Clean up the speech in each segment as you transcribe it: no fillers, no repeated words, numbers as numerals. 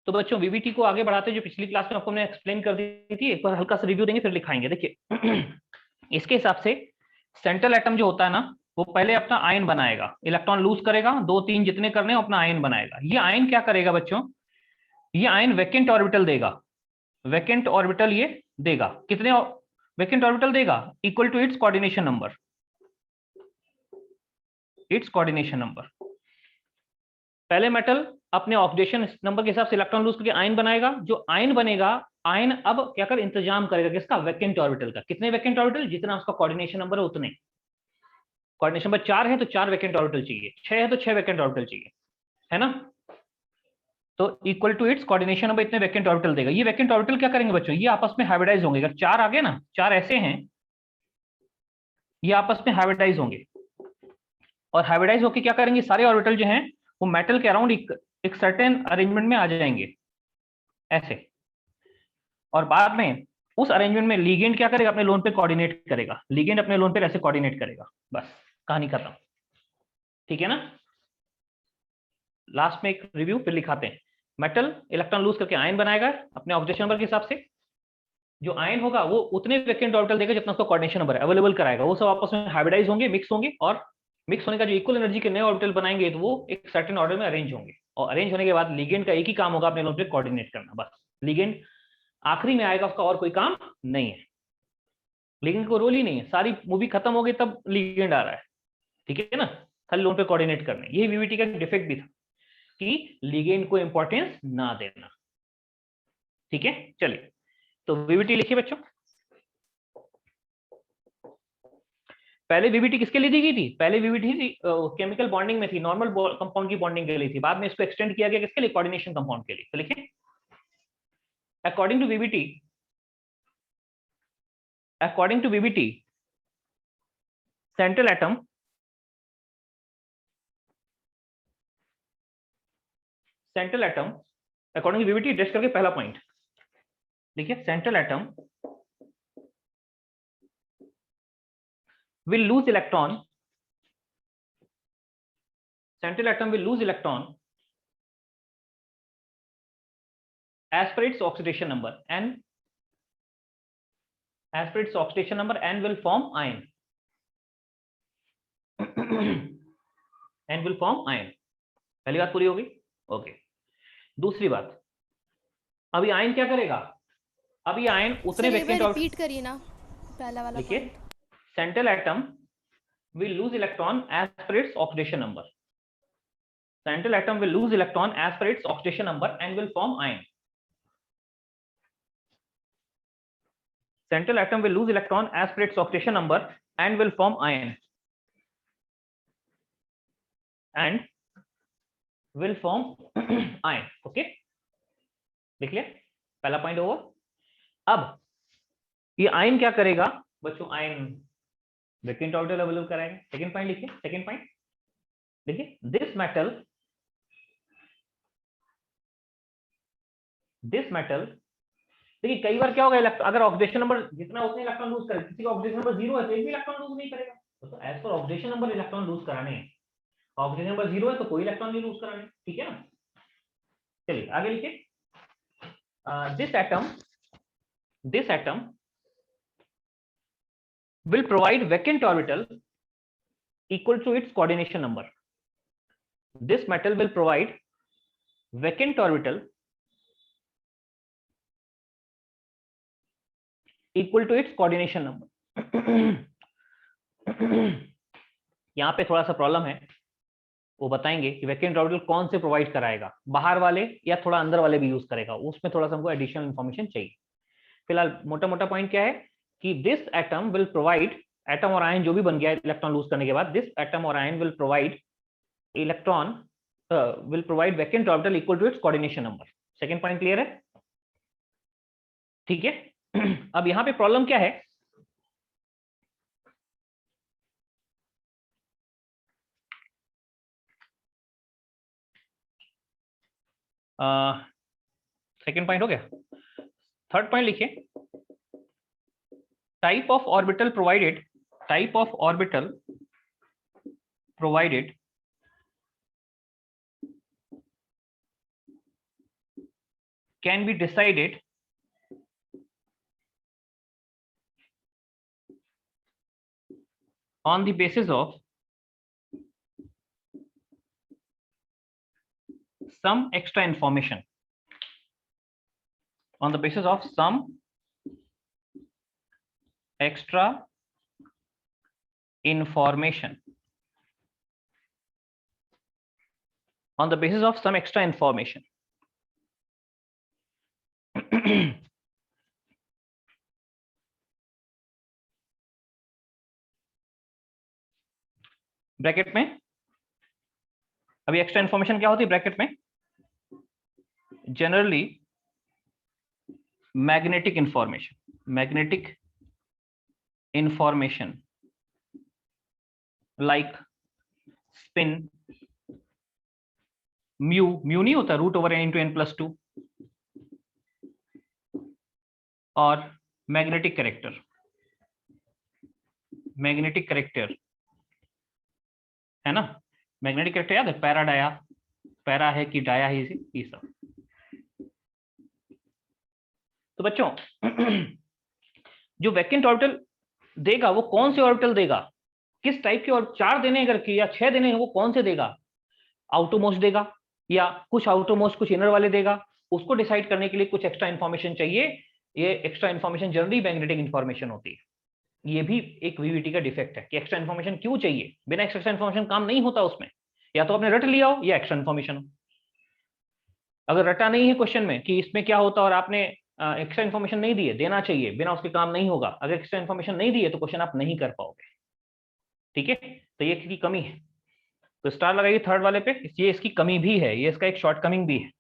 तो बच्चों वीवीटी को आगे बढ़ाते जो पिछली क्लास में आपको मैंने एक्सप्लेन कर दी थी, एक बार हल्का सा रिव्यू देंगे फिर लिखाएंगे। देखिए इसके हिसाब से सेंट्रल एटम जो होता है ना, वो पहले अपना आयन बनाएगा, इलेक्ट्रॉन लूज करेगा, 2 3 जितने करने अपना आयन बनाएगा। ये आयन क्या करेगा बच्चों, ये आयन वैकेंट ऑर्बिटल देगा। वैकेंट ऑर्बिटल ये देगा, कितने वैकेंट ऑर्बिटल देगा, equal to its coordination number. Its coordination number. पहले मेटल अपने ऑक्सीडेशन नंबर के हिसाब से इलेक्ट्रॉन लूज करके आयन बनाएगा। जो आयन बनेगा, आयन अब क्या कर इंतजाम करेगा किसका, वैकेंट ऑर्बिटल का। कितने वैकेंट ऑर्बिटल, जितना उसका कोऑर्डिनेशन नंबर है उतने। कोऑर्डिनेशन नंबर 4 है तो 4 वैकेंट ऑर्बिटल चाहिए, 6 है तो 6 वैकेंट ऑर्बिटल चाहिए, है ना। तो equal to its coordination number, इतने वैकेंट ऑर्बिटल देगा। ये वैकेंट ऑर्बिटल क्या करेंगे बच्चों, ये आपस में हाइब्रिडाइज होंगे। अगर 4 आ गए ना, 4 ऐसे हैं, ये आपस में हाइब्रिडाइज होंगे। और हाइब्रिडाइज होकर क्या करेंगे, सारे ऑर्बिटल जो हैं वो मेटल के अराउंड एक सर्टेन अरेंजमेंट में आ जाएंगे ऐसे। और बाद में उस अरेंजमेंट में लिगेंड क्या करेगा, अपने लोन पे कोऑर्डिनेट करेगा। लिगेंड अपने लोन पे ऐसे कोऑर्डिनेट करेगा, बस कहानी खत्म। ठीक है ना। लास्ट में एक रिव्यू फिर लिखाते हैं। मेटल इलेक्ट्रॉन लूज करके आयन बनाएगा अपने ऑक्सीडेशन नंबर के हिसाब से। जो आयन होगा वो उतने वैकेंट ऑर्बिटल देगा जितना उसका कोऑर्डिनेशन नंबर है, अवेलेबल कराएगा। वो सब आपस में हाइब्रिडाइज होंगे, मिक्स होंगे, और मिक्स होने का जो इक्वल एनर्जी के नए ऑर्बिटल बनाएंगे तो वो एक सर्टेन ऑर्डर में अरेंज होंगे। और अरेंज होने के बाद लिगेंड का एक ही काम होगा, अपने लोन पे कोऑर्डिनेट करना, बस। लिगेंड आखिरी में आएगा, उसका और कोई काम नहीं है। लिगेंड को रोल ही नहीं है, सारी मूवी खत्म हो गई तब लिगेंड आ रहा है। ठीक है ना, खाली लोन पे कोऑर्डिनेट करने। यही वीवीटी का डिफेक्ट भी था कि लिगेंड को इंपॉर्टेंस ना देना। ठीक है, चलिए तो वीवीटी लिखिए बच्चों। पहले वीवीटी किसके लिए दी गई थी, पहले वीवीटी केमिकल बॉन्डिंग में थी, नॉर्मल कंपाउंड की बॉन्डिंग के लिए थी। बाद में इसको एक्सटेंड किया गया किसके लिए, कोऑर्डिनेशन कंपाउंड के लिए। तो लिखिए according to VBT, according to VBT central atom, central atom according to VBT ड्रेस करके पहला पॉइंट लिखिए, central atom will lose electron, central atom will lose electron as per its oxidation number, and as per its oxidation number and will form ion and will form ion। पहली बात पूरी होगी, okay. दूसरी बात, अभी ion क्या करेगा, अभी आयन उतने वैकेंट और रिपीट करिए ना पहला वाला लिखिए, point. Central atom will lose electron as per its oxidation number, central atom will lose electron as per its oxidation number and will form ion। central atom will lose electron as per its oxidation number and will form ion and will form ion। Okay, लिख लिया, पहला point over. अब ये ion क्या करेगा बच्चों, ion vacant orbital available कराएंगे। Second point लिखिए, सेकंड पॉइंट देखिए, दिस मेटल, दिस मेटल, देखिए कई बार क्या होगा, अगर ऑक्सीडेशन नंबर जितना उतने इलेक्ट्रॉन लूज करे, किसी का ऑक्सीडेशन नंबर 0 है तो एक भी इलेक्ट्रॉन लूज नहीं करेगा। तो as per oxidation number electron lose कराने हैं, ऑक्सीडेशन नंबर 0 है तो कोई इलेक्ट्रॉन नहीं लूज कराने। ठीक है ना, चलिए आगे लिखिए, this atom, this atom will provide vacant orbital equal to its coordination number। this metal will provide vacant orbital equal to its coordination number। यहां पे थोड़ा सा प्रॉब्लम है, वो बताएंगे कि वैकेंट ऑर्बिटल कौन से प्रोवाइड कराएगा, बाहर वाले या थोड़ा अंदर वाले भी यूज करेगा, उसमें थोड़ा सा हमको एडिशनल इंफॉर्मेशन चाहिए। फिलहाल मोटा मोटा पॉइंट क्या है कि this atom will provide, atom और आयन जो भी बन गया इलेक्ट्रॉन लूज करने के बाद, दिस एटम और ion will provide electron will provide vacant orbital equal to its coordination number। Second point clear है, ठीक है। अब यहां पे प्रॉब्लम क्या है, सेकेंड पॉइंट हो गया, थर्ड पॉइंट लिखिए, type of orbital provided, type of orbital provided, can be decided on the basis of some extra information. On the basis of some extra information. On the basis of some extra information. Bracket में अभी extra information क्या होती है bracket में? Generally magnetic information. Magnetic information like spin, mu. Mu नहीं होता √n/n+2, और magnetic character. Magnetic character है ना? मैग्नेटिक कैरेक्टर याद है? पैरा डाया, पैरा है कि डाया है, ये सब. तो बच्चों जो वैकेंट ऑर्बिटल देगा वो कौन से ऑर्बिटल देगा, किस टाइप के, और 4 देने अगर कि या 6 देने वो कौन से देगा? आउटरमोस्ट देगा या कुछ आउटरमोस्ट कुछ इनर वाले देगा? उसको डिसाइड करने के लिए कुछ एक्स्ट्रा इंफॉर्मेशन चाहिए. ये extra information generally magnetic information होती है. ये भी एक वीवीटी का डिफेक्ट है कि एक्स्ट्रा इंफॉर्मेशन क्यों चाहिए. बिना एक्स्ट्रा इंफॉर्मेशन काम नहीं होता उसमें. या तो आपने रट लिया हो या एक्स्ट्रा इंफॉर्मेशन हो. अगर रटा नहीं है क्वेश्चन में कि इसमें क्या होता और आपने एक्स्ट्रा इंफॉर्मेशन नहीं दी है, देना चाहिए, बिना उसके काम नहीं होगा. अगर एक्स्ट्रा इंफॉर्मेशन नहीं दी है तो क्वेश्चन आप नहीं कर पाओगे. ठीक है, तो ये इसकी कमी है. तो स्टार लगाइए थर्ड वाले पे. ये इसकी कमी भी है, ये इसका एक शॉर्टकमिंग भी है.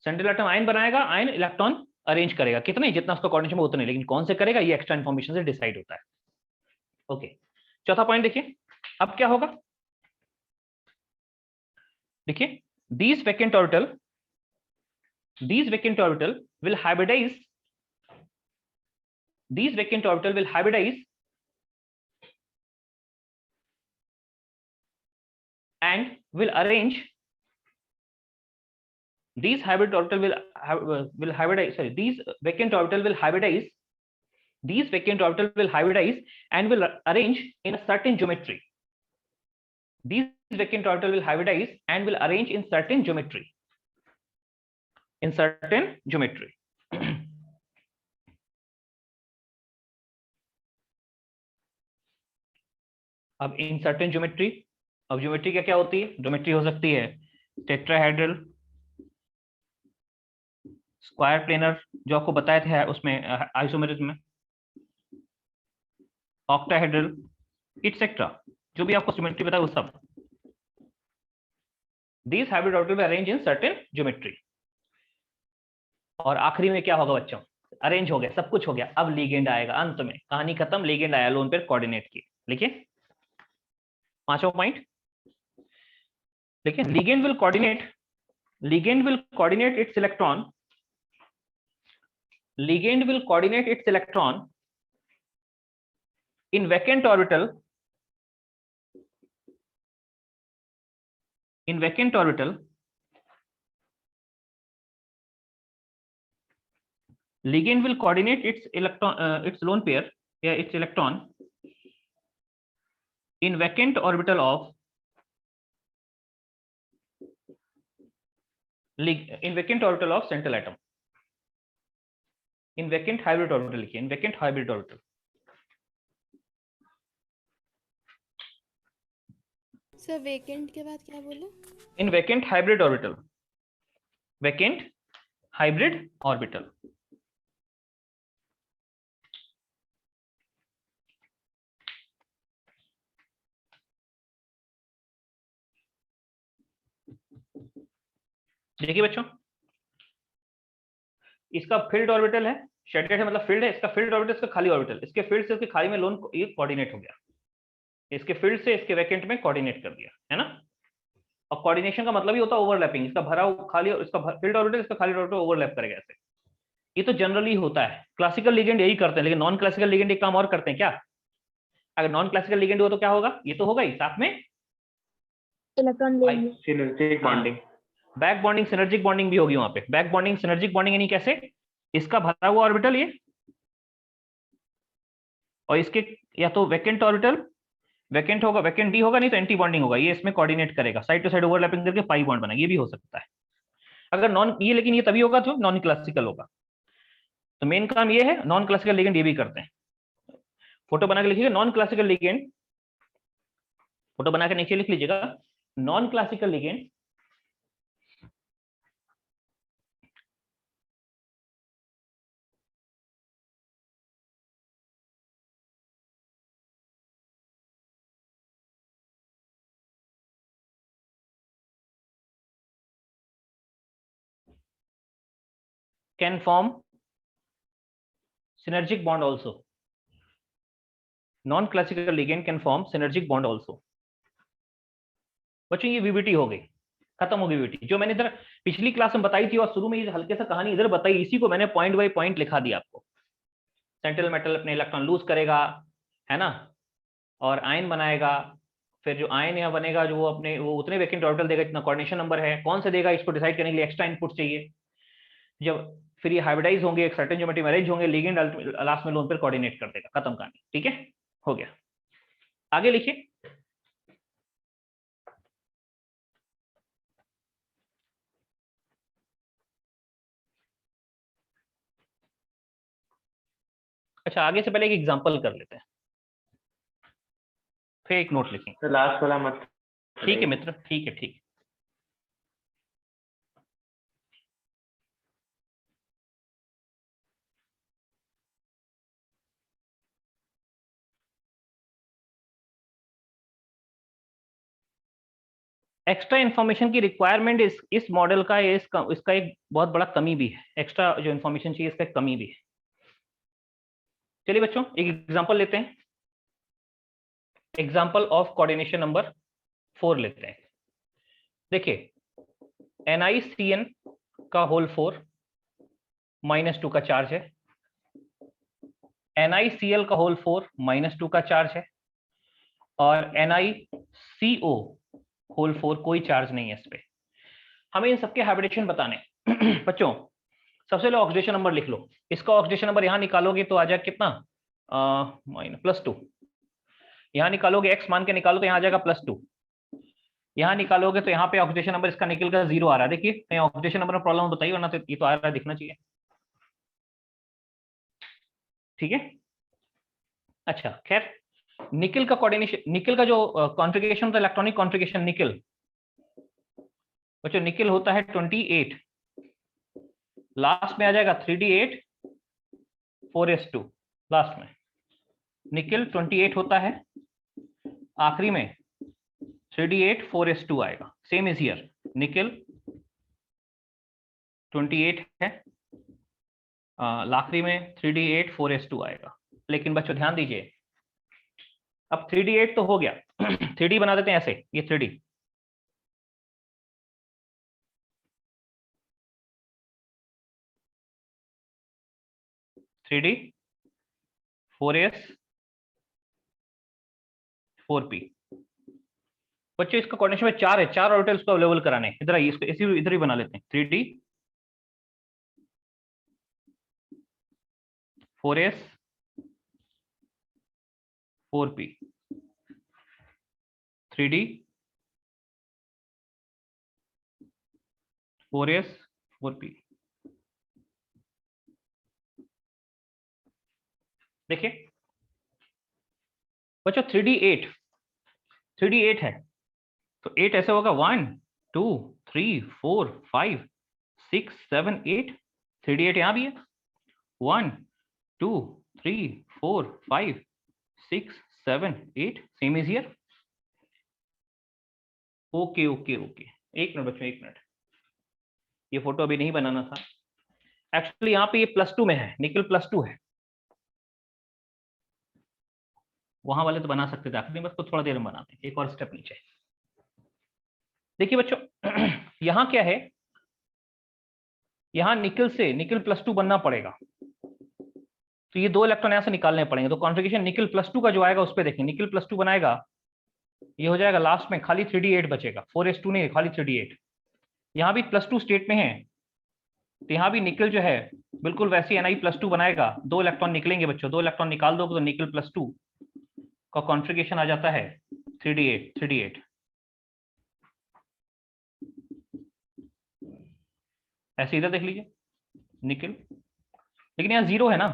सेंट्रल एटम आयन बनाएगा, आयन इलेक्ट्रॉन अरेंज करेगा, कितने, जितना उसका कोऑर्डिनेशन में उतने, लेकिन कौन से करेगा ये एक्स्ट्रा इंफॉर्मेशन से डिसाइड होता है. ओके, चौथा पॉइंट देखिए. अब क्या होगा, देखिए, these vacant orbital will hybridize. These vacant orbital will hybridize and will arrange. These hybrid orbital will hybridize. Sorry, these vacant orbital will hybridize. These vacant orbital will hybridize and will arrange in a certain geometry. These vacant orbital will hybridize and will arrange in certain geometry. In certain geometry. अब in certain geometry, अब geometry क्या क्या होती है? Geometry हो सकती है tetrahedral, square planar जो आपको बताए थे उसमें आइसोमेरिज्म में, ऑक्टाहेड्रल, एटसेट्रा, जो भी आपको ज्योमेट्री बताया वो सब. These hybrid orbital will arrange in certain geometry. और आखिरी में क्या होगा बच्चों? अरेंज हो गया, सब कुछ हो गया, अब लिगेंड आएगा अंत में. कहानी खत्म, लिगेंड आया, लोन पेयर कोऑर्डिनेट किए. लिखिए पांचवा पॉइंट. देखिए, ligand will coordinate it's electron. Ligand will coordinate it's electron in vacant orbital. In vacant orbital, ligand will coordinate its electron, its lone pair, its electron in vacant orbital of central atom. In vacant hybrid orbital लिखिए, in vacant hybrid orbital. Sir vacant के बाद क्या बोले? In vacant hybrid orbital. Vacant hybrid orbital. देखिए बच्चों, इसका filled orbital है, shaded है मतलब फील्ड है. इसका फील्ड ऑर्बिटल, इसका खाली ऑर्बिटल. इसके फील्ड से इसके खाली में लोन ये कोऑर्डिनेट हो गया. इसके फील्ड से इसके वैकेंट में कोऑर्डिनेट कर दिया, है ना. और कोऑर्डिनेशन का मतलब ही होता है ओवरलैपिंग. इसका भरा खाली और इसका फील्ड ऑर्बिटल, इसका खाली ऑर्बिटल ओवरलैप करेगा ऐसे. ये तो जनरली होता है. क्लासिकल लिगेंड यही करते हैं, लेकिन नॉन क्लासिकल लिगेंड एक काम और करते हैं. क्या? अगर नॉन क्लासिकल लिगेंड हो तो क्या होगा? ये तो होगा ही, साथ में electron synergic bonding. Back bonding synergic bonding भी होगी वहां पे। बैक बॉन्डिंग सिनर्जिक बॉन्डिंग यानी कैसे, इसका भरा हुआ ऑर्बिटल ये, और इसके या तो वैकेंट ऑर्बिटल, वैकेंट होगा, वैकेंट डी होगा, नहीं तो एंटी बॉन्डिंग होगा, ये इसमें कोऑर्डिनेट करेगा, साइड टू साइड ओवरलैपिंग करके पाई बॉन्ड बना, ये भी हो सकता है अगर नॉन ये, लेकिन ये तभी होगा जो नॉन क्लासिकल होगा। तो मेन काम ये है, नॉन क्लासिकल लिगेंड ये भी करते हैं। फोटो बना के लिखिएगा नॉन क्लासिकल लिगेंड, फोटो बना के नीचे लिख लीजिएगा non classical ligand can form synergic bond also. Non-classical ligand can form synergic bond also. बच्चों ये वीबीटी हो गई, खत्म हो गई वीबीटी, जो मैंने इधर पिछली क्लास में बताई थी और शुरू में ये हल्के सा कहानी इधर बताई, इसी को मैंने पॉइंट बाय पॉइंट लिखा दिया आपको। सेंट्रल मेटल अपने इलेक्ट्रॉन लूज करेगा, है ना, और आयन बनाएगा, फिर जो आयन यहाँ बनेगा जो वो अपने वो उतने वैकेंट ऑर्बिटल देगा जितना कोऑर्डिनेशन नंबर है, कौन सा देगा इसको डिसाइड करने के लिए एक्स्ट्रा इनपुट चाहिए। जब फिर ये हाइब्रिडाइज होंगे, एक सर्टेन ज्योमेट्री में अरेंज होंगे, लिगेंड लास्ट में लोन पर कोऑर्डिनेट कर देगा, खत्म कहानी। ठीक है, हो गया, आगे लिखिए। अच्छा, आगे से पहले एक एग्जांपल कर लेते हैं, फिर एक नोट लिखेंगे। तो लास्ट वाला मत। ठीक है मित्र, ठीक है, ठीक है। एक्स्ट्रा इन्फॉर्मेशन की रिक्वायरमेंट इस मॉडल का इसका एक बहुत बड़ा कमी भी है, एक्स्ट्रा जो इन्फॉर्मेशन चाहिए इसका एक कमी भी है। चलिए बच्चों एक एग्जांपल लेते हैं, एग्जांपल ऑफ कोऑर्डिनेशन नंबर 4 लेते हैं। देखिए NiCN का होल 4 -2 का चार्ज है, NiCl का होल 4 -2 का चार्ज है, और NiCO होल 4 कोई चार्ज नहीं है इस पे। हमें इन सबके हाइब्रिडेशन बताने बच्चों सबसे पहले ऑक्सीडेशन नंबर लिख लो, इसका ऑक्सीडेशन नंबर यहां निकालोगे तो आ जाएगा कितना, +2, यहां निकालोगे x मान के निकालो तो यहां आ जाएगा +2, यहां निकालोगे तो यहाँ पे ऑक्सीडेशन नंबर इसका निकल कर 0 आ रहा है। देखिए कहीं ऑक्सीडेशन नंबर में प्रॉब्लम बताइए, वरना तो ये तो आ रहा है, दिखना चाहिए। ठीक है, अच्छा खैर, निकल का कोऑर्डिनेशन, निकल का जो कॉन्फ़िगरेशन होता है, इलेक्ट्रॉनिक कॉन्फ़िगरेशन निकल, बच्चों निकल होता है 28, लास्ट में आ जाएगा 3d8 4s2, लास्ट में निकल 28 होता है, आखिरी में 3d8 4s2 आएगा। सेम इज हियर, निकल 28 है, आखिरी में 3d8 4s2 आएगा। लेकिन बच्चों ध्यान दीजिए, अब 3d8 तो हो गया 3d बना देते हैं ऐसे, ये 3d, three D 4s 4p। बच्चों इसका कोऑर्डिनेशन में 4 है, 4 ऑर्बिटल्स को अवेलेबल कराने, इधर आइए, इसको इधर ही बना लेते हैं, 3d 4s 4p, 3d 4s 4p। देखिए बच्चों 3d8 है, तो 8 ऐसे होगा 1 2 3 4 5 6 7 8, 3d8 यहां भी है, 1 2 3 4 5 6 7 8, same is here. Okay okay okay, एक मिनट बच्चों, एक मिनट, ये फोटो अभी नहीं बनाना था एक्चुअली, यहाँ पे ये +2 में है, निकल +2 है, वहां वाले तो बना सकते थे आखिर में, बस तो थोड़ा देर में बनाते हैं, एक और स्टेप नीचे। देखिए बच्चों यहाँ क्या है, यहाँ निकल से निकल +2 बनना पड़ेगा, तो ये 2 इलेक्ट्रॉन यहाँ से निकालने पड़ेंगे। तो कॉन्फ़िगरेशन निकल +2 का जो आएगा उस पर देखें, निकल +2 बनाएगा, ये हो जाएगा लास्ट में खाली 3d8 बचेगा, 4s2 नहीं, खाली 3d8, यहाँ भी +2 स्टेट में है, तो यहाँ भी निकल जो है बिल्कुल वैसे Na+2 बनाएगा। 2 इलेक्ट्रॉन निकलेंगे बच्चों, 2 इलेक्ट्रॉन निकाल दोगे तो निकल +2 का कॉन्फ़िगरेशन आ जाता है 3d8। ऐसे इधर देख लीजिए निकल, लेकिन यहाँ 0 है ना,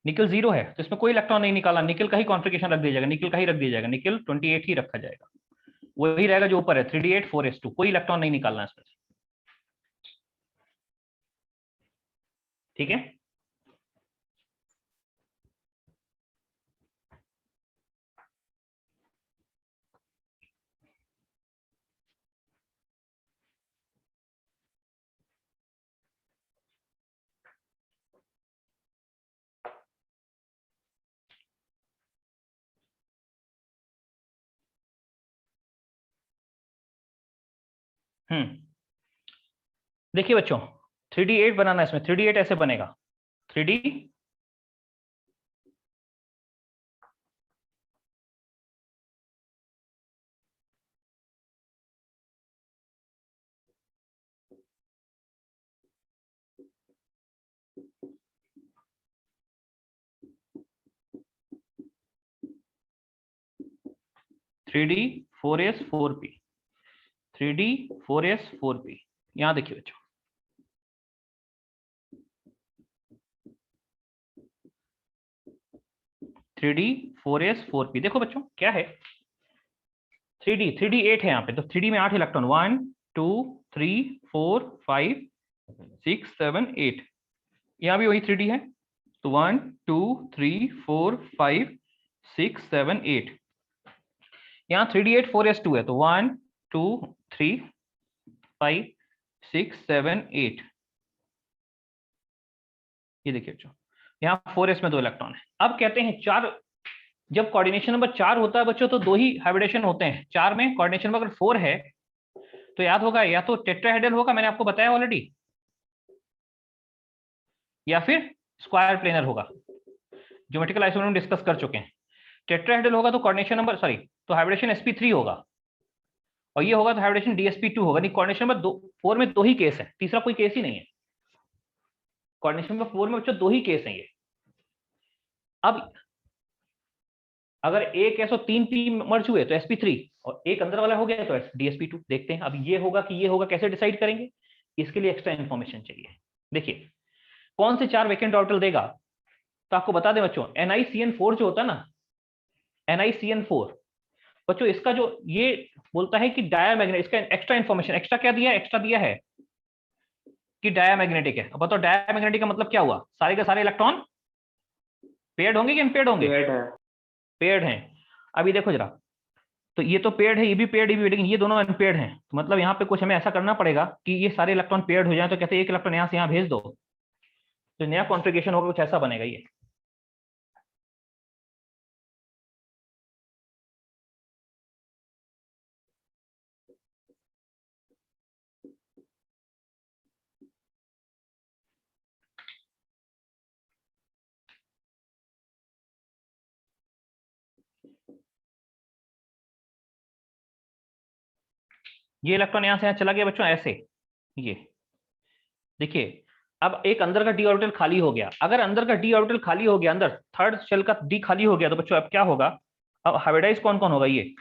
निकल 0 है, तो इसमें कोई इलेक्ट्रॉन नहीं निकाला, निकल का ही कॉन्फ़िगरेशन रख दिया जाएगा, निकल का ही रख दिया जाएगा, निकल 28 ही रखा जाएगा, वही रहेगा जो ऊपर है 3d8 4s2, कोई इलेक्ट्रॉन नहीं निकालना इसमें। ठीक है, देखिए बच्चों 3d8 बनाना है इसमें, 3d8 ऐसे बनेगा 3d 3d 4s 4p 3d 4s 4p। यहां देखिए बच्चों 3d 4s 4p, देखो बच्चों क्या है 3d 8 है यहाँ पे, तो 3d में 8 इलेक्ट्रॉन 1 2 3 4 5 6 7 8, यहाँ भी वही 3d है, तो 1 2 3 4 5 6 7 8, यहाँ 3d8 4s2 है, तो 1 2 3 5 6 7 8, ये देखिए बच्चों यहाँ 4s में 2 इलेक्ट्रॉन है। अब कहते हैं 4, जब कोऑर्डिनेशन नंबर 4 होता है बच्चों तो 2 ही हाइब्रिडेशन होते हैं 4 में, कोऑर्डिनेशन नंबर अगर 4 है तो याद होगा या तो टेट्राहेड्रल होगा, मैंने आपको बताया ऑलरेडी, या फिर स्क्वायर प्लेनर होगा, ज्योमेट्रिकल आइसोमर में डिस्कस कर चुके हैं। टेट्राहेड्रल होगा तो कोऑर्डिनेशन नंबर तो हाइब्रिडेशन sp3 होगा, और ये होगा तो हाइब्रिडेशन dsp2 होगा। नहीं, कोऑर्डिनेशन नंबर 4 में 2 ही केस है, तीसरा कोई केस ही नहीं है, कोऑर्डिनेशन नंबर 4 में बच्चों 2 ही केस हैं ये। अब अगर एक s और 3p मर्ज हुए तो sp3, और एक अंदर वाला हो गया तो dsp2। देखते हैं अब ये होगा कि ये होगा, कैसे डिसाइड करेंगे, इसके लिए एक्स्ट्रा इंफॉर्मेशन चाहिए। देखिए कौन से 4 वैकेंट ऑर्बिटल देगा, तो आपको बता दें बच्चों NiCN4 जो होता है ना, NiCN4 बच्चों इसका जो ये बोलता है कि डायामैग्नेट, इसका एक्स्ट्रा इंफॉर्मेशन, एक्स्ट्रा क्या दिया है, एक्स्ट्रा दिया है कि डायामैग्नेटिक है। अब बताओ डायामैग्नेटिक का मतलब क्या हुआ, सारे के सारे इलेक्ट्रॉन पेयर्ड होंगे कि अनपेयर्ड होंगे, पेयर्ड हैं। अभी देखो जरा, तो ये तो पेयर्ड है, ये भी पेयर्ड, ये भी, लेकिन ये दोनों अनपेयर्ड हैं, तो मतलब यहाँ पे कुछ हमें ऐसा करना पड़ेगा कि ये सारे इलेक्ट्रॉन पेयर्ड हो जाए, तो कहते हैं एक इलेक्ट्रॉन यहाँ से यहाँ भेज दो, तो नया कॉन्फ़िगरेशन होगा, कुछ ऐसा बनेगा ये इलेक्ट्रॉन यहाँ से यहाँ चला गया बच्चों ऐसे, ये देखिए अब एक अंदर का डी ऑर्बिटल खाली हो गया। अगर अंदर का डी ऑर्बिटल खाली हो गया, अंदर थर्ड शेल का डी खाली हो गया, तो बच्चों अब क्या होगा, अब हाइब्रिडाइज कौन कौन होगा, ये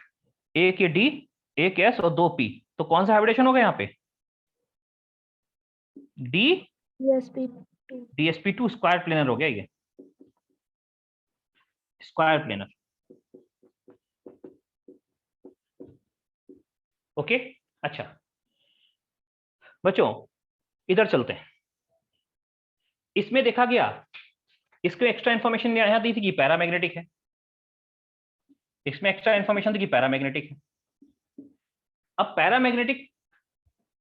एक ये डी, एक एस और 2 पी, तो कौन सा हाइब्रिडेशन होगा यहाँ पे, डी dsp2 स्क्वायर प्लेनर हो गया, ये स्क्वायर प्लेनर। ओके, अच्छा बच्चों इधर चलते हैं, इसमें देखा गया, इसको एक्स्ट्रा इंफॉर्मेशन यहां दी थी कि पैरामैग्नेटिक है, इसमें एक्स्ट्रा इंफॉर्मेशन थी कि पैरामैग्नेटिक है। अब पैरामैग्नेटिक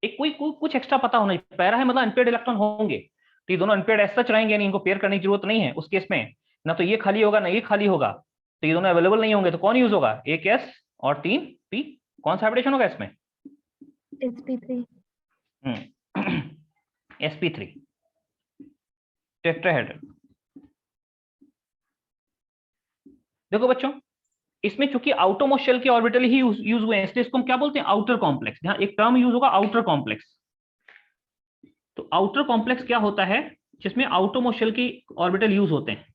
एक कुछ एक्स्ट्रा पता होना चाहिए, पैरा है मतलब अनपेयर्ड इलेक्ट्रॉन होंगे, तो ये दोनों अनपेयर्ड ऐसा रहेंगे नहीं, इनको पेयर करने की जरूरत नहीं है उस केस में, ना तो ये खाली होगा ना ये खाली होगा, तो ये दोनों अवेलेबल नहीं होंगे, तो कौन यूज होगा, एक एस और 3 पी, कौन सा हाइब्रिडेशन होगा इसमें, sp3 sp3 टेट्राहेड्रल। देखो बच्चों इसमें चूंकि आउटरमोस्ट शेल के ऑर्बिटल ही यूज हुए हैं, इसलिए इसको हम क्या बोलते हैं, आउटर कॉम्प्लेक्स। यहाँ एक टर्म यूज होगा आउटर कॉम्प्लेक्स, तो आउटर कॉम्प्लेक्स क्या होता है, जिसमें आउटरमोस्ट शेल की ऑर्बिटल यूज होते हैं,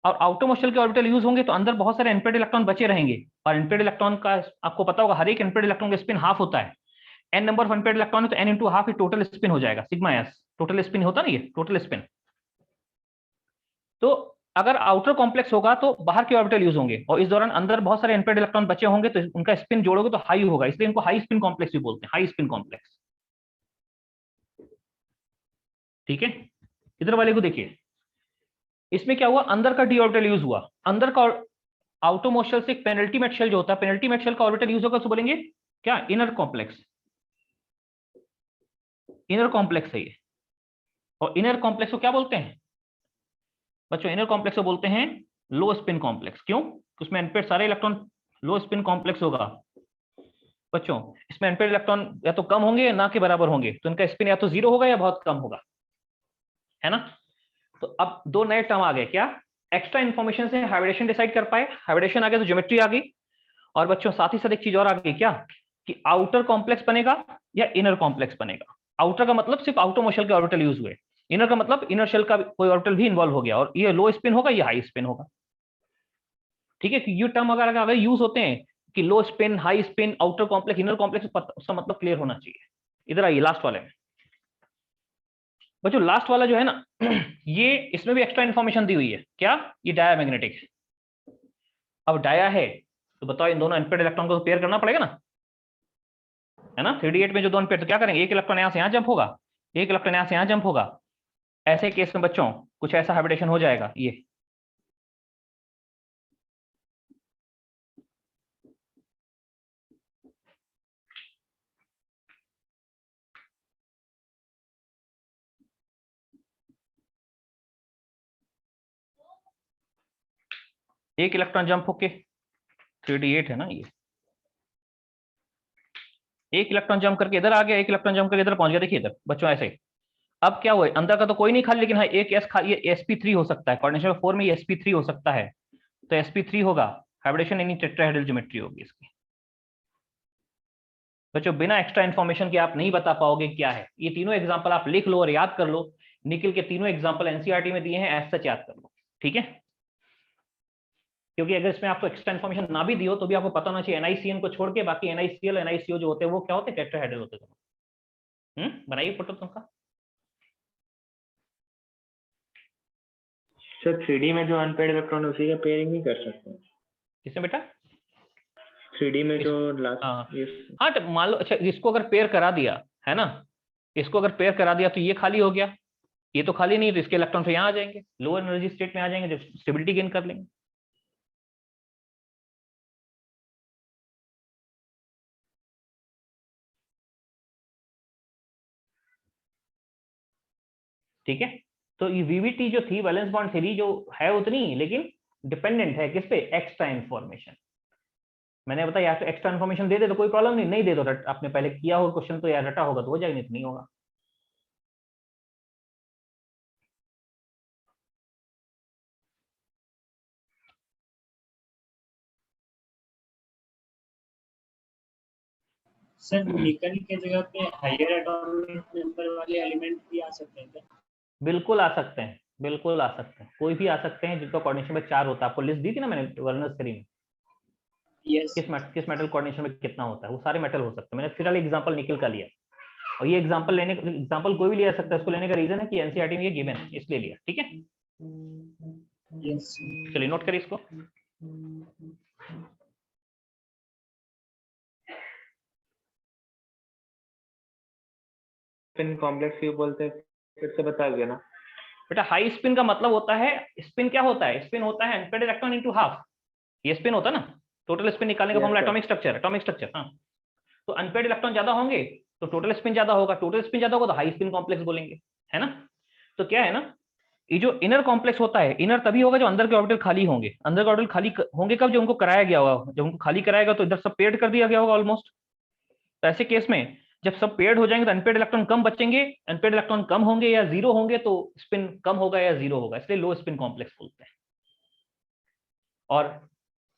और आउटरमोस्ट शेल के ऑर्बिटल यूज होंगे तो अंदर बहुत सारे अनपेयर्ड इलेक्ट्रॉन बचे रहेंगे, और अनपेयर्ड इलेक्ट्रॉन का आपको पता होगा हर एक अनपेयर्ड इलेक्ट्रॉन का स्पिन हाफ होता है। n number of unpaired electron है तो n into half total spin हो जाएगा, सिग्मा s टोटल स्पिन होता ना, ये टोटल स्पिन। तो अगर आउटर कॉम्प्लेक्स होगा तो बाहर के ऑर्बिटल यूज होंगे, और इस दौरान अंदर बहुत सारे अनपेयर्ड इलेक्ट्रॉन बचे होंगे तो उनका स्पिन जोड़ोगे तो हाई होगा, इसलिए इनको हाई स्पिन कॉम्प्लेक्स भी बोलते हैं, हाई स्पिन कॉम्प्लेक्स। ठीक है, इधर वाले को देखिए, इसमें क्या हुआ, अंदर का डी ऑर्बिटल यूज हुआ, अंदर का आउटरमोस्ट शेल से पेनल्टीमेट शेल जो होता है, पेनल्टीमेट शेल का ऑर्बिटल यूज होगा तो बोलेंगे क्या, इनर कॉम्प्लेक्स, इनर कॉम्प्लेक्स है ये। और इनर कॉम्प्लेक्स को क्या बोलते हैं बच्चों, इनर कॉम्प्लेक्स को बोलते हैं लो स्पिन कॉम्प्लेक्स। क्यों, उसमें अनपेयर्ड सारे इलेक्ट्रॉन लो स्पिन कॉम्प्लेक्स होगा बच्चों, इसमें अनपेयर्ड इलेक्ट्रॉन या तो कम होंगे या ना के बराबर होंगे, तो इनका स्पिन या तो जीरो होगा या बहुत कम होगा, है ना। तो अब दो नए टर्म आ गए, क्या, एक्स्ट्रा इन्फॉर्मेशन से हाइब्रिडेशन डिसाइड कर पाए, हाइब्रिडेशन आ गया तो ज्योमेट्री आ गई, और बच्चों साथ ही साथ एक चीज और आ गई, क्या, कि आउटर कॉम्प्लेक्स बनेगा या इनर कॉम्प्लेक्स बनेगा। आउटर का मतलब सिर्फ आउटर मोशन के ऑर्बिटल यूज हुए, इनर का मतलब इनर शेल का कोई ऑर्बिटल भी इन्वॉल्व हो गया, और ये लो स्पिन होगा, ये हाई स्पिन होगा। ठीक है, कि ये टर्म अगर यूज होते हैं कि लो spin, high spin, outer complex, inner complex, उसका मतलब क्लियर होना चाहिए। इधर आइए लास्ट वाले में बच्चों, लास्ट वाला जो है ना ये इसमें भी एक्स्ट्रा इन्फॉर्मेशन दी हुई है, क्या, ये डायामैग्नेटिक है। अब डाया है तो बताओ, इन दोनों अनपेयर्ड इलेक्ट्रॉन को पेयर करना पड़ेगा ना, है ना। 3d8 में जो दो अनपेयर्ड, तो क्या करेंगे, एक इलेक्ट्रॉन यहां से यहां जंप होगा, एक इलेक्ट्रॉन यहां से यहां जंप होगा, ऐसे केस में बच्चों कुछ ऐसा हाइब्रिडेशन हो जाएगा, ये एक इलेक्ट्रॉन जंप होके, 3d8 है ना ये, एक इलेक्ट्रॉन जंप करके इधर आ गया, एक इलेक्ट्रॉन जंप करके इधर पहुंच गया, देखिए इधर बच्चों ऐसे। अब क्या हुआ, अंदर का तो कोई नहीं खाली, लेकिन हाँ एक एस खाली, ये sp3 हो सकता है, कोऑर्डिनेशन 4 में ये sp3 हो सकता है, तो sp3 होगा, हाइब्रिडेशन यानी टेट्राहेड्रल ज्योमेट्री होगी इसकी। बच्चों बिना एक्स्ट्रा इन्फॉर्मेशन के आप नहीं बता पाओगे क्या है, ये तीनों एग्जांपल आप लिख लो और याद कर लो, निकल के तीनों एग्जांपल एनसीईआरटी में दिए हैं, एज सच याद कर लो, ठीक है। क्योंकि अगर इसमें आपको एक्स्ट्रा इन्फॉर्मेशन ना भी दी हो तो भी आपको पता होना चाहिए, NiCN को छोड़ के बाकी NiCl, NiCO जो होते हैं वो क्या होते हैं, टेट्राहेड्रल होते हैं। बनाइए फोटो तुमका। सर 3D में जो अनपेयर्ड इलेक्ट्रॉन उसी का पेयरिंग नहीं कर सकते हैं? किसमें बेटा, 3D में जो हाँ लास्ट, हाँ, तो मान लो, अच्छा इसको अगर पेयर करा दिया है ना, इसको अगर पेयर करा दिया तो ये खाली हो गया, ये तो खाली नहीं है, तो इसके इलेक्ट्रॉन फिर यहाँ आ जाएंगे, लोअर एनर्जी स्टेट में आ जाएंगे, जब स्टेबिलिटी गेन कर लेंगे। ठीक है, तो ये वीवीटी जो थी, वैलेंस बॉन्ड थ्योरी जो है उतनी, लेकिन डिपेंडेंट है किस पे, एक्स्ट्रा इन्फॉर्मेशन। मैंने बताया, या तो एक्स्ट्रा इन्फॉर्मेशन दे दे तो कोई प्रॉब्लम नहीं, नहीं दे दो, आपने पहले किया हो क्वेश्चन तो यार रटा होगा तो हो जाएगा, नहीं तो नहीं होगा। सर निकल के जगह पे हायर एटॉमिक नंबर वाले एलिमेंट भी आ सकते हैं क्या? बिल्कुल आ सकते हैं, बिल्कुल आ सकते हैं, कोई भी आ सकते हैं जिनका कोऑर्डिनेशन में 4 होता है, आपको लिस्ट दी थी ना मैंने वर्नर्स थ्योरी में, यस किस मेटल कोऑर्डिनेशन में कितना होता है, वो सारे मेटल हो सकते हैं। मैंने फिलहाल एग्जांपल निकल का लिया, और ये एग्जांपल कोई भी ले सकता है, उसको लेने का रीजन है कि एनसीईआरटी में ये गिवन है, इसलिए लिया, ठीक है। यस चलिए नोट करिए इसको। स्पिन कॉम्प्लेक्स क्यों बोलते हैं, फिर से बता दिया ना बेटा, हाई स्पिन का मतलब होता है, स्पिन क्या होता है, स्पिन होता है अनपेयर्ड इलेक्ट्रॉन इनटू हाफ, ये स्पिन होता है ना, टोटल स्पिन निकालने का Yes, formula sir. Atomic structure, हाँ। तो अनपेयर्ड इलेक्ट्रॉन ज्यादा होंगे तो टोटल स्पिन ज्यादा होगा, टोटल स्पिन ज्यादा होगा तो हाई स्पिन कॉम्प्लेक्स बोलेंगे, है ना। तो क्या है ना, ये जो इनर कॉम्प्लेक्स होता है, इनर तभी होगा जब अंदर के ऑर्बिटल खाली होंगे, अंदर के ऑर्बिटल खाली होंगे कब, जब उनको कराया गया होगा, जब उनको खाली कराएगा तो इधर सब पेयर्ड कर दिया गया होगा ऑलमोस्ट। तो ऐसे केस में जब सब पेयर्ड हो जाएंगे तो अनपेयर्ड इलेक्ट्रॉन कम बचेंगे, अनपेयर्ड इलेक्ट्रॉन कम होंगे या जीरो होंगे तो स्पिन कम होगा या जीरो होगा, इसलिए लो स्पिन कॉम्प्लेक्स बोलते हैं। और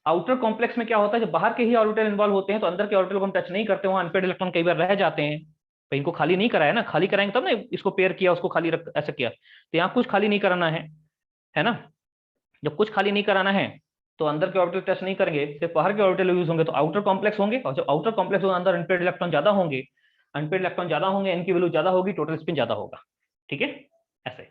आउटर कॉम्प्लेक्स में क्या होता है, जब बाहर के ही ऑर्बिटल इन्वॉल्व होते हैं तो अंदर के ऑर्बिटल को हम टच नहीं करते, वहां अनपेयर्ड इलेक्ट्रॉन कई बार रह जाते हैं, भाई इनको खाली नहीं कराया ना, खाली कराएंगे तब ना इसको पेयर किया, उसको खाली रख ऐसा किया। तो यहाँ कुछ खाली नहीं कराना है ना। जब कुछ खाली नहीं कराना है तो अंदर के ऑर्बिटल टेस्ट नहीं करेंगे, सिर्फ बाहर के ऑर्बिटल यूज होंगे, तो आउटर कॉम्प्लेक्स होंगे, और जब आउटर कॉम्प्लेक्स होगा अंदर अनपेयर्ड इलेक्ट्रॉन ज्यादा होंगे, अनपेयर्ड इलेक्ट्रॉन ज्यादा होंगे, इनकी वैल्यू ज्यादा होगी, टोटल स्पिन ज्यादा होगा। ठीक है, ऐसे।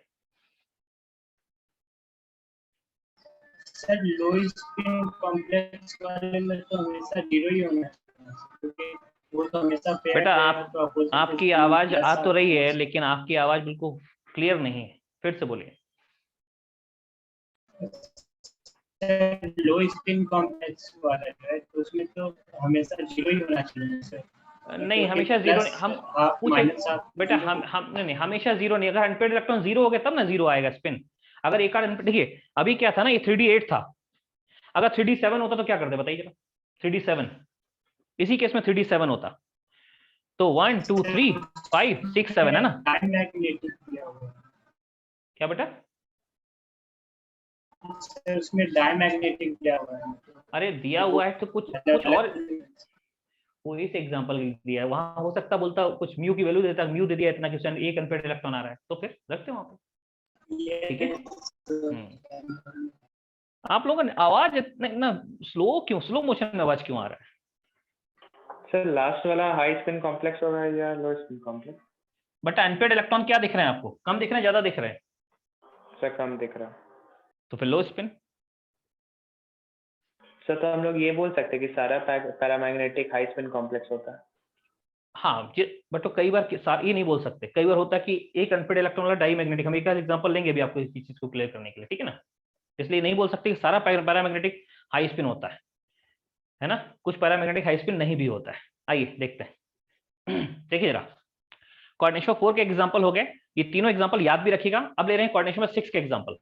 सर लो स्पिन कॉम्प्लेक्स वाले में तो हमेशा जीरो ही होना चाहिए, क्योंकि वो तो हमेशा पेयर बेटा रहेगा, आप तो अपोजिट आपकी स्पिन आवाज प्लस आ तो रही है, माइनस। लेकिन आपकी आवाज बिल्कुल क्लियर नहीं है, फिर से बोलिए। लो स्पिन कॉम्प्लेक्स वाला जो है तो उसमें तो हमेशा जीरो ही होना चाहिए सर, नहीं, क्योंकि हमेशा जीरो नहीं, प्लस हम हाफ पूछे माइनस हाफ बेटा, जीरो। हम नहीं, हमेशा जीरो नहीं। अगर अनपेयर्ड इलेक्ट्रॉन जीरो हो गए तब ना जीरो आएगा स्पिन। अगर एक आध देखिए अभी क्या था ना, ये 3d8 था, अगर 3d7 होता तो क्या करते बताइए जरा। 3d7, इसी केस में 3d7 होता तो 1 2 3 5 6 7 है ना। डायमैग्नेटिक दिया हुआ है क्या बेटा? सर, उसमें डायमैग्नेटिक दिया हुआ है, अरे दिया हुआ है तो कुछ कुछ और, वो इस एग्जांपल दिया है, वहां हो सकता बोलता कुछ म्यू की वैल्यू देता, म्यू दे दिया इतना कि उसमें एक अनपेयर्ड इलेक्ट्रॉन आ रहा है, तो फिर रखते वहां पे। ठीक है। आप लोगों ने आवाज इतना स्लो क्यों, स्लो मोशन में आवाज क्यों आ रहा है? सर लास्ट वाला हाई स्पिन कॉम्प्लेक्स होगा या लो spin complex? But unpaired electron क्या दिख रहे हैं आपको, कम दिख रहे हैं ज्यादा दिख रहे हैं? सर कम दिख रहा। तो फिर लो स्पिन। सर तो हम लोग ये बोल सकते हैं कि सारा पैरामैग्नेटिक हाई स्पिन कॉम्प्लेक्स होता है। हाँ बट तो कई बार ये नहीं बोल सकते, कई बार होता है कि एक अनपेयर्ड इलेक्ट्रॉन वाला डाई मैग्नेटिक, हम एक एग्जांपल लेंगे अभी आपको इस चीज को क्लियर करने के लिए, ठीक है ना। इसलिए नहीं बोल सकते कि सारा पैरामैग्नेटिक हाई स्पिन होता है ना, कुछ पैरामैग्नेटिक हाई स्पिन नहीं भी होता है। आइए देखते हैं। देखिए जरा, कोऑर्डिनेशन 4 के एग्जांपल हो गए, ये तीनों एग्जांपल याद भी रखिएगा। अब ले रहे हैं कोऑर्डिनेशन 6 के एग्जांपल।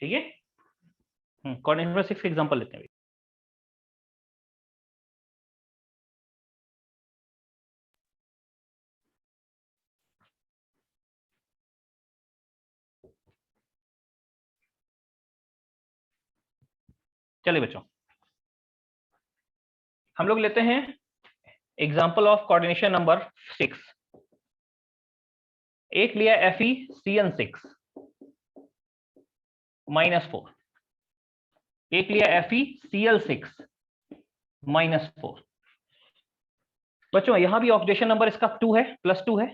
ठीक है, कोऑर्डिनेशन 6 के एग्जांपल लेते हैं। चलिए बच्चों, हम लोग लेते हैं एग्जांपल ऑफ कोऑर्डिनेशन नंबर 6। एक लिया FeCN6 -4, एक लिया FeCl6 -4। बच्चों यहां भी ऑक्सीडेशन नंबर इसका 2 है, +2 है।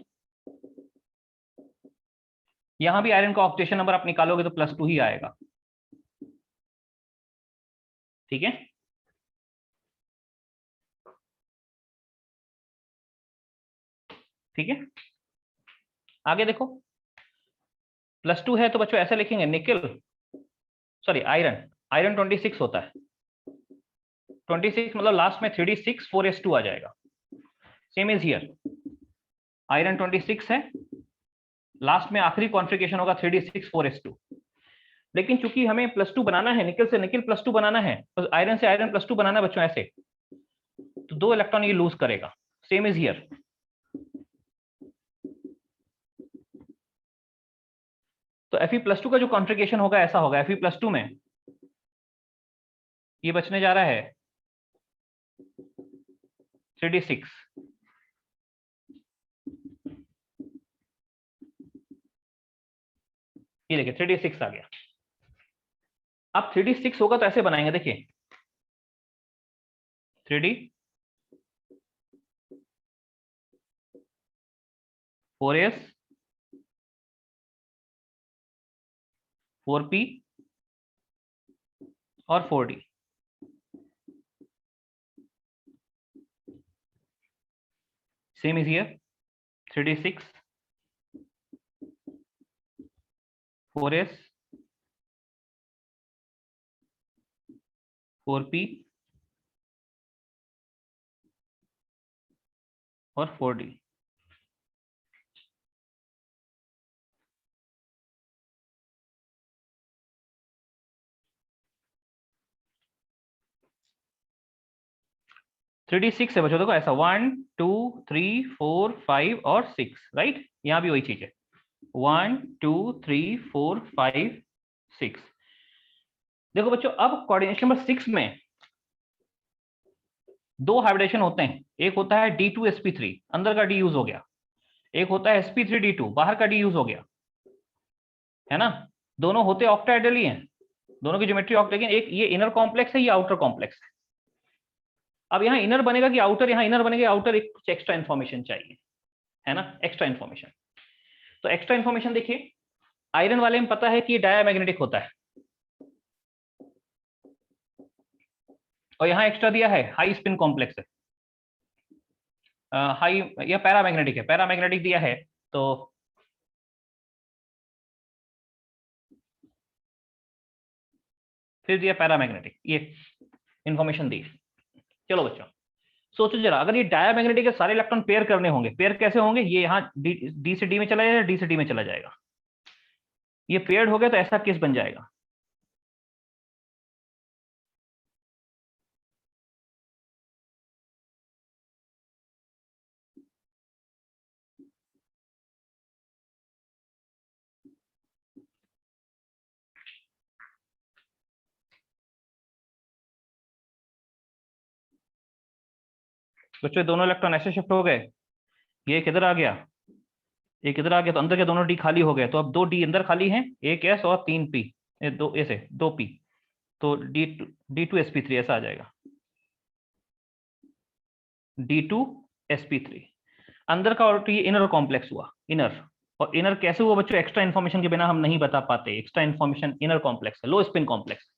यहां भी आयरन का ऑक्सीडेशन नंबर आप निकालोगे तो +2 ही आएगा। ठीक है, ठीक है। आगे देखो, +2 है तो बच्चों ऐसे लिखेंगे, निकल सॉरी आयरन, आयरन 26 होता है। 26 मतलब लास्ट में 3d6 4s2 आ जाएगा। सेम इज हियर, आयरन 26 है, लास्ट में आखिरी कॉन्फ़िगरेशन होगा 3d6 4s2। लेकिन चूंकि हमें +2 बनाना है, निकल से निकल +2 बनाना है, तो आयरन से आयरन +2 बनाना है बच्चों ऐसे, तो 2 इलेक्ट्रॉन ये लूज करेगा। सेम इज हियर, तो Fe+2 का जो कॉन्फ़िगरेशन होगा ऐसा होगा। Fe+2 में ये बचने जा रहा है 3d6, ये देखिए 3d6 आ गया। अब 3d6 होगा तो ऐसे बनाएंगे, देखिए 3d 4s 4p और 4d। Same is here, 3d6 4s 4p और 4d। 3d6 है बच्चों, देखो ऐसा 1 2 3 4 5 और 6, राइट। यहाँ भी वही चीज है 1 2 3 4 5 6। देखो बच्चों अब कोऑर्डिनेशन नंबर 6 में दो हाइब्रिडेशन होते हैं, एक होता है D2sp3 अंदर का D यूज हो गया, एक होता है sp3d2 बाहर का D यूज हो गया, है ना। दोनों होते ऑक्टाहेड्रल ही हैं, दोनों की ज्योमेट्री ऑक्ट, लेकिन एक ये इनर कॉम्प्लेक्स है, ये आउटर कॉम्प्लेक्स है। अब यहाँ इनर बनेगा कि आउटर, यहाँ इनर बनेगा आउटर, एक कुछ एक्स्ट्रा इन्फॉर्मेशन चाहिए, है ना, एक्स्ट्रा इन्फॉर्मेशन। तो एक्स्ट्रा इन्फॉर्मेशन देखिए, आयरन वाले में पता है कि ये डायामैग्नेटिक होता है, और यहाँ एक्स्ट्रा दिया है हाई स्पिन कॉम्प्लेक्स है, हाई या पैरामैग्नेटिक है, पैरामैग्नेटिक दिया है, तो फिर दिया पैरामैग्नेटिक, ये इंफॉर्मेशन दी। चलो बच्चों सोचो जरा, अगर ये डायामैग्नेटिक के सारे इलेक्ट्रॉन पेयर करने होंगे, पेयर कैसे होंगे, ये यहाँ डी से डी में चला जाएगा, डी से डी में चला जाएगा, ये पेयर्ड हो गया तो ऐसा केस बन जाएगा। बच्चों दोनों इलेक्ट्रॉन ऐसे शिफ्ट हो गए, ये किधर आ गया, एक इधर आ गया, तो अंदर के दोनों डी खाली हो गए, तो अब 2 डी अंदर खाली हैं, एक एस और 3 पी, 2 ऐसे 2 पी, तो D2sp3 ऐसा आ जाएगा, D2sp3 अंदर का, और ये इनर कॉम्प्लेक्स हुआ, इनर। और इनर कैसे हुआ बच्चों, एक्स्ट्रा इन्फॉर्मेशन के बिना हम नहीं बता पाते, एक्स्ट्रा इन्फॉर्मेशन इनर कॉम्प्लेक्स है, लो spin complex,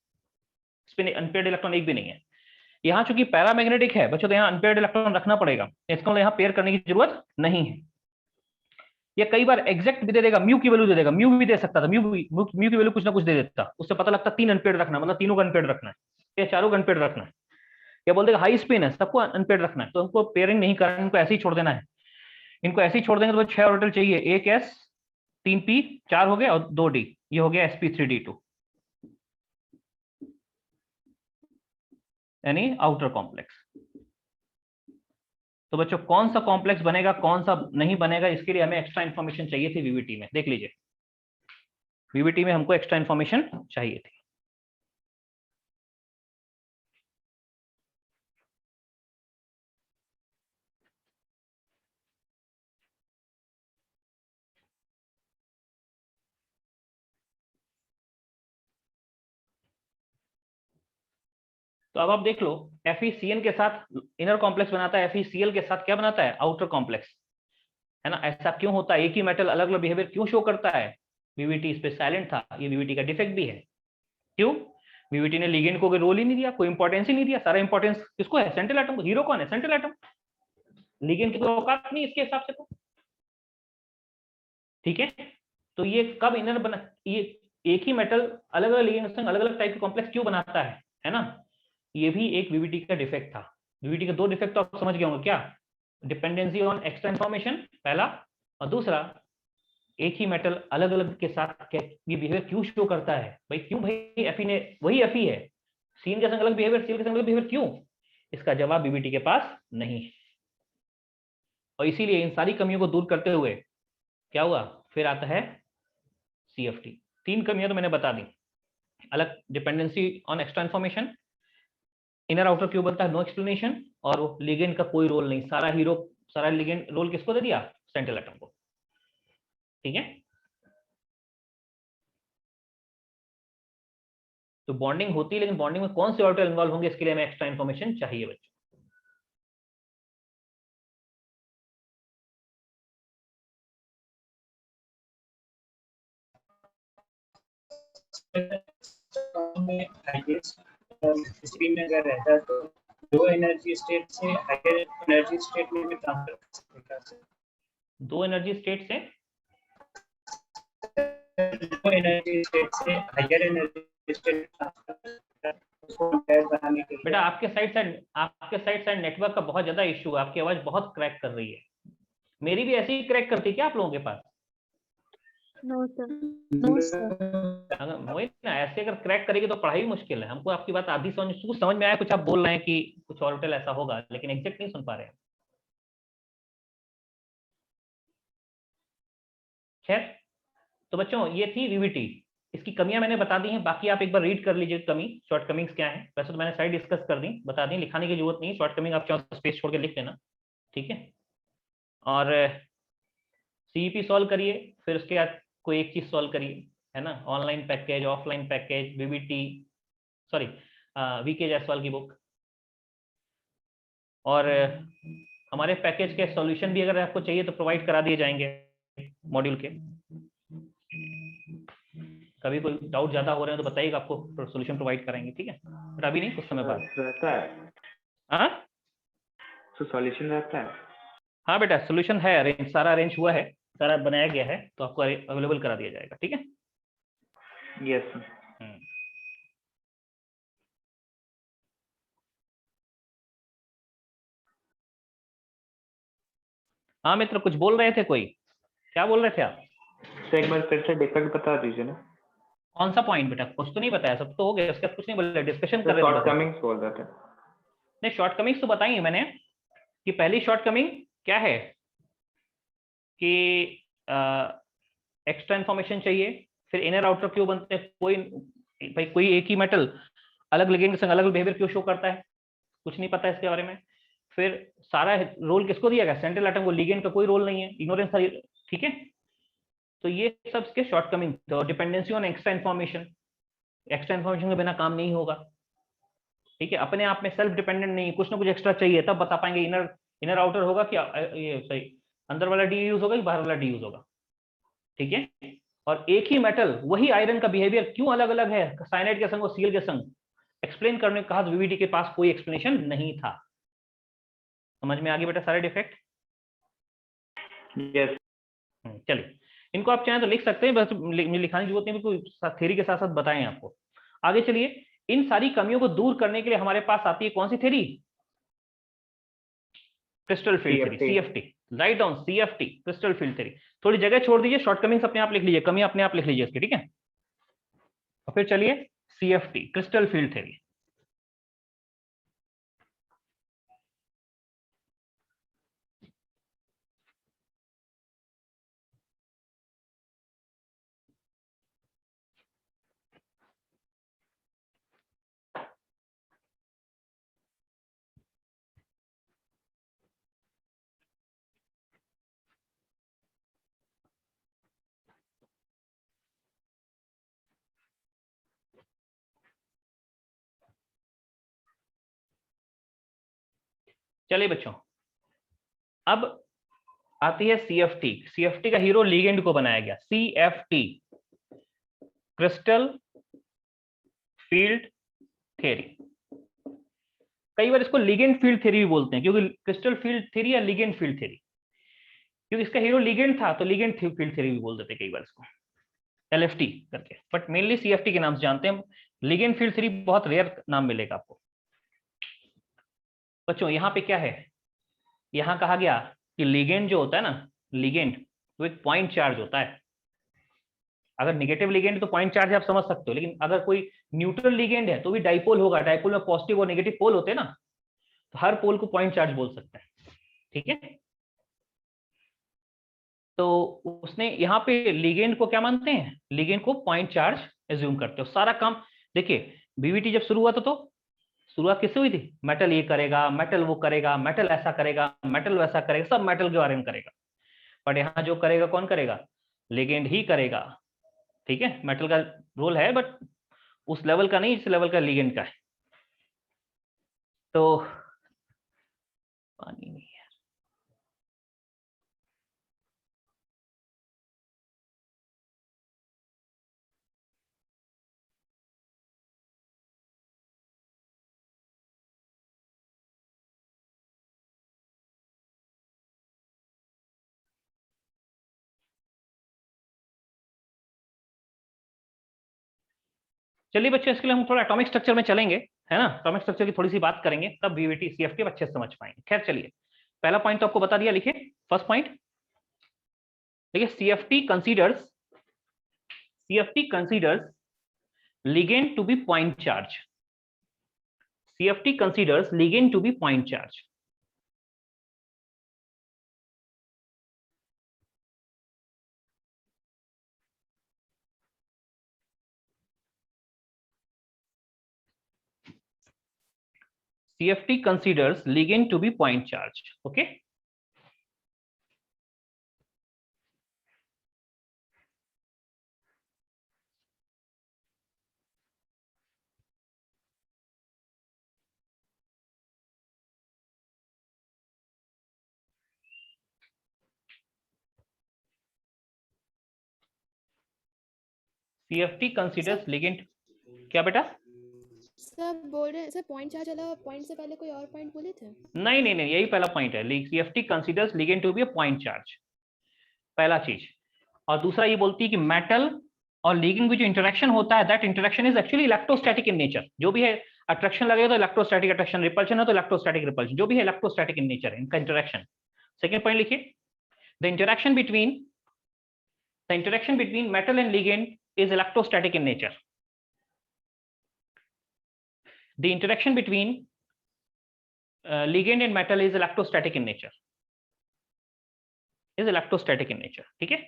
spin unpaired electron एक भी नहीं है। यहाँ चूंकि पैरामैग्नेटिक है बच्चों, तो यहाँ अनपेयर्ड इलेक्ट्रॉन रखना पड़ेगा, इसका मतलब यहाँ पेयर करने की जरूरत नहीं है। ये कई बार एग्जैक्ट भी दे देगा, म्यू की वैल्यू दे देगा, म्यू भी दे सकता था, म्यू की वैल्यू कुछ ना कुछ दे देता, उससे पता लगता 3 अनपेयर्ड रखना, मतलब तीनों का अनपेयर्ड रखना है या चारों का अनपेयर्ड रखना है, या बोल देगा हाई स्पिन है सबको अनपेयर्ड रखना है, तो हमको पेयरिंग नहीं करना, इनको ऐसे ही छोड़ देना है, इनको ऐसे ही छोड़ देंगे तो 6 ऑर्बिटल चाहिए, एक एस 3 पी 4 हो गए और 2 डी, ये हो गया sp3d2 यानी आउटर कॉम्प्लेक्स। तो बच्चों कौन सा कॉम्प्लेक्स बनेगा कौन सा नहीं बनेगा, इसके लिए हमें एक्स्ट्रा इन्फॉर्मेशन चाहिए थी वीवीटी में, देख लीजिए वीवीटी में हमको एक्स्ट्रा इन्फॉर्मेशन चाहिए थी। तो अब आप देख लो, FeCN के साथ इनर कॉम्प्लेक्स बनाता है, FeCl के साथ क्या बनाता है, आउटर कॉम्प्लेक्स, है ना। ऐसा क्यों होता है, एक ही मेटल अलग अलग बिहेवियर क्यों शो करता है, वीवीटी इस पे साइलेंट था, ये वीवीटी का डिफेक्ट भी है। क्यों, वीवीटी ने लिगेंड को कोई रोल ही नहीं दिया, कोई इंपॉर्टेंस ही नहीं दिया, सारा इंपॉर्टेंस किसको है, सेंट्रल एटम को। हीरो कौन है, सेंट्रल एटम, लिगेंड की कोई औकात नहीं इसके हिसाब से तो, ठीक है। तो ये कब इनर बना, ये एक ही मेटल अलग अलग लिगेंड संग अलग अलग टाइप के कॉम्प्लेक्स क्यों बनाता है ना, ये भी एक वीवीटी का डिफेक्ट था। वीवीटी के 2 डिफेक्ट तो आप समझ गए होंगे, क्या, डिपेंडेंसी ऑन एक्स्ट्रा इन्फॉर्मेशन पहला, और दूसरा एक ही मेटल अलग अलग के साथ ये बिहेवियर क्यों शो करता है, भाई क्यों, भाई एफी ने वही एफी है, सीन के संग अलग बिहेवियर, सील के संग अलग बिहेवियर क्यों, इसका जवाब वीवीटी के पास नहीं है। और इसीलिए इन सारी कमियों को दूर करते हुए क्या हुआ, फिर आता है CFT। 3 कमियां तो मैंने बता दी, अलग dependency on extra information, inner outer क्यों बनता है नो एक्सप्लेनेशन, और लिगेंड का कोई रोल नहीं, सारा लिगेंड रोल किसको दे दिया, सेंट्रल एटम को, ठीक है। तो बॉन्डिंग होती है, लेकिन बॉन्डिंग में कौन से ऑर्बिटल इन्वॉल्व होंगे, इसके लिए हमें एक्स्ट्रा इन्फॉर्मेशन चाहिए बच्चों। स्क्रीन में अगर रहता है तो लो एनर्जी स्टेट से हायर एनर्जी स्टेट में भी ट्रांसफर कर सकते हैं। 2 एनर्जी स्टेट से लो एनर्जी स्टेट से हायर एनर्जी स्टेट ट्रांसफर उसको पैर बनाने के लिए। बेटा आपके साइड नेटवर्क का बहुत ज्यादा इशू है, आपकी आवाज बहुत क्रैक कर रही है, मेरी भी ऐसे ही क्रैक करती है क्या आप लोगों के पास? No sir. No sir. अगर वही ना, ऐसे अगर क्रैक करेगी तो पढ़ाई मुश्किल है। हमको आपकी बात आधी समझ में आया, कुछ आप बोल रहे हैं कि कुछ ऑर्बिटल ऐसा होगा, लेकिन एग्जैक्ट नहीं सुन पा रहे हैं। खैर, तो बच्चों ये थी वीवीटी। इसकी कमियां मैंने बता दी हैं, बाकी आप एक बार रीड कर लीजिए कमी शॉर्ट कमिंग्स क्या है। वैसे तो मैंने साइड डिस्कस कर दी, बता दी, लिखाने की जरूरत नहीं है। शॉर्ट कमिंग आप चाहो स्पेस छोड़ के लिख लेना, ठीक है। और सीईपी सॉल्व करिए, फिर उसके बाद कोई एक चीज सॉल्व करिए, है ना। Online package, offline package, VBT, sorry VK Jaiswal की बुक। और हमारे पैकेज के सॉल्यूशन भी अगर आपको चाहिए तो प्रोवाइड करा दिए जाएंगे मॉड्यूल के। कभी कोई डाउट ज्यादा हो रहे हैं तो बताइएगा, आपको सॉल्यूशन प्रोवाइड कराएंगे, ठीक है। बट अभी नहीं, कुछ समय बाद। रहता है हाँ तो सॉल्यूशन रहता है। हाँ बेटा, सॉल्यूशन है, अरेंज, सारा अरेंज हुआ है, सारा बनाया गया है, तो आपको अवेलेबल करा दिया जाएगा, ठीक है। यस। हाँ मित्र, कुछ बोल रहे थे, कोई क्या बोल रहे थे आप? तो एक बार फिर से डिफेक्ट बता दीजिए ना। कौन सा पॉइंट बेटा? कुछ तो नहीं बताया, सब तो हो गया, उसका कुछ नहीं बोल, डिस्कशन कर रहे थे। शॉर्ट कमिंग्स बोल रहे थे। नहीं, शॉर्ट कमिंग्स तो बताई मैंने कि पहली शॉर्ट कमिंग क्या है कि एक्स्ट्रा इंफॉर्मेशन चाहिए। फिर इनर आउटर क्यों बनते हैं, कोई भाई कोई एक ही मेटल अलग लिगेंड के संग अलग बिहेवियर क्यों शो करता है, कुछ नहीं पता इसके बारे में। फिर सारा रोल किसको दिया गया, सेंट्रल एटम को, लिगेंड का कोई रोल नहीं है, इग्नोरेंस था, ठीक है। तो ये सब इसके शॉर्ट कमिंग। तो dependency on extra information, extra information के बिना काम नहीं होगा, ठीक है। अपने आप में सेल्फ डिपेंडेंट नहीं, कुछ ना कुछ एक्स्ट्रा चाहिए तब बता पाएंगे। इनर आउटर होगा कि ये सही अंदर वाला डी यूज होगा कि बाहर वाला डी यूज होगा, ठीक है। और एक ही मेटल, वही आयरन का बिहेवियर क्यों अलग अलग है साइनाइड के संग और सीएल के संग, एक्सप्लेन करने का वीवीटी के पास कोई एक्सप्लेनेशन नहीं था। समझ में आ गई बेटा सारे डिफेक्ट? यस। चलिए, इनको आप चाहें तो लिख सकते हैं, बस लिखाने की जरूरत नहीं, कोई थ्योरी के साथ साथ बताएं आपको। आगे चलिए, इन सारी कमियों को दूर करने के लिए हमारे पास आती है कौन सी theory? Crystal field theory, CFT. Right down CFT, crystal field theory. थोड़ी जगह छोड़ दीजिए, शॉर्ट कमिंग्स अपने आप लिख लीजिए, कमी अपने आप लिख लीजिए इसकी, ठीक है। और फिर चलिए सीएफटी, क्रिस्टल फील्ड थ्योरी। चलिए बच्चों, अब आती है सीएफटी। सीएफटी का हीरो लिगेंड को बनाया गया, सीएफटी, क्रिस्टल फील्ड थ्योरी। कई बार इसको लिगेंड फील्ड थ्योरी भी बोलते हैं, क्योंकि क्रिस्टल फील्ड थ्योरी या लिगेंड फील्ड थ्योरी, क्योंकि इसका हीरो लिगेंड था तो लिगेंड फील्ड थ्योरी भी बोल देते कई बार इसको, एलएफटी करके। बट मेनली सीएफटी के नाम से जानते हैं। लिगेंड फील्ड थ्योरी बहुत रेयर नाम मिलेगा आपको। बच्चों यहाँ पे क्या है, यहाँ कहा गया कि लिगेंड जो होता है ना, लिगेंड वो एक पॉइंट चार्ज होता है। अगर नेगेटिव लिगेंड तो पॉइंट चार्ज आप समझ सकते हो, लेकिन अगर कोई न्यूट्रल लिगेंड है तो भी डाइपोल होगा। डाइपोल में पॉजिटिव और नेगेटिव पोल होते हैं ना, तो हर पोल को पॉइंट चार्ज बोल सकते हैं, ठीक है। तो उसने यहाँ पे लिगेंड को क्या मानते हैं, लिगेंड को पॉइंट चार्ज एज्यूम करते हो। सारा काम देखिए, बीवीटी जब शुरू हुआ था तो शुरुआत किससे हुई थी, मेटल ये करेगा, मेटल वो करेगा, मेटल ऐसा करेगा, मेटल वैसा करेगा, सब मेटल के बारे में करेगा। बट यहाँ जो करेगा कौन करेगा, लिगेंड ही करेगा, ठीक है। मेटल का रोल है बट उस लेवल का नहीं, इस लेवल का लिगेंड का है। तो पानी नहीं है, चलिए बच्चों, इसके लिए हम थोड़ा एटॉमिक स्ट्रक्चर में चलेंगे, है ना। एटॉमिक स्ट्रक्चर की थोड़ी सी बात करेंगे, तब वीवीटी सीएफटी अच्छे से समझ पाएंगे। खैर चलिए, पहला पॉइंट तो आपको बता दिया, लिखिए फर्स्ट पॉइंट। देखिए, CFT considers ligand to be point charge. CFT considers ligand to be point charge. CFT considers ligand to be point charge. Okay. CFT considers ligand. क्या बेटा? सर बोल रहे हैं सर पॉइंट चार्ज वाला point से पहले कोई और पॉइंट बोले थे? नहीं नहीं नहीं, यही पहला पॉइंट है। CFT considers ligand to be a point charge, पहला चीज। और दूसरा ये बोलती है कि मेटल और लिगेंड की जो इंटरेक्शन होता है, that interaction is actually electrostatic in nature. जो भी है अट्रैक्शन लगेगा तो इलेक्ट्रोस्टैटिक अट्रैक्शन, रिपल्शन है तो इलेक्ट्रोस्टैटिक रिपल्शन, जो भी है इलेक्ट्रोस्टैटिक इन नेचर है इनका इंटरेक्शन। सेकंड पॉइंट लिखिए, the interaction between metal and ligand is electrostatic in nature. The interaction between ligand and metal is electrostatic in nature. Is electrostatic in nature. ठीक है?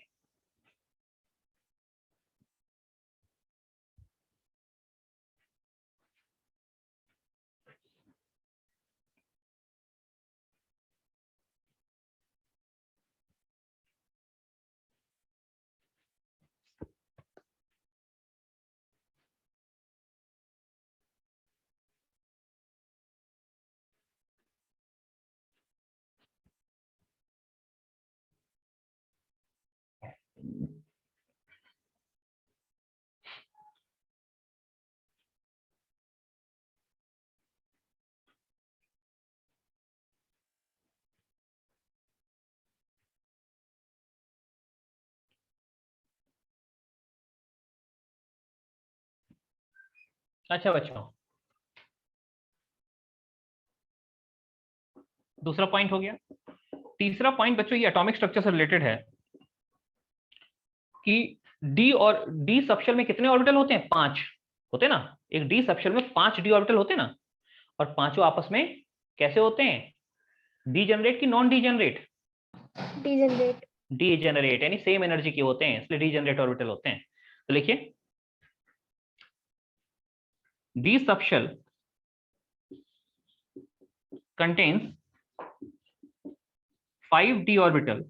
अच्छा बच्चों, दूसरा पॉइंट हो गया। तीसरा पॉइंट बच्चों ये एटॉमिक स्ट्रक्चर से रिलेटेड है कि डी और डी सबशेल में कितने ऑर्बिटल होते हैं? 5 होते ना। एक डी सबशेल में 5 डी ऑर्बिटल होते ना, और पांचों आपस में कैसे होते हैं? डीजेनरेट की नॉन डीजेनरेट? डीजेनरेट। डीजेनरेट यानी सेम एनर्जी के होते हैं, इसलिए डीजेनरेट ऑर्बिटल होते हैं। तो लिखिए, D subshell contains 5 d orbital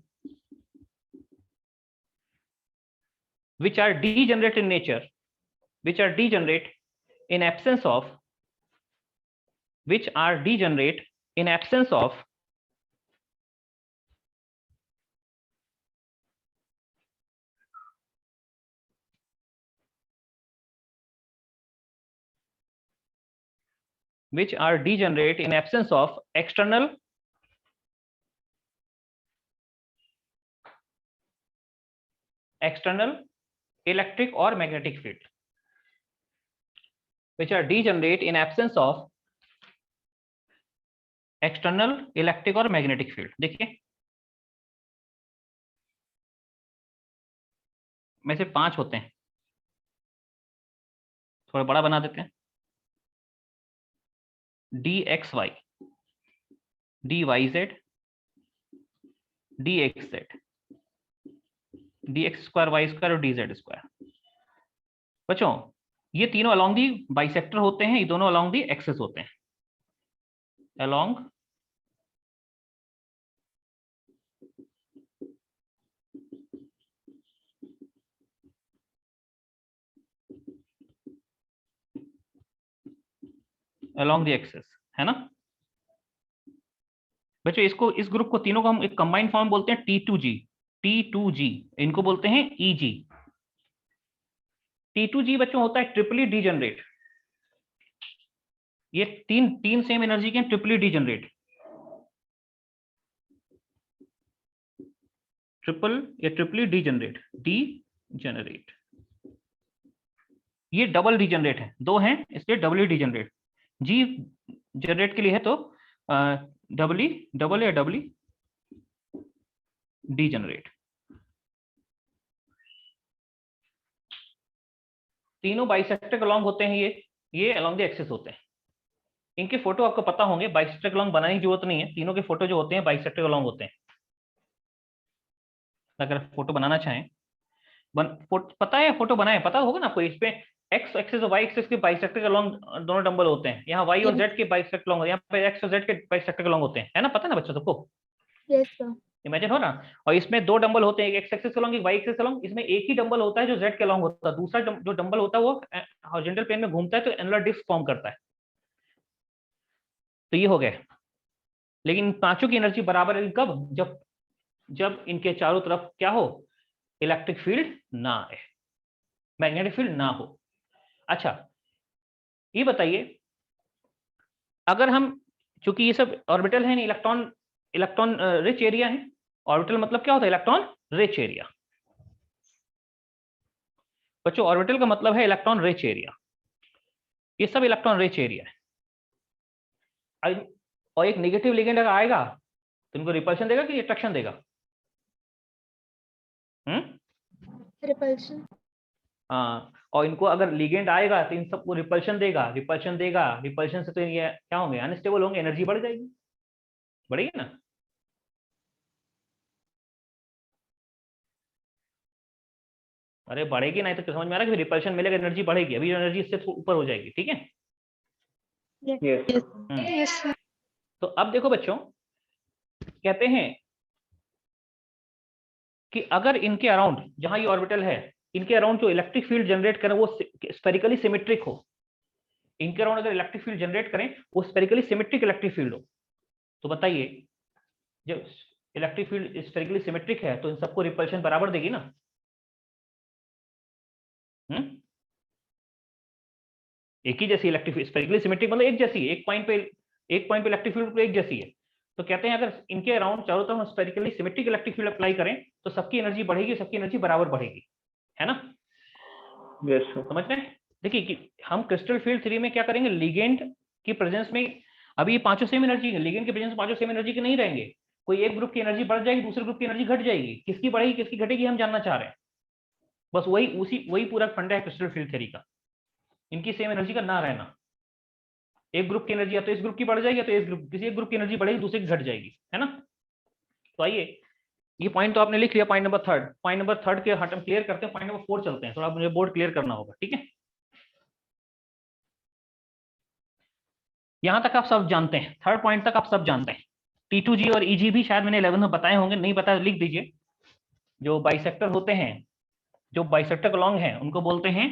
which are degenerate in nature, which are degenerate in absence of external electric or magnetic field, which are degenerate in absence of external electric or magnetic field। देखिए, में से 5 होते हैं, थोड़ा बड़ा बना देते हैं। DXY, DYZ, DXZ, DX square, Y square और DZ स्क्वायर। बच्चों ये तीनों अलोंग दी बाइसेक्टर होते हैं, ये दोनों अलोंग दी एक्सिस होते हैं, अलोंग द एक्सिस, है ना बच्चों? इसको, इस ग्रुप को तीनों को हम एक कंबाइंड फॉर्म बोलते हैं T2G। इनको बोलते हैं EG। T2G बच्चों होता है ट्रिपली डीजनरेट। ये तीन सेम एनर्जी के ट्रिपली डीजनरेट, ट्रिपली डीजनरेट। ये डबल डीजनरेट है, 2 हैं इसलिए डबली डीजनरेट। जी जनरेट के लिए है तो डबल या डबली डीजनरेट। तीनों बाइसेक्टर अलोंग होते हैं, ये अलोंग द एक्सिस होते हैं। इनके फोटो आपको पता होंगे, बाइसेक्टर अलोंग बनाने की जरूरत नहीं है, तीनों के फोटो जो होते हैं बाइसेक्टर अलोंग होते हैं। अगर फोटो बनाना चाहें पता है, फोटो बनाए पता होगा ना आपको। इस पे एक्स एक्सिस और वाई एक्सिस के बाइसेक्टर अलोंग दोनों डंबल होते हैं, यहाँ वाई और जेड के बाइसेक्टर अलोंग, यहाँ पे एक्स और जेड के बाइसेक्टर अलोंग होते हैं, है ना, पता है ना बच्चों सबको, यस सर। इमेजिन हो ना। और इसमें दो डंबल होते हैं, एक एक्स एक्सिस अलोंग, एक वाई एक्सिस अलोंग। इसमें एक ही डंबल होता है जो जेड के अलोंग होता है, दूसरा जो डंबल होता है वो हॉरिजॉन्टल प्लेन में घूमता है तो एनुलर डिस्क फॉर्म करता है। तो ये हो गया। लेकिन इन पांचों की एनर्जी बराबर है कब, जब इनके चारों तरफ क्या हो, इलेक्ट्रिक फील्ड ना आए, मैग्नेटिक फील्ड ना हो। अच्छा ये बताइए, अगर हम, चूंकि ये सब ऑर्बिटल है, इलेक्ट्रॉन रिच एरिया है। ऑर्बिटल मतलब क्या होता है, इलेक्ट्रॉन रिच एरिया। बच्चों ऑर्बिटल का मतलब है इलेक्ट्रॉन रिच एरिया, ये सब इलेक्ट्रॉन रिच एरिया है। और एक नेगेटिव लिगेंड अगर आएगा तो इनको रिपल्शन देगा कि अट्रैक्शन देगा? रिपल्शन। हाँ, और इनको अगर लिगेंड आएगा तो इन सबको रिपल्शन देगा, रिपल्शन से तो ये क्या होंगे, अनस्टेबल होंगे, एनर्जी बढ़ जाएगी, बढ़ेगी ना। अरे बढ़ेगी नहीं तो समझ में आ रहा है कि रिपल्शन मिलेगा, एनर्जी बढ़ेगी, अभी एनर्जी इससे ऊपर हो जाएगी, ठीक है। Yes sir. तो अब देखो बच्चों, कहते हैं कि अगर इनके अराउंड, जहां ये ऑर्बिटल है, इनके अराउंड जो इलेक्ट्रिक फील्ड जनरेट करें वो स्फेरिकली सिमेट्रिक हो, इनके अराउंड अगर इलेक्ट्रिक फील्ड जनरेट करें वो स्फेरिकली सिमेट्रिक इलेक्ट्रिक फील्ड हो, तो बताइए जब इलेक्ट्रिक फील्ड स्फेरिकली सिमेट्रिक है तो इन सबको रिपल्शन बराबर देगी ना। एक ही जैसी इलेक्ट्रिक, स्फेरिकली सिमेट्रिक मतलब एक जैसी है, एक पॉइंट पे इलेक्ट्रिक फील्ड एक जैसी है। तो कहते हैं अगर इनके अराउंड चारों तरफ spherically symmetric electric field apply करें तो सबकी एनर्जी बढ़ेगी, सबकी एनर्जी बराबर बढ़ेगी, है ना। यस समझ रहे हैं? देखिए कि हम क्रिस्टल फील्ड थ्योरी में क्या करेंगे, लिगेंड की प्रेजेंस में, अभी ये पांचों सेम एनर्जी है, लिगेंड की प्रेजेंस में पांचों सेम एनर्जी के नहीं रहेंगे, कोई एक ग्रुप की एनर्जी बढ़ जाएगी, दूसरे ग्रुप की एनर्जी घट जाएगी, किसकी बढ़ेगी किसकी घटेगी हम जानना चाह रहे हैं। बस वही पूरा फंडा है क्रिस्टल फील्ड थ्योरी का, इनकी सेम एनर्जी का ना रहना। एक ग्रुप की एनर्जी या तो इस ग्रुप की बढ़ जाएगी, या तो किसी एक ग्रुप की एनर्जी बढ़ेगी दूसरे की घट जाएगी, है ना। तो आइए, ये पॉइंट तो आपने लिख लिया, पॉइंट नंबर थर्ड के हम क्लियर करते हैं, पॉइंट नंबर 4 चलते हैं, थोड़ा मुझे बोर्ड क्लियर करना होगा, ठीक है। यहां तक आप सब जानते हैं, थर्ड पॉइंट तक आप सब जानते हैं। T2G और EG भी शायद मैंने 11 में बताए होंगे, नहीं बताया लिख दीजिए। जो बाइसेक्टर होते हैं, जो बाइसेक्टर अलोंग हैं उनको बोलते हैं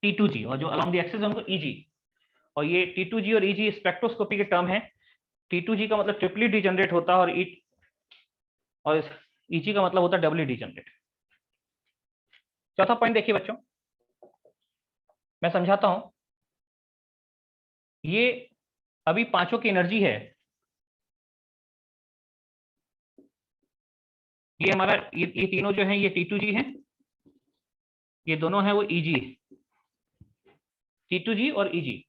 T2G, और जो अलोंग द एक्सिस है उनको EG। और ये T2G और EG स्पेक्ट्रोस्कोपी के टर्म है। T2G का मतलब ट्रिपली डिजनरेट होता है, और EG का मतलब होता है डबली डिजनरेट। चौथा पॉइंट देखिए बच्चों, मैं समझाता हूं। ये अभी पांचों की एनर्जी है, ये हमारा ये तीनों जो है ये T2G है, ये दोनों है वो EG, T2G और EG।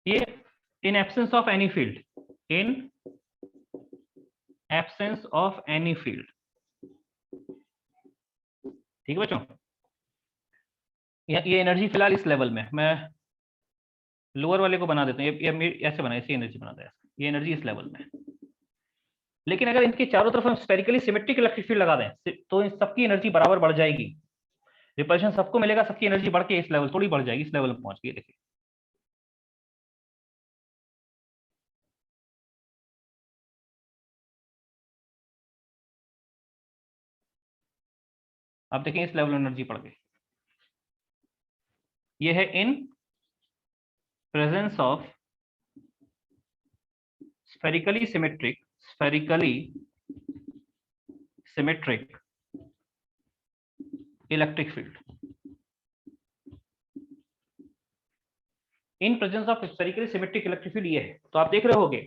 ये in absence of any field, in absence of any field, ठीक है बच्चों। ये एनर्जी फिलहाल इस लेवल में, मैं लोअर वाले को बना देता हूँ, ये ऐसे बना, ऐसी एनर्जी बना दिया, ये एनर्जी इस लेवल में। लेकिन अगर इनके चारों तरफ हम स्फेरिकली सिमेट्रिक इलेक्ट्रिक फील्ड लगा दें तो इन सबकी एनर्जी बराबर बढ़ जाएगी, रिपल्शन सबको मिलेगा, सबकी एनर्जी बढ़ के इस लेवल थोड़ी बढ़ जाएगी, इस लेवल में पहुंच गई। देखिए अब देखिए इस लेवल में एनर्जी बढ़ गई। ये है इन presence of spherically symmetric electric field. In presence of spherically symmetric electric field ये है। तो आप देख रहे होगे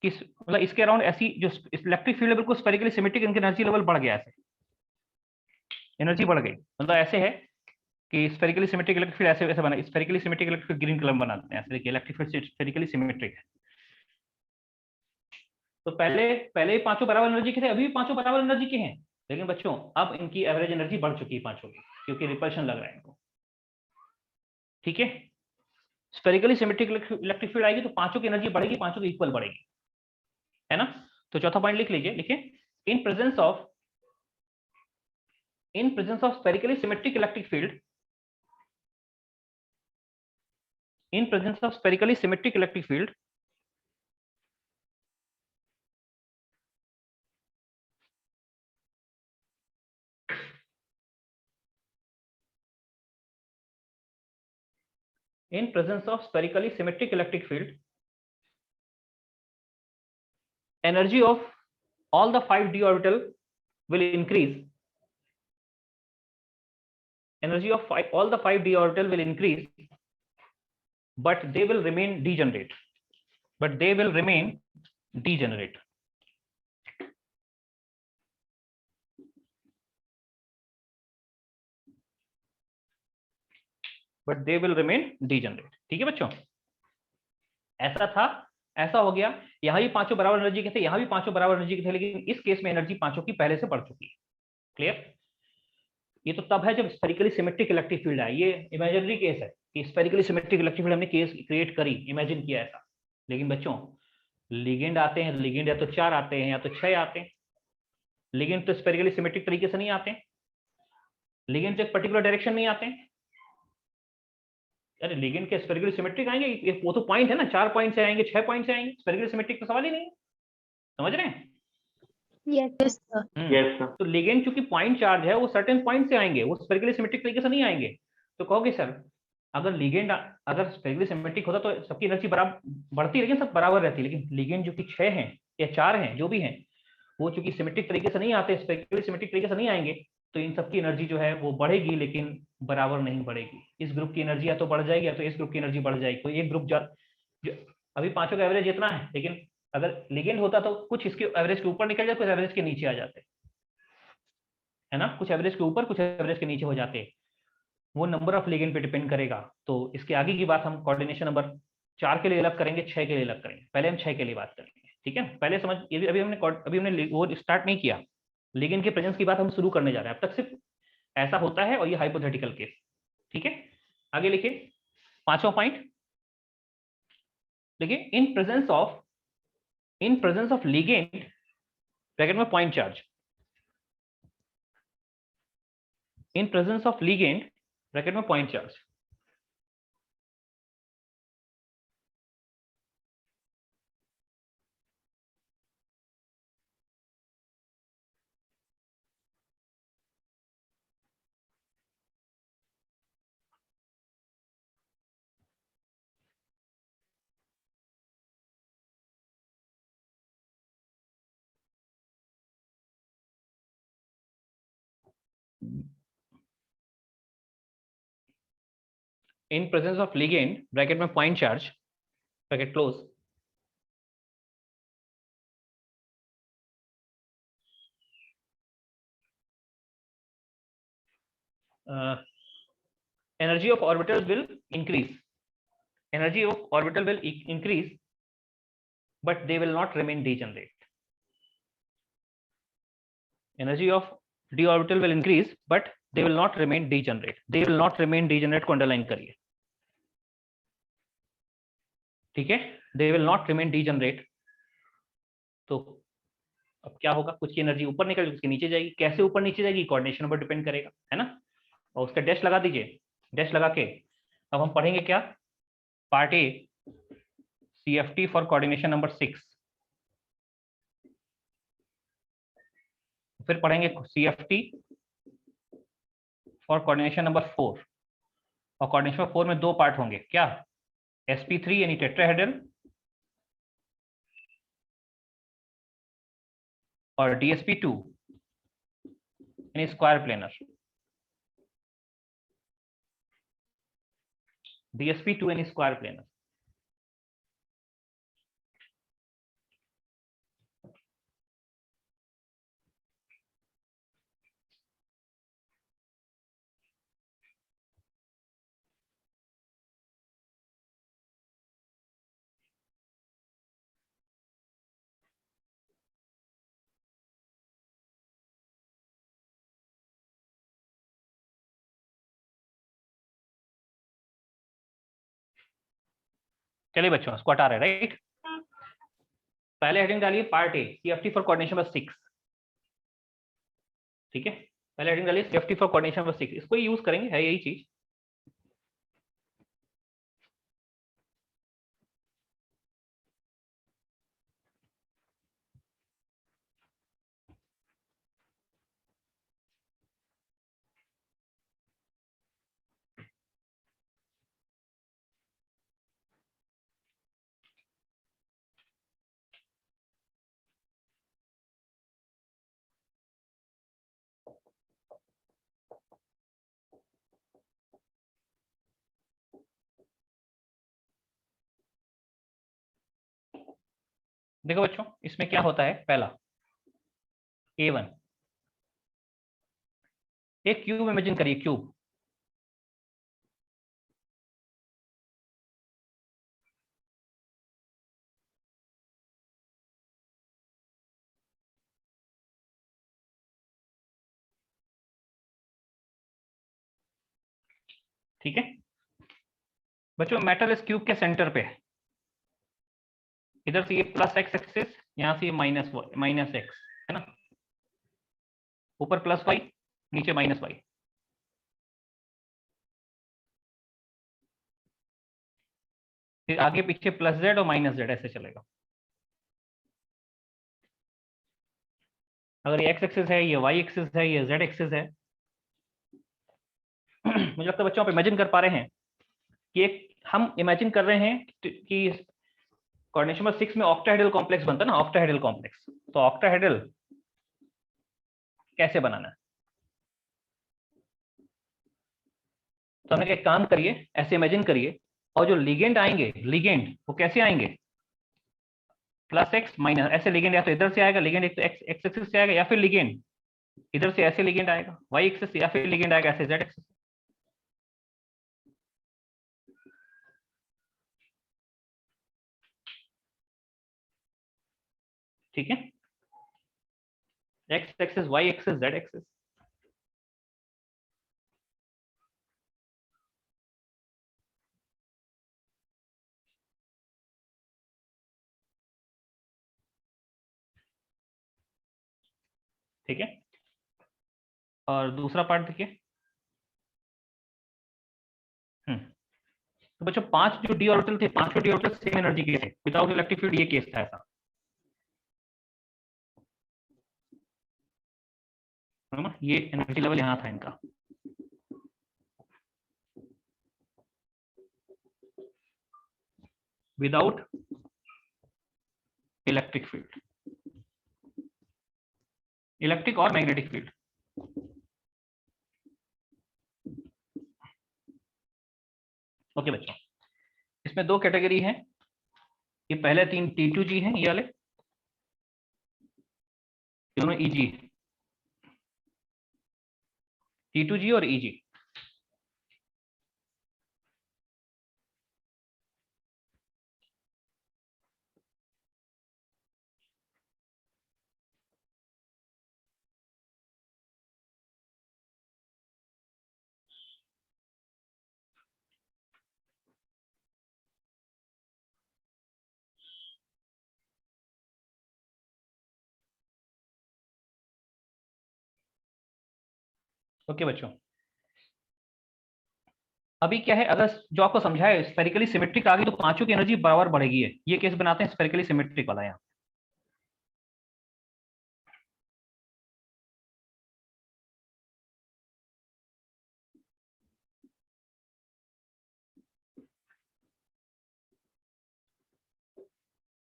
कि मतलब इसके अराउंड ऐसी जो इलेक्ट्रिक फील्ड है बिल्कुल स्फेरिकली सिमेट्रिक, इनकी एनर्जी लेवल बढ़ गया, ऐसे एनर्जी बढ़ गई। मतलब ऐसे है कि स्फेरिकली सिमेट्रिक इलेक्ट्रिक फील्ड ऐसे वैसे बना, spherically symmetric electric field green colour में बनाते हैं ऐसे। देखिए इलेक्ट्रिक फील्ड स्फेरिकली सिमेट्रिक है। तो पहले पांचों बराबर एनर्जी के थे, अभी भी पांचों बराबर एनर्जी के हैं, लेकिन बच्चों अब इनकी एवरेज एनर्जी बढ़ चुकी है पांचों की, क्योंकि रिपल्शन लग रहा है इनको। ठीक है, स्फेरिकली सिमेट्रिक इलेक्ट्रिक फील्ड आएगी तो पांचों की एनर्जी बढ़ेगी, पांचों की इक्वल बढ़ेगी, है ना। तो चौथा पॉइंट लिख लीजिए, लिखिए इन presence of spherically symmetric electric field, in presence of spherically symmetric electric field, in presence of spherically symmetric electric field, energy of all the 5d orbital will increase, energy of all the 5d orbital will increase, but they will remain degenerate, but they will remain degenerate. But they will remain degenerate. ठीक है बच्चों, ऐसा था, ऐसा हो गया। यहां भी पांचों बराबर एनर्जी के थे, यहां भी पांचों बराबर एनर्जी के थे, लेकिन इस केस में एनर्जी पांचों की पहले से बढ़ चुकी है। क्लियर? ये तो तब है जब स्फेरिकली सिमेट्रिक इलेक्ट्रिक फील्ड है। ये इमेजिनरी केस है कि स्फेरिकली सिमेट्रिक इलेक्ट्रिक फील्ड हमने केस क्रिएट करी, इमेजिन किया ऐसा। लेकिन बच्चों लिगेंड आते हैं, लिगेंड या तो 4 आते हैं या तो 6 आते हैं। लिगेंड तो स्फेरिकली सिमेट्रिक तरीके से नहीं आते, लिगेंड तो एक पर्टिकुलर डायरेक्शन में आते हैं। अरे लिगेंड के स्फेरिकली सिमेट्रिक आएंगे, वो तो पॉइंट है ना, 4 पॉइंट से आएंगे, 6 पॉइंट से आएंगे, स्फेरिकली सिमेट्रिक तो सवाल ही नहीं है। समझ रहे हैं? Yes sir. Yes sir. तो लिगेंड चूंकि पॉइंट चार्ज है, वो सर्टेन पॉइंट से आएंगे, वो स्फेरिकली सिमेट्रिक तरीके से नहीं आएंगे। तो कहोगे सर अगर लिगेंड अगर स्फेरिकली सिमेट्रिक होता तो सबकी एनर्जी बराबर बढ़ती, लेकिन सब बराबर रहती। लेकिन लिगेंड जो कि 6 हैं या 4 हैं जो भी हैं, वो चूंकि सिमेट्रिक तरीके से नहीं आते, स्फेरिकली सिमेट्रिक तरीके से नहीं आएंगे, तो इन सबकी एनर्जी जो है वो बढ़ेगी, लेकिन बराबर नहीं बढ़ेगी। इस ग्रुप की एनर्जी या तो बढ़ जाएगी या तो इस ग्रुप की एनर्जी बढ़ जाएगी। तो एक ग्रुप जो अभी पांचों का एवरेज इतना है, लेकिन अगर लिगेंड होता तो कुछ इसके एवरेज के ऊपर निकल जाते, कुछ एवरेज के नीचे आ जाते, है ना। कुछ एवरेज के ऊपर, कुछ एवरेज के नीचे हो जाते। वो नंबर ऑफ लिगेंड पे डिपेंड करेगा। तो इसके आगे की बात हम कोऑर्डिनेशन नंबर 4 के लिए अलग करेंगे, 6 के लिए अलग करेंगे। पहले हम 6 के लिए बात करेंगे, ठीक है। पहले समझ, ये अभी हमने वो स्टार्ट नहीं किया, लिगेंड के प्रेजेंस की बात हम शुरू करने जा रहे हैं। अब तक सिर्फ ऐसा होता है और ये हाइपोथेटिकल केस, ठीक है। आगे लिखिए 5वां पॉइंट, देखिए in presence of ligand bracket में point charge, in presence of ligand bracket में point charge, in presence of ligand bracket में point charge bracket close, energy of orbitals will increase, energy of orbital will increase, but they will not remain degenerate. Energy of d orbital will increase, but they will not remain degenerate. They will not remain degenerate को underline करिए, ठीक है। They will not remain degenerate. तो अब क्या होगा, कुछ की एनर्जी ऊपर निकल, उसके नीचे जाएगी। कैसे ऊपर नीचे जाएगी, कोऑर्डिनेशन पर डिपेंड करेगा, है ना। और उसका डैश लगा दीजिए, डैश लगा के अब हम पढ़ेंगे क्या, part A CFT for coordination number 6, फिर पढ़ेंगे CFT फॉर कोऑर्डिनेशन नंबर 4। और कोऑर्डिनेशन नंबर 4 में 2 पार्ट होंगे, क्या, sp3 यानी टेट्राहेड्रल और DSP2 यानी square planar. DSP to any square planar. चलिए बच्चों, इसको हटा रहे, राइट। पहले हेडिंग डालिए part A, CFT for coordination number 6। ठीक है, पहले हेडिंग डालिए CFT फॉर कोऑर्डिनेशन नंबर 6, इसको यूज करेंगे, है यही चीज। देखो बच्चों, इसमें क्या होता है, पहला A1, एक क्यूब इमेजिन करिए, क्यूब। ठीक है बच्चों, मेटल इस क्यूब के सेंटर पे है। इधर से ये प्लस एक्स एक्सिस, यहां से ये माइनस एक्स, है ना। ऊपर प्लस वाई, नीचे माइनस वाई। फिर आगे पीछे प्लस जेड और माइनस जेड, ऐसे चलेगा। अगर ये एक्स एक्सिस है, ये वाई एक्सिस है, ये जेड एक्सिस है। मुझे लगता है बच्चों आप इमेजिन कर पा रहे हैं कि एक, हम इमेजिन कर रहे हैं कि कोऑर्डिनेशन नंबर 6 में ऑक्टाहेड्रल कॉम्प्लेक्स बनता है ना, ऑक्टाहेड्रल कॉम्प्लेक्स। तो ऑक्टाहेड्रल कैसे बनाना है, तो हमने एक काम करिए, ऐसे इमेजिन करिए, और जो लिगेंड आएंगे, लिगेंड वो कैसे आएंगे, प्लस एक्स माइनस, ऐसे लिगेंड या तो इधर से आएगा, लिगेंड एक तो एक्स एक्सिस से आएगा, या फिर लिगेंड इधर से ऐसे लिगेंड आएगा वाई एक्सिस, या फिर लिगेंड आएगा ऐसे जेड एक्सिस। ठीक है, X axis, Y axis, Z axis. ठीक है, और दूसरा पार्ट देखिए। तो बच्चों 5 जो डी ऑर्बिटल थे, 5 डी ऑर्बिटल सेम एनर्जी के थे, विदाउट इलेक्ट्रिक फील्ड, ये केस था ऐसा, है ना। ये एनर्जी लेवल यहां था इनका। विदाउट इलेक्ट्रिक फील्ड, इलेक्ट्रिक और मैग्नेटिक फील्ड। ओके बच्चों, इसमें दो कैटेगरी हैं। ये पहले 3 T2G हैं, ये वाले दोनों EG, T2G और EG। ओके बच्चों, अभी क्या है, अगर जो आपको समझाया स्फेरिकली सिमेट्रिक आ गई तो पांचों की एनर्जी बराबर बढ़ेगी है। ये केस बनाते हैं स्फेरिकली सिमेट्रिक वाला यहाँ।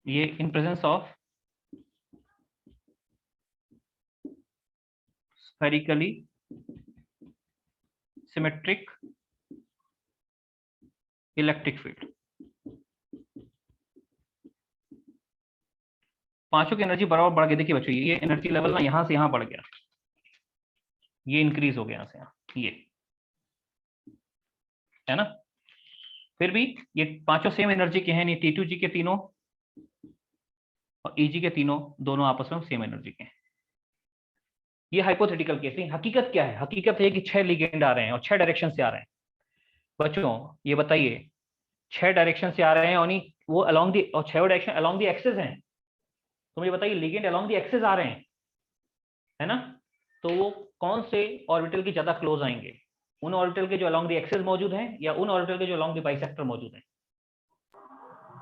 ये इन presence of spherically symmetric electric field. पांचों की एनर्जी बराबर बढ़ गई। देखिए बच्चों, ये एनर्जी लेवल ना यहां से यहां बढ़ गया, ये इंक्रीज हो गया यहां से यहाँ, ये है ना। फिर भी ये पांचों सेम एनर्जी के हैं, नहीं T2G के तीनों और EG के तीनों दोनों आपस में सेम एनर्जी के हैं। ये हाइपोथेटिकल केस है। हकीकत क्या है? हकीकत है कि 6 लिगेंड आ रहे हैं और 6 डायरेक्शन से आ रहे हैं। बच्चों ये बताइए, 6 डायरेक्शन से आ रहे हैं और वो अलोंग दी, और 6 डायरेक्शन अलोंग दी एक्सिस हैं। तो मुझे बताइए, लिगेंड अलोंग दी एक्सिस आ रहे हैं, है ना। तो वो कौन से ऑर्बिटल के ज्यादा क्लोज आएंगे? उन ऑर्बिटल के जो अलोंग दी एक्सिस मौजूद हैं, या उन ऑर्बिटल के जो अलोंग दी बाइसेक्टर मौजूद हैं?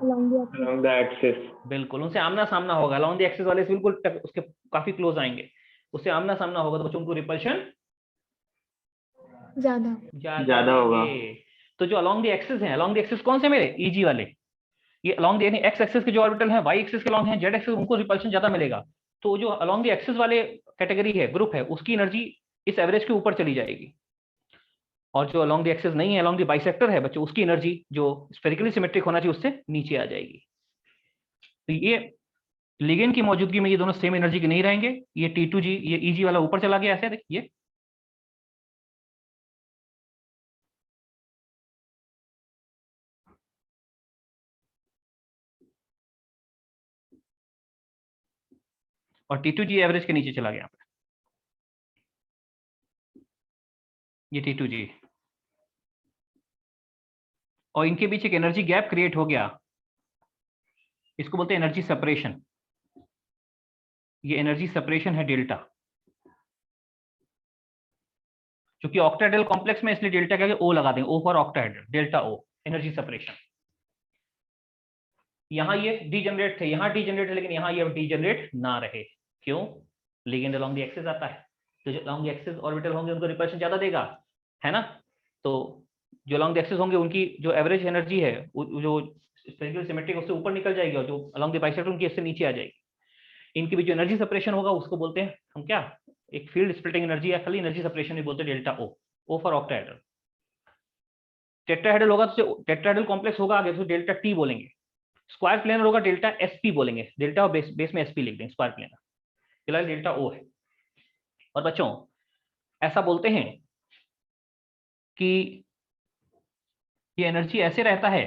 along the axis. बिल्कुल, उनसे आमना सामना होगा। अलोंग दी एक्सिस वाले से बिल्कुल उसके काफी क्लोज आएंगे, उससे आमना सामना होगा, तो बच्चों उनको रिपल्शन ज्यादा होगा। तो जो अलोंग द एक्सिस हैं, अलोंग द एक्सिस कौन से मेरे? EG वाले, ये अलोंग द एक्स एक्सिस के जो ऑर्बिटल हैं, वाई एक्सिस के अलोंग हैं, जेड एक्सिस, उनको रिपल्शन ज्यादा मिलेगा। तो जो अलोंग द एक्सिस वाले कैटेगरी है, ग्रुप है, उसकी एनर्जी इस एवरेज के ऊपर चली जाएगी। और जो अलोंग द एक्सिस नहीं है, अलोंग द बाइसेक्टर है बच्चों, उसकी एनर्जी जो स्फेरिकली सिमेट्रिक होना चाहिए उससे नीचे आ जाएगी। तो ये लिगेंड की मौजूदगी में ये दोनों सेम एनर्जी के नहीं रहेंगे। ये T2G, ये EG वाला ऊपर चला गया, ऐसे देखिए। और T2G एवरेज के नीचे चला गया, ये T2G, और इनके बीच एक एनर्जी गैप क्रिएट हो गया, इसको बोलते हैं एनर्जी सेपरेशन। ये एनर्जी सेपरेशन है डेल्टा, क्योंकि ऑक्टाहेड्रल कॉम्प्लेक्स में, इसलिए डेल्टा क्या O लगा देंगे, O for octahedral, delta O, energy separation. यहां ये डीजनरेट थे, यहां डीजनरेट है, लेकिन यहां ये अब डीजनरेट ना रहे। क्यों? लिगेंड अलोंग द एक्सिस आता है, तो जो अलोंग द एक्सिस ऑर्बिटल होंगे उनको रिपल्शन ज्यादा देगा, है ना। तो जो अलोंग द एक्सिस होंगे उनकी जो एवरेज एनर्जी है, जो स्फेरिकल सिमेट्रिक, उससे ऊपर निकल जाएगी, और जो अलोंग द बाइसेक्टर उनकी इससे नीचे आ जाएगी। इनके बीच जो एनर्जी सेपरेशन होगा उसको बोलते हैं हम क्या? एक फील्ड स्प्लिटिंग एनर्जी, या खाली एनर्जी सेपरेशन भी बोलते हैं, delta O for octahedral. Tetrahedral होगा तो टेट्राहेड्रल कॉम्प्लेक्स होगा आगे, तो डेल्टा T बोलेंगे। स्क्वायर प्लेनर होगा डेल्टा SP बोलेंगे, डेल्टा और बेस में SP लिख देंगे, स्क्वायर प्लेनर। फिलहाल डेल्टा O है। और बच्चों ऐसा बोलते हैं कि ये एनर्जी ऐसे रहता है,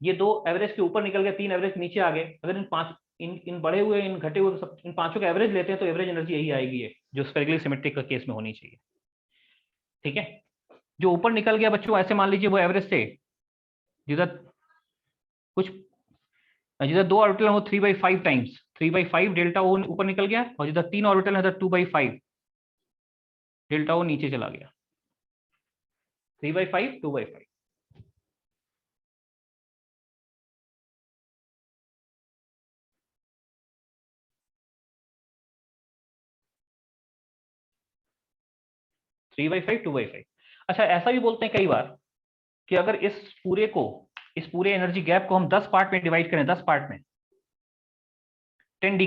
ये 2 एवरेज के ऊपर निकल गए, 3 एवरेज नीचे आ गए। अगर इन 5 इन बढ़े हुए, इन घटे हुए, सब इन पांचों का एवरेज लेते हैं, तो एवरेज एनर्जी यही आएगी है, जो स्फेरिकली सिमेट्रिक का केस में होनी चाहिए। ठीक है, जो ऊपर निकल गया बच्चों, ऐसे मान लीजिए वो एवरेज से जिधर कुछ, जिधर 2 ऑर्बिटल हो 3/5 टाइम्स, 3/5 डेल्टा O ऊपर निकल गया, और जिधर 3 ऑर्बिटल है 2/5 डेल्टा O नीचे चला गया। 3/5 2/5। Three by five 2/5। अच्छा, ऐसा भी बोलते हैं कई बार कि अगर इस पूरे एनर्जी गैप को हम 10 पार्ट में डिवाइड करें, 10 पार्ट में, 10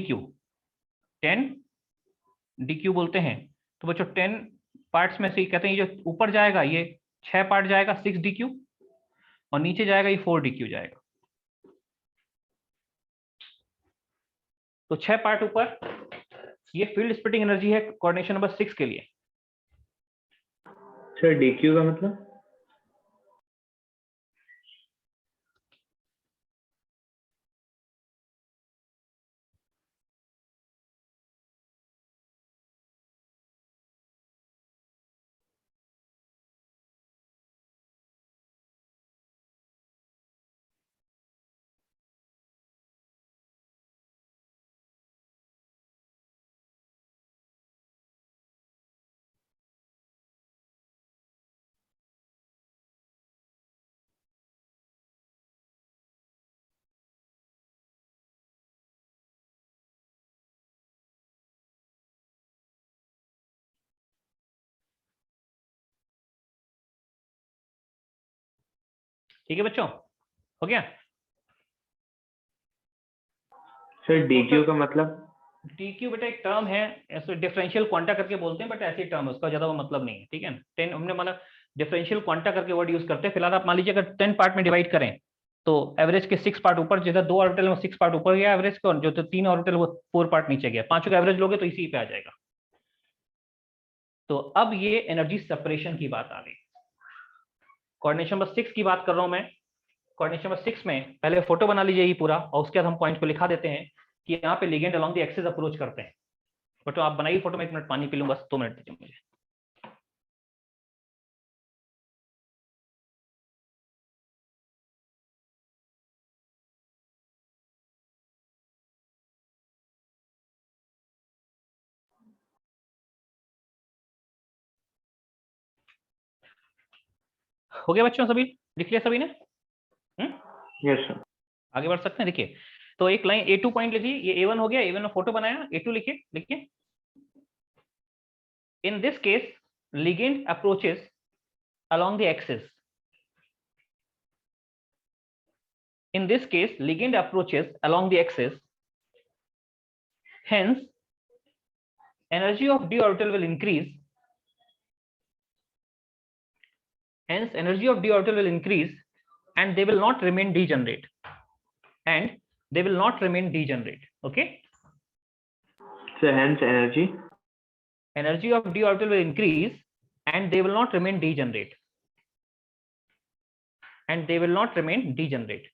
DQ बोलते हैं, तो बच्चों 10 पार्ट्स में से कहते हैं ये जो ऊपर जाएगा ये 6 पार्ट जाएगा 6 DQ, और नीचे जाएगा ये 4 DQ जाएगा। तो 6 पार्ट ऊपर, ये फील्ड स्प्लिटिंग एनर्जी है कोऑर्डिनेशन नंबर 6 के लिए। सर DQ का मतलब? ठीक है बच्चों, हो गया। सर DQ का मतलब? DQ बेटा एक टर्म है, ऐसे डिफरेंशियल क्वांटा करके बोलते हैं, बट ऐसी टर्म है, उसका ज्यादा वो मतलब नहीं है। ठीक है, 10 हमने माना डिफरेंशियल क्वांटा करके वर्ड यूज करते हैं। फिलहाल आप मान लीजिए अगर 10 पार्ट में डिवाइड करें तो एवरेज के 6 पार्ट ऊपर, जिधर 2 ऑर्बिटल में 6 पार्ट ऊपर गया एवरेज को, जो तो 3 ऑर्बिटल वो 4 पार्ट नीचे गया, पांचों का एवरेज लोगे तो इसी पे आ जाएगा। तो अब ये एनर्जी सेपरेशन की बात आ गई। कोऑर्डिनेशन नंबर 6 की बात कर रहा हूं मैं। कोऑर्डिनेशन नंबर 6 में पहले फोटो बना लीजिए ये पूरा, और उसके बाद हम पॉइंट को लिखा देते हैं कि यहाँ पे ligand along the axis approach करते हैं। फोटो आप बनाइए, फोटो में 1 मिनट पानी पी लूंगा, 2 मिनट दीजिए मुझे। हो गया बच्चों, सभी लिख लिया सभी ने? Yes sir. आगे बढ़ सकते हैं। देखिए तो एक लाइन A2 पॉइंट लिखिए, ये A1 हो गया, A1 में फोटो बनाया, A2 लिखिए। लिखिए in this case ligand approaches along the axis. In this case, ligand approaches along the axis. Hence, energy of d orbital will increase. Hence, energy of d orbital will increase, and they will not remain degenerate. And they will not remain degenerate. Okay. So hence energy of d orbital will increase, and they will not remain degenerate. And they will not remain degenerate.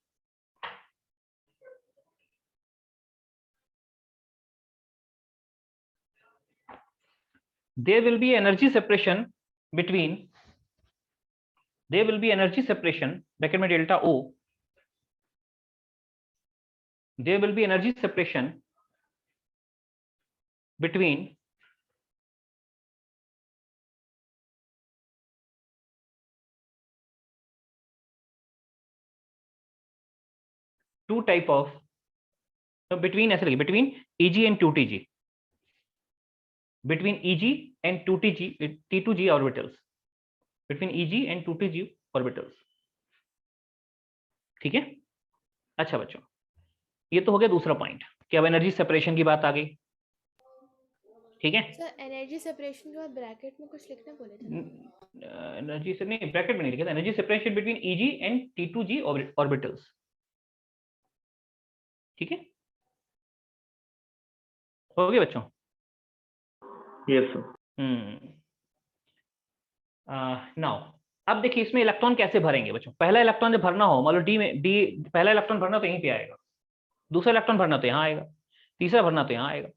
There will be energy separation between. There will be energy separation, bracket में delta O. There will be energy separation between two type of, so between ऐसे लिखिए, between EG and 2TG, between EG and 2TG, T2G orbitals, between EG and 2TG orbitals। ठीक है। अच्छा बच्चों, ये तो हो गया दूसरा पॉइंट कि अब एनर्जी सेपरेशन की बात आ गई। ठीक है सर एनर्जी सेपरेशन के बाद ब्रैकेट में कुछ लिखना बोले थे। एनर्जी से नहीं, ब्रैकेट में नहीं लिखा था, energy separation between EG and T2G orbitals. ठीक है, हो गया बच्चों? Yes sir. नाउ अब देखिए इसमें इलेक्ट्रॉन कैसे भरेंगे बच्चों। पहला इलेक्ट्रॉन जब भरना हो, मान लो डी में, डी पहला इलेक्ट्रॉन भरना तो यहीं पे आएगा, दूसरा इलेक्ट्रॉन भरना तो यहाँ आएगा, तीसरा भरना तो यहाँ आएगा,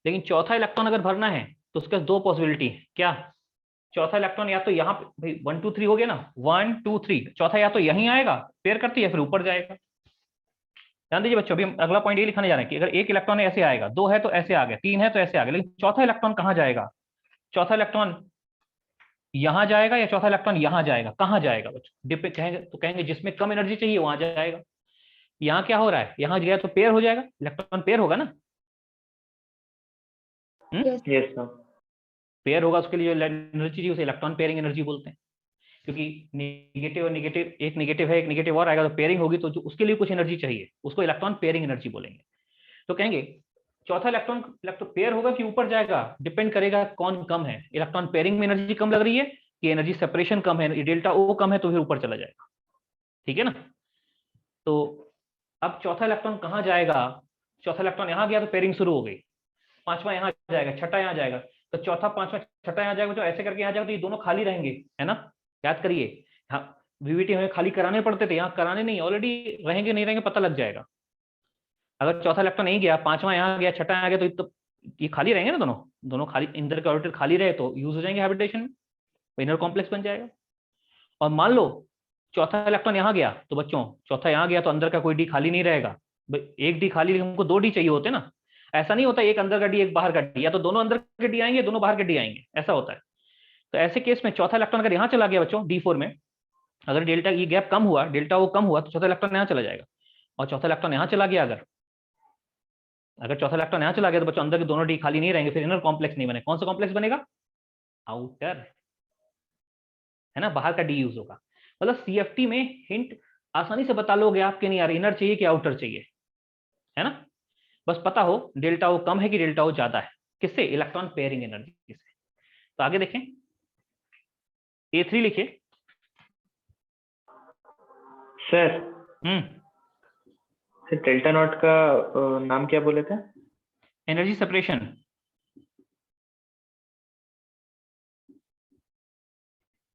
लेकिन चौथा इलेक्ट्रॉन अगर भरना है तो उसके 2 पॉसिबिलिटी है। क्या? चौथा इलेक्ट्रॉन या तो यहाँ पे, भाई 1 2 3 हो गया ना, 1 2 3, चौथा या तो यहीं आएगा पेयर करती है, फिर ऊपर जाएगा। ध्यान दीजिए बच्चों, अभी हम अगला पॉइंट ये लिखाने जा रहे हैं कि अगर एक इलेक्ट्रॉन ऐसे आएगा, 2 है तो ऐसे आ गया, 3 है तो ऐसे आ गया, लेकिन चौथा इलेक्ट्रॉन कहाँ जाएगा? चौथा इलेक्ट्रॉन यहां जाएगा या चौथा इलेक्ट्रॉन यहां जाएगा? कहां जाएगा बच्चों? डिप पे कहेंगे तो कहेंगे जिसमें कम एनर्जी चाहिए वहां जाएगा। यहाँ क्या हो रहा है, यहाँ गया तो पेयर हो जाएगा, इलेक्ट्रॉन पेयर होगा ना। Yes sir. पेयर होगा, उसके लिए जो एनर्जी चाहिए उसे इलेक्ट्रॉन पेयरिंग एनर्जी बोलते हैं, क्योंकि निगेटिव और निगेटिव, एक निगेटिव है एक निगेटिव और आएगा तो पेयरिंग होगी, तो जो उसके लिए कुछ एनर्जी चाहिए उसको इलेक्ट्रॉन पेयरिंग एनर्जी बोलेंगे। तो कहेंगे चौथा इलेक्ट्रॉन पेयर होगा कि ऊपर जाएगा, डिपेंड करेगा कौन कम है। इलेक्ट्रॉन पेयरिंग में एनर्जी कम लग रही है कि एनर्जी सेपरेशन कम है, डेल्टा ओ कम है, तो फिर ऊपर चला जाएगा। ठीक है ना। तो अब चौथा इलेक्ट्रॉन कहाँ जाएगा? चौथा इलेक्ट्रॉन यहाँ गया तो पेयरिंग शुरू हो गई, पांचवा यहाँ जाएगा, छठा यहाँ जाएगा, तो चौथा पांचवा छठा यहाँ जाएगा, तो ऐसे करके यहाँ जाएगा तो ये दोनों खाली रहेंगे, है ना। याद करिए, हाँ वीवीटी हमें खाली कराने पड़ते थे, यहाँ कराने नहीं, ऑलरेडी रहेंगे नहीं रहेंगे पता लग जाएगा। अगर चौथा इलेक्ट्रॉन नहीं गया, पांचवा यहाँ गया, छठा यहाँ गया, तो ये खाली रहेंगे ना, दोनों खाली, इंदर के ऑर्बिटल खाली रहे तो यूज हो जाएंगे हैबिटेशन में, इनर कॉम्प्लेक्स बन जाएगा। और मान लो चौथा इलेक्ट्रॉन यहाँ गया, तो बच्चों चौथा यहाँ गया तो अंदर का कोई डी खाली नहीं रहेगा, एक डी खाली, हमको 2 डी चाहिए होते ना। ऐसा नहीं होता एक अंदर का डी एक बाहर का डी, या तो दोनों अंदर के डी आएंगे दोनों बाहर के डी आएंगे, ऐसा होता है। तो ऐसे केस में चौथा इलेक्ट्रॉन अगर यहाँ चला गया बच्चों D4 में, अगर डेल्टा ये गैप कम हुआ, डेल्टा वो कम हुआ, तो चौथा इलेक्ट्रॉन यहाँ चला जाएगा। और चौथा इलेक्ट्रॉन यहाँ चला गया, अगर चौथा इलेक्ट्रॉन यहाँ चला गया तो बच्चों अंदर के दोनों डी खाली नहीं रहेंगे, फिर इनर कॉम्प्लेक्स नहीं बने। कौन सा कॉम्प्लेक्स बनेगा? आउटर, है ना, बाहर का डी यूज होगा। मतलब CFT में हिंट आसानी से बता लोगे आप कि नहीं यार इनर चाहिए कि आउटर चाहिए, है ना। बस पता हो डेल्टा ओ कम है कि डेल्टा ओ ज्यादा है, किससे? इलेक्ट्रॉन पेयरिंग एनर्जी से। तो आगे देखें, A3 लिखिए, सर हम्म डेल्टा नॉट का नाम क्या बोले थे? Energy separation.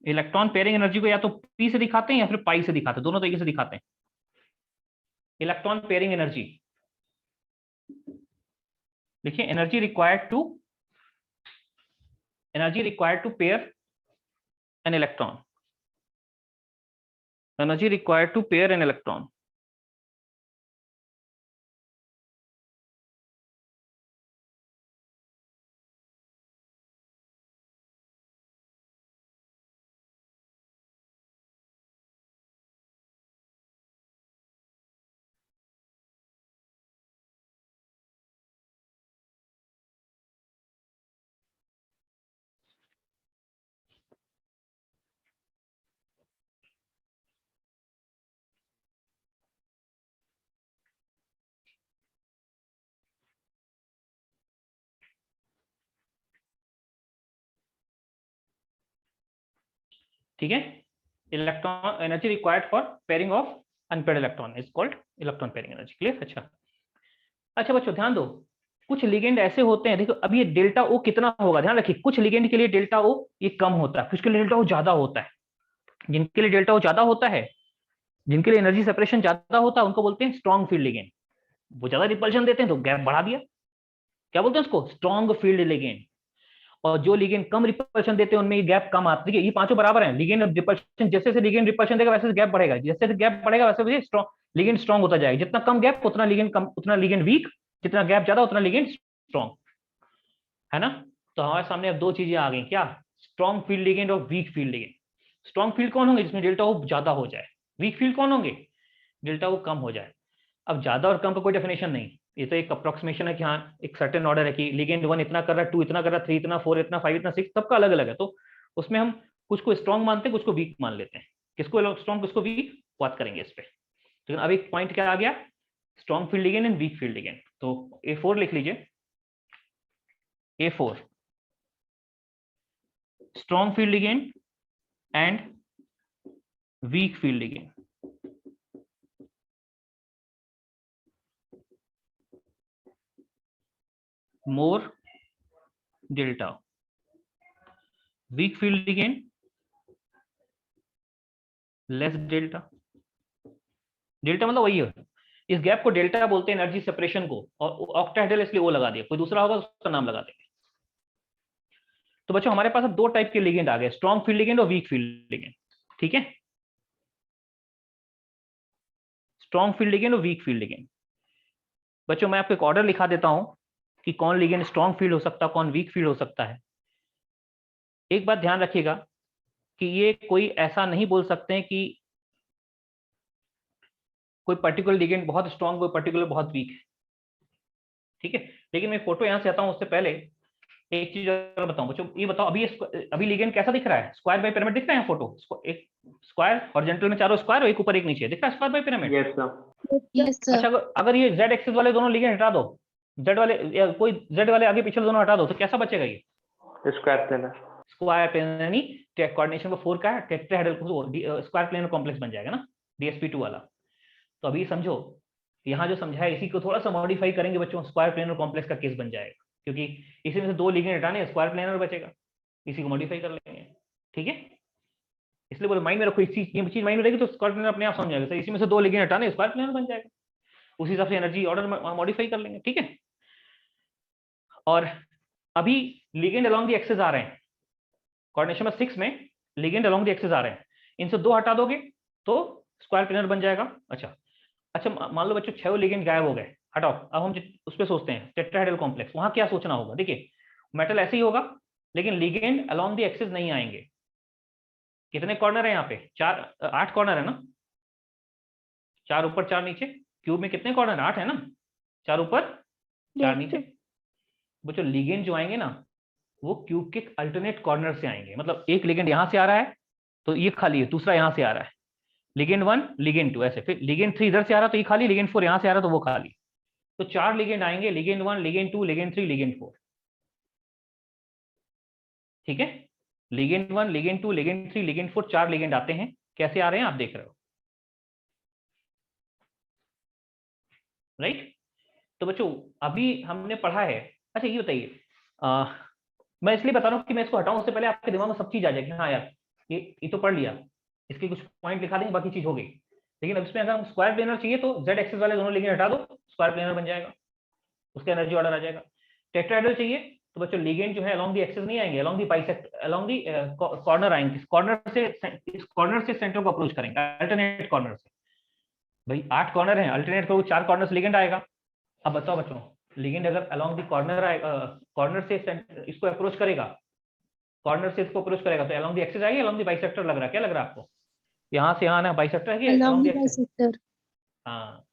Electron pairing energy को या तो पी से दिखाते हैं या फिर पाई से दिखाते हैं, दोनों तरीके से दिखाते हैं। इलेक्ट्रॉन पेयरिंग एनर्जी देखिए, energy required to pair an electron, energy required to pair an electron. ठीक है, electron energy required for pairing of unpaired electron is called electron pairing energy. Clear? अच्छा बच्चों ध्यान दो, कुछ लिगेंड ऐसे होते हैं, देखो अब ये डेल्टा ओ कितना होगा, ध्यान रखिए, कुछ लिगेंड के लिए डेल्टा ओ ये कम होता है, कुछ के लिए डेल्टा ओ ज्यादा होता है। जिनके लिए डेल्टा ओ ज्यादा होता है, जिनके लिए एनर्जी सेपरेशन ज्यादा होता है, उनको बोलते हैं स्ट्रॉन्ग फील्ड लिगेंड। वो ज्यादा रिपल्शन देते हैं तो गैप बढ़ा दिया, क्या बोलते हैं उसको? Strong field ligand. और जो लिगेंड कम रिपल्शन देते हैं उनमें ये गैप कम आता है। ये पांचों बराबर हैं, लिगेंड रिपल्शन, जैसे जैसे लिगेंड रिपल्शन देगा वैसे गैप बढ़ेगा, जैसे गैप बढ़ेगा वैसे वैसे स्ट्रॉन्ग लिगेंड स्ट्रॉन्ग होता जाएगा। जितना कम गैप उतना लिगेंड कम, उतना लिगेंड वीक, जितना गैप ज्यादा उतना लिगेंड स्ट्रॉन्ग, है ना? तो हमारे सामने अब दो चीजें आ गई, क्या? स्ट्रॉन्ग फील्ड लिगेंड और weak field ligand. Strong field कौन होंगे? जिसमें डेल्टा ओ ज्यादा हो जाए। वीक फील्ड कौन होंगे? डेल्टा ओ कम हो जाए। अब ज्यादा और कम का कोई डेफिनेशन नहीं, ये तो एक अप्रोक्सीमेशन है कि हाँ एक सर्टेन ऑर्डर है कि लिगेंड 1 इतना कर रहा है, 2 इतना कर रहा है, 3 इतना, 4 इतना, 5 इतना, 6 सबका अलग अलग है। तो उसमें हम कुछ को स्ट्रॉन्ग मानते हैं, कुछ को वीक मान लेते हैं। किसको स्ट्रॉन्ग किसको वीक बात करेंगे इस पे। लेकिन अब एक पॉइंट क्या आ गया? Strong field ligand and weak field ligand. तो A4 लिख लीजिए, A4 strong field ligand and weak field ligand. more delta, weak field ligand less delta। Delta मतलब वही है, इस गैप को डेल्टा बोलते हैं एनर्जी सेपरेशन को, और ऑक्टाहेड्रल इसलिए वो लगा दिया, कोई दूसरा होगा उसका नाम लगा देंगे। तो बच्चों हमारे पास अब दो टाइप के लिगेंड आ गए, स्ट्रॉन्ग फील्ड लिगेंड और वीक फील्ड लिगेंड। ठीक है, स्ट्रॉन्ग फील्ड लिगेंड और वीक फील्ड लिगेंड। बच्चों मैं आपको एक ऑर्डर लिखा देता हूं कि कौन लिगेंड स्ट्रॉन्ग फील्ड हो सकता है, कौन वीक फील्ड हो सकता है। एक बात ध्यान रखिएगा कि ये कोई ऐसा नहीं बोल सकते हैं कि कोई पर्टिकुलर लिगेंड बहुत स्ट्रॉन्ग, कोई पर्टिकुलर बहुत वीक है। ठीक है, लेकिन मैं फोटो यहां से आता हूं उससे पहले एक चीज और बताऊं बच्चों, ये बताओ अभी लिगेंड कैसा दिख रहा है? स्क्वायर बाय पिरामिड दिख रहा है फोटो? एक स्क्वायर हॉरिजॉन्टल में चारों स्क्वायर और एक ऊपर एक नीचे, दिख रहा है square by pyramid? Yes sir. Yes, sir. अच्छा अगर ये जेड एक्सिस वाले दोनों लिगेंड हटा दो, जेड वाले या कोई जेड वाले आगे पीछे दोनों हटा दो, तो कैसा बचेगा ये? Square planar. स्क्वायर प्लेनर, यानी कोऑर्डिनेशन को 4 का टेट्राहेड्रल स्क्वायर प्लेनर कॉम्प्लेक्स बन जाएगा ना, DSP2 वाला। तो अभी समझो, यहाँ जो समझा है इसी को थोड़ा सा मॉडिफाई करेंगे बच्चों, स्क्वायर प्लेनर कॉम्प्लेक्स का केस बन जाएगा, क्योंकि इसी में से दो लिगेंड हटाने, स्क्वायर प्लेनर बचेगा, इसी को मॉडिफाई कर लेंगे। ठीक है, इसलिए बोलो माइंड में रखो, ये चीज माइंड में रहेगी तो स्क्वायर प्लेनर अपने आप समझ जाएगा। इसी में से दो लिगेंड हटाने, स्क्वायर प्लेनर बन जाएगा, उसी हिसाब से एनर्जी ऑर्डर मॉडिफाई कर लेंगे। ठीक है, और अभी लिगेंड अलोंग द एक्सिस आ रहे हैं, कोऑर्डिनेशन में 6 में लिगेंड अलोंग द एक्सिस आ रहे हैं, इनसे दो हटा दोगे तो स्क्वायर प्लेनर बन जाएगा। अच्छा मान लो बच्चों 6 लिगेंड गायब हो गए, हटाओ। अब हम उस पर सोचते हैं टेट्राहेड्रल कॉम्प्लेक्स, वहां क्या सोचना होगा? देखिए मेटल ऐसे ही होगा लेकिन लिगेंड अलोंग द एक्सिस नहीं आएंगे। कितने कॉर्नर है यहाँ पे? 8 कॉर्नर है ना, 4 ऊपर 4 नीचे। क्यूब में कितने कॉर्नर? 8 है ना, 4 ऊपर 4 नीचे। बच्चों लिगेंड जो आएंगे ना वो क्यूब के अल्टरनेट कॉर्नर से आएंगे, मतलब एक लिगेंड यहां से आ रहा है तो ये खाली है, दूसरा यहां से आ रहा है, लिगेंड 1 लिगेंड 2 ऐसे, फिर लिगेंड 3 इधर से आ रहा तो ये खाली, लिगेंड 4 यहां से आ रहा तो वो खाली। तो 4 लिगेंड आएंगे, लिगेंड 1 लिगेंड 2 लिगेंड 3 लिगेंड 4। ठीक है, ligand 1 ligand 2 ligand 3 ligand 4 4 ligand आते हैं। कैसे आ रहे हैं आप देख रहे हो, राइट। तो बच्चों अभी हमने पढ़ा है, अच्छा ये बताइए, मैं इसलिए बता रहा हूँ कि मैं इसको हटाऊं उससे पहले आपके दिमाग में सब चीज आ जाएगी, हाँ यार ये तो पढ़ लिया, इसके कुछ पॉइंट लिखा देंगे, बाकी चीज हो गई। लेकिन अब इसमें अगर स्क्वायर प्लेनर चाहिए तो जेड एक्सिस वाले दोनों लिगेंड हटा दो, स्क्वायर प्लेनर बन जाएगा, उसका एनर्जी ऑर्डर आ जाएगा। टेट्राहेड्रल चाहिए तो बच्चों लिगेंड जो है अलोंग दी एक्सिस नहीं आएंगे, along the bisect, along the corner आएंगे, कॉर्नर से इस कॉर्नर से सेंटर को अप्रोच करेंगे, अल्टरनेट कॉर्नर से। भाई 8 कॉर्नर हैं, अल्टरनेट करो 4 कॉर्नर से लिगेंड आएगा। अब बताओ बच्चों, लिगेंड अगर अलोंग दी कॉर्नर कॉर्नर से इसको अप्रोच करेगा, कॉर्नर से इसको अप्रोच करेगा तो अलोंग दी एक्सिस आएगी, अलोंग दी बाइसेक्टर लग रहा है, क्या लग रहा है आपको? यहाँ से यहाँ ना बाइसेक्टर है कि along along the the axis? bisector. हाँ,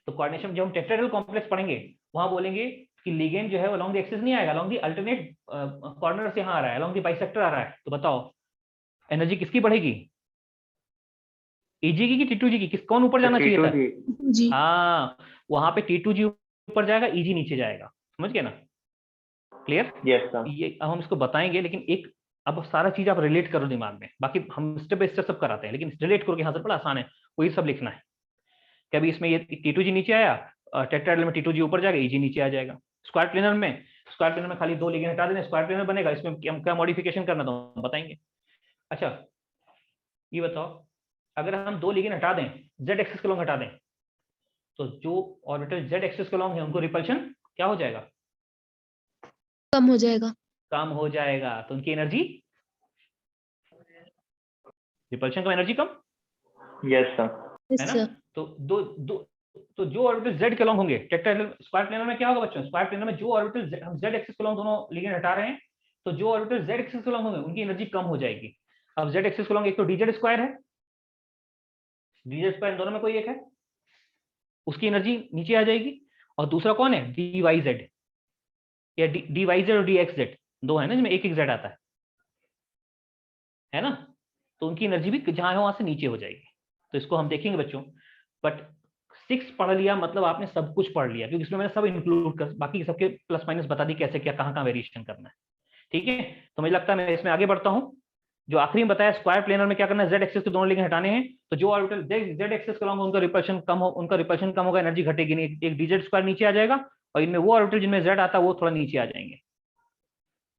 तो कोऑर्डिनेशन जब हम टेट्राहेड्रल कॉम्प्लेक्स पढ़ेंगे वहां बोलेंगे कि लिगेंड जो है अलोंग दी एक्सिस नहीं आएगा, अलोंग दी अल्टरनेट कॉर्नर से यहाँ आ रहा है, अलोंग दी बाइसेक्टर आ रहा है। तो बताओ एनर्जी किसकी बढ़ेगी, ईजी की T2G की, कौन ऊपर जाना चाहिए था? जी. हाँ, वहां पे T2G ऊपर जाएगा, ईजी नीचे जाएगा, समझ गए ना? क्लियर? Yes sir. ये अब हम इसको बताएंगे, लेकिन एक अब सारा चीज आप रिलेट करो दिमाग में, बाकी हम स्टेप बाय स्टेप सब कराते हैं, लेकिन रिलेट करो कि हाँ सर बड़ा आसान है, वही सब लिखना है। कभी इसमें ये T2G नीचे आया, टेट्राहेड्रल में T2G ऊपर जाएगा, ईजी नीचे आ जाएगा। स्क्वायर प्लेनर में खाली 2 लिगेंड हटा देने, स्क्वायर प्लेनर बनेगा, इसमें क्या मॉडिफिकेशन करना तो हम बताएंगे। अच्छा ये बताओ, अगर हम 2 लिगेंड हटा दें, जेड एक्सिस के लॉन्ग हटा दें, तो जो ऑर्बिटल जेड एक्सिस के लॉन्ग है उनको रिपल्शन क्या हो जाएगा? कम हो जाएगा. कम हो जाएगा, तो उनकी एनर्जी, रिपल्शन कम एनर्जी कम, यस सर। Yes, है ना? sir. तो जो ऑर्बिटल जेड के लॉन्ग होंगे, टेट्राहेड्रल स्क्वायर प्लेनर में क्या होगा बच्चों, स्क्वायर प्लेनर में जो ऑर्बिटल हम जेड एक्सिस के लॉन्ग दोनों लिगेंड हटा रहे हैं, तो जो ऑर्बिटल जेड एक्सिस के लॉन्ग होंगे उनकी एनर्जी कम हो जाएगी। अब जेड एक्सिस के लॉन्ग एक तो डीजेड स्क्वायर है, डीजेड स्क्वायर दोनों में कोई एक है, उसकी एनर्जी नीचे आ जाएगी, और दूसरा कौन है, डी वाई जेड, या डी वाई जेड और डी एक्स जेड, दो है ना जिसमें एक एक जेड आता है ना? तो उनकी एनर्जी भी जहां है वहां से नीचे हो जाएगी। तो इसको हम देखेंगे बच्चों, बट 6 पढ़ लिया मतलब आपने सब कुछ पढ़ लिया, क्योंकि इसमें मैंने सब इंक्लूड कर, बाकी सबके प्लस माइनस बता दी कैसे क्या कहाँ वेरिएशन करना है। ठीक है, तो मुझे लगता है मैं इसमें आगे बढ़ता हूँ। जो आखिरी में बताया स्क्वायर प्लेनर में क्या करना है, जेड एक्सिस के दोनों लिगेंड हटाने हैं, तो जो ऑर्बिटल जेड एक्सिस के लॉन्ग उनका रिपल्शन कम होगा, एनर्जी घटेगी नहीं, एक डीजेड स्क्वायर नीचे आ जाएगा, और इनमें वो ऑर्बिटल जिनमें जेड आता है वो थोड़ा नीचे आ जाएंगे।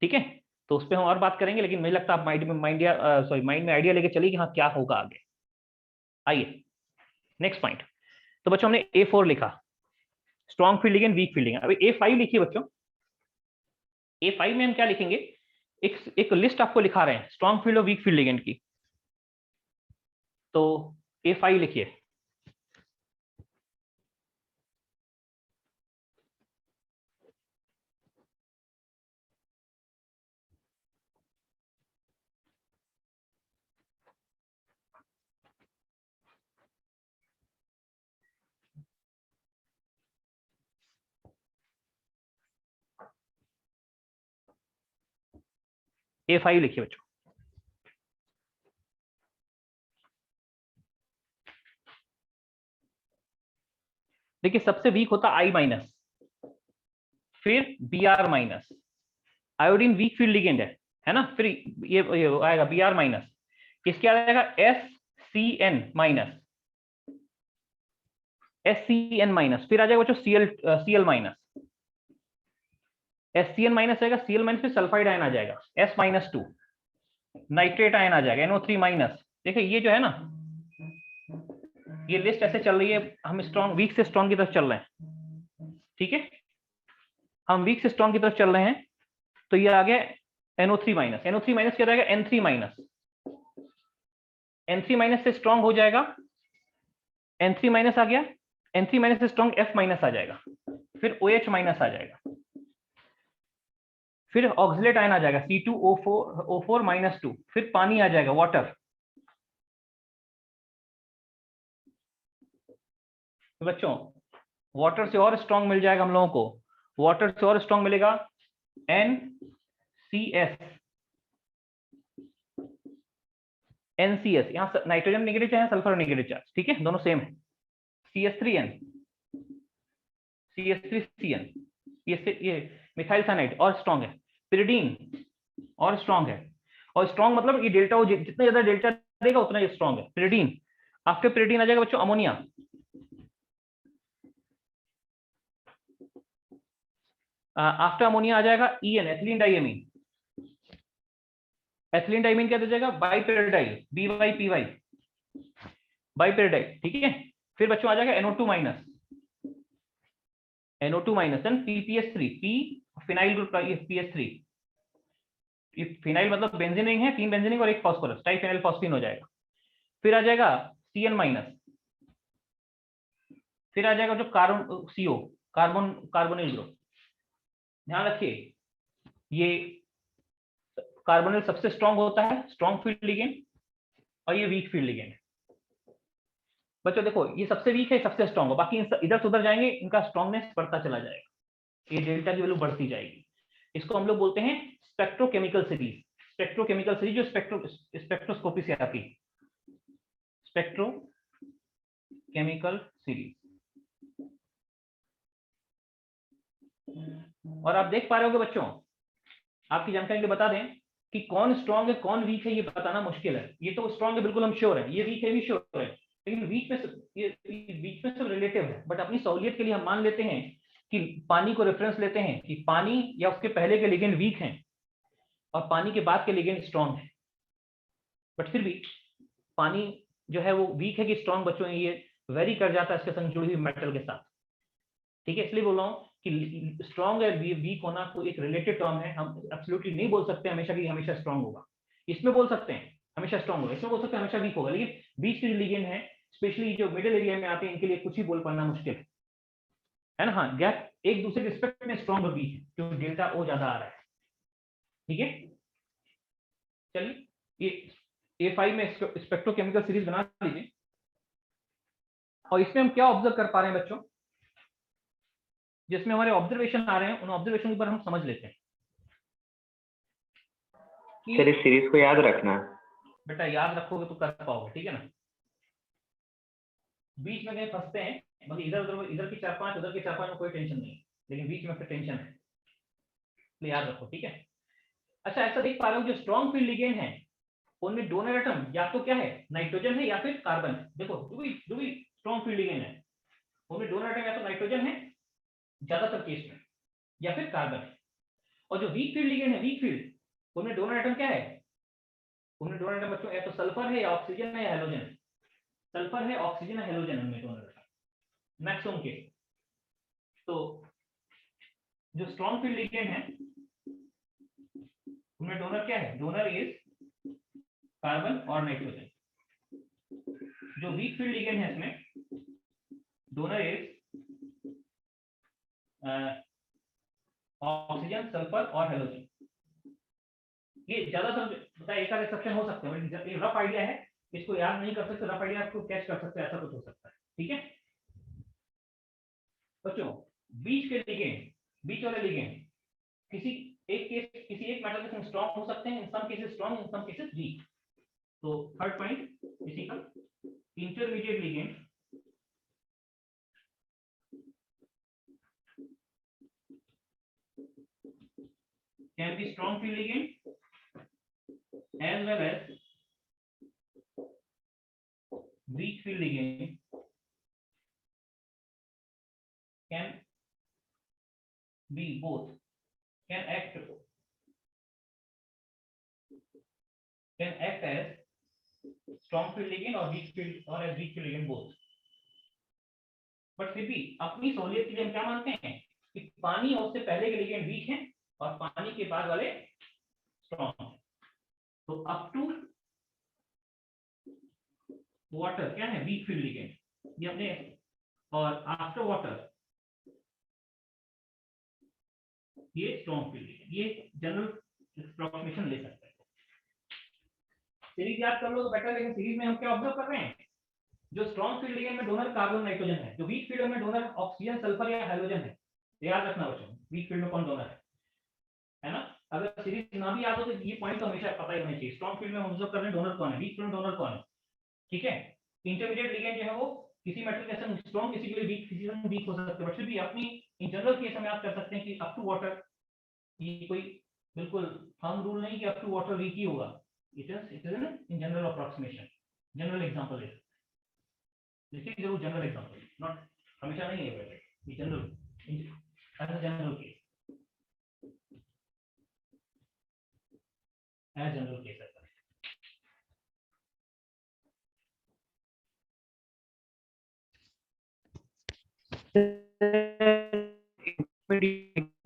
ठीक है, तो उस पर हम और बात करेंगे, लेकिन मुझे लगता है आप माइंड में आइडिया लेके चलिए कि हाँ क्या होगा आगे। आइए नेक्स्ट पॉइंट। तो बच्चों हमने A4 लिखा, strong field ligand, weak field ligand. अभी A5 लिखिए बच्चों। A5 में हम क्या लिखेंगे, एक लिस्ट आपको लिखा रहे हैं स्ट्रॉन्ग फील्ड और वीक फील्ड लिगेंड की। तो A5 लिखिए। A5 लिखिए बच्चों। देखिए सबसे वीक होता I माइनस, फिर Br minus, iodine weak field ligand है ना, फिर ये आएगा Br माइनस, इसके आ जाएगा SCN माइनस, SCN माइनस, फिर आ जाएगा बच्चों Cl माइनस, SCN माइनस आएगा, Cl माइनस, फिर सल्फाइड आयन आ जाएगा S-2, नाइट्रेट आयन आ जाएगा NO3 माइनस। देखिए ये जो है ना, ये लिस्ट ऐसे चल रही है, हम स्ट्रॉन्ग वीक से स्ट्रॉन्ग की तरफ चल रहे हैं। ठीक है, हम वीक से स्ट्रॉन्ग की तरफ चल रहे हैं, तो ये आ गया NO3 माइनस, NO3 माइनस क्या रहेगा N3 माइनस, N3 माइनस से स्ट्रॉन्ग हो जाएगा, N3 माइनस आ गया, N3 माइनस से स्ट्रॉन्ग F माइनस आ जाएगा, फिर OH माइनस आ जाएगा, फिर ऑक्सिलेट आयन आ जाएगा C2O4 माइनस 2, फिर पानी आ जाएगा वाटर। बच्चों वाटर से और स्ट्रॉन्ग मिल जाएगा हम लोगों को, वाटर से और स्ट्रॉन्ग मिलेगा NCS, यहाँ नाइट्रोजन नेगेटिव चार्ज है, सल्फर नेगेटिव चार्ज, ठीक है दोनों सेम है। CS3N, CS3CN, ये मिथाइल साइनाइड और स्ट्रॉन्ग है, पिरिडीन और स्ट्रॉन्ग है, और स्ट्रॉन्ग मतलब ये डेल्टा जितना ज्यादा डेल्टा देगा उतना ये स्ट्रॉन्ग है पिरिडीन। आफ्टर पिरिडीन आ जाएगा बच्चों अमोनिया, आफ्टर अमोनिया आ जाएगा EN, ethylene diamine. Ethylene diamine क्या दे जाएगा? बाइपेरिडाइल, BYPY, बाइपेरिडाइल, ठीक है। फिर बच्चों आ जाएगा NO2 minus, NO2 minus and PPS3, P phenyl group का ये PS3। ये फिनाइल मतलब बेंजीन रिंग है, 3 बेंजीन रिंग और 1 फास्फोरस, ट्राइफेनाइल फॉस्फीन हो जाएगा। फिर आ जाएगा CN माइनस, फिर आ जाएगा जो कार्बन CO, कार्बोनिल ग्रुप। ध्यान रखिए ये कार्बोनिल सबसे स्ट्रांग होता है, स्ट्रांग फील्ड लिगेंड, और ये वीक फील्ड लिगेंड। बच्चों देखो ये सबसे वीक है, सबसे स्ट्रांग है, बाकी इधर से उधर जाएंगे इनका स्ट्रांगनेस बढ़ता चला जाएगा, ये डेल्टा की वैल्यू बढ़ती जाएगी। इसको हम लोग बोलते हैं स्पेक्ट्रोकेमिकल सीरीज। स्पेक्ट्रोकेमिकल सीरीज जो स्पेक्ट्रोस्कोपी से आती है, स्पेक्ट्रोकेमिकल सीरीज। और आप देख पा रहे होगे बच्चों, आपकी जानकारी के लिए बता दें कि कौन स्ट्रांग है कौन वीक है ये बताना मुश्किल है। ये तो स्ट्रांग है बिल्कुल हम श्योर है, ये वीक है भी श्योर है, लेकिन वीक में सब रिलेटिव है। बट अपनी सहूलियत के लिए हम मान लेते हैं कि पानी को रेफरेंस लेते हैं कि पानी या उसके पहले के लिगेंड वीक हैं और पानी के बाद के लिगेंड स्ट्रांग है। बट फिर भी पानी जो है वो वीक है कि स्ट्रांग बच्चों, ये वेरी कर जाता है इसके संग जुड़ी हुई मेटल के साथ, ठीक है। इसलिए बोल रहा हूँ कि स्ट्रांग और वीक होना तो एक रिलेटेड टर्म है, हम एब्सोल्युटली नहीं बोल सकते हमेशा कि हमेशा स्ट्रांग होगा। इसमें बोल सकते हैं हमेशा स्ट्रांग होगा, इसमें बोल सकते हैं हमेशा वीक होगा, लेकिन बीच के लिगेंड है स्पेशली जो मिडिल एरिया में आते हैं इनके लिए कुछ ही बोल पाना मुश्किल है ना। हाँ, गैप एक दूसरे के रिस्पेक्ट में स्ट्रांग और वीक है, जो डेल्टा ओ ज्यादा आ रहा है, ठीक है। चलिए ये A5 में स्पेक्ट्रोकेमिकल सीरीज बना लीजिए, और इसमें हम क्या ऑब्जर्व कर पा रहे हैं बच्चों, जिसमें हमारे ऑब्जर्वेशन आ रहे हैं उन ऑब्जर्वेशन के ऊपर हम समझ लेते हैं। सर इस सीरीज को याद रखना। बेटा याद रखोगे तो कर पाओगे, ठीक है ना। बीच में कहीं फंसते हैं, मतलब इधर की 4-5 उधर की 4-5 में कोई टेंशन नहीं, लेकिन बीच में फिर टेंशन है, इसलिए याद रखो, ठीक है। अच्छा ऐसा देख पा रहे हो जो स्ट्रॉन्ग फील्ड लिगेंड है उनमें डोनर एटम या तो क्या है, नाइट्रोजन है या फिर कार्बन। देखो जो भी स्ट्रॉन्ग फील्ड लिगेंड है उनमें डोनर एटम या तो नाइट्रोजन है ज्यादातर केस में, या फिर कार्बन है। और जो वीक फील्ड लिगेंड है, वीक फील्ड, उनमें डोनर एटम क्या है, उनमें डोनर एटम बच्चों या तो सल्फर है या ऑक्सीजन है या हेलोजन है। सल्फर है, ऑक्सीजन है, हेलोजन है डोनर एटम मैक्सिमम के। तो जो स्ट्रॉन्ग फील्ड लिगेंड है उनमें डोनर क्या है, डोनर इज कार्बन और नाइट्रोजन। जो वीक फील्ड लिगेंड है इसमें डोनर इज ऑक्सीजन, सल्फर और हेलोजन। ये ज्यादातर पता है, एक आध एक्सेप्शन हो सकते हैं, ये रफ आइडिया है, इसको याद नहीं कर सकते, रफ आइडिया आपको कैच कर सकते हैं, ऐसा कुछ हो सकता है, ठीक है बच्चों। बीच के लिगेंड, बीच वाले लिगेंड किसी एक मेटल के साथ स्ट्रांग हो सकते हैं, इन सम केसेस स्ट्रांग, इन सम केसेस वीक। तो थर्ड पॉइंट इसी का, intermediate ligand can be strong field ligand as well as weak field ligand can be both, can act as strong field ligand or weak field or as weak field ligand both। But फिर भी अपनी सहूलियत के लिए हम क्या मानते हैं कि पानी और उससे पहले के लिगेंड वीक हैं और पानी के बाद वाले स्ट्रॉन्ग हैं। तो अप टू वाटर क्या है, वीक फील्ड लिगेंड ये अपने, और आफ्टर वाटर ये स्ट्रॉन्ग फील्ड लिगेंड। ये जनरल अप्रोक्सीमेशन ले सकते हैं। सीरीज याद कर लो तो बेटर, लेकिन सीरीज में हम क्या ऑब्जर्व कर रहे हैं, जो स्ट्रॉन्ग फील्ड लिगेंड में डोनर कार्बन नाइट्रोजन है, जो वीक फील्ड में डोनर ऑक्सीजन, सल्फर या हाइड्रोजन है। याद रखना बच्चों, वीक फील्ड में कौन डोनर है ना। अगर सीरीज ना भी याद हो तो ये पॉइंट तो हमेशा पता ही होना चाहिए। स्ट्रॉन्ग फील्ड में हम ऑब्जर्व कर रहे हैं डोनर कौन है, वीक फील्ड में डोनर कौन है, ठीक है। इंटरमीडिएट लिगेंड जो है वो किसी मेटल के संग स्ट्रॉन्ग, किसी के लिए वीक, किसी के वीक हो सकते हैं, बट फिर भी अपनी इन जनरल केस में याद कर सकते हैं कि अप टू वाटर ये कोई बिल्कुल फर्म रूल नहीं कि अप टू वाटर वीक ही होगा। It is in general approximation, general example है, देखिए जरूर जनरल एग्जांपल, नॉट हमेशा नहीं है, ये general as a general case. नया जनरल केस है।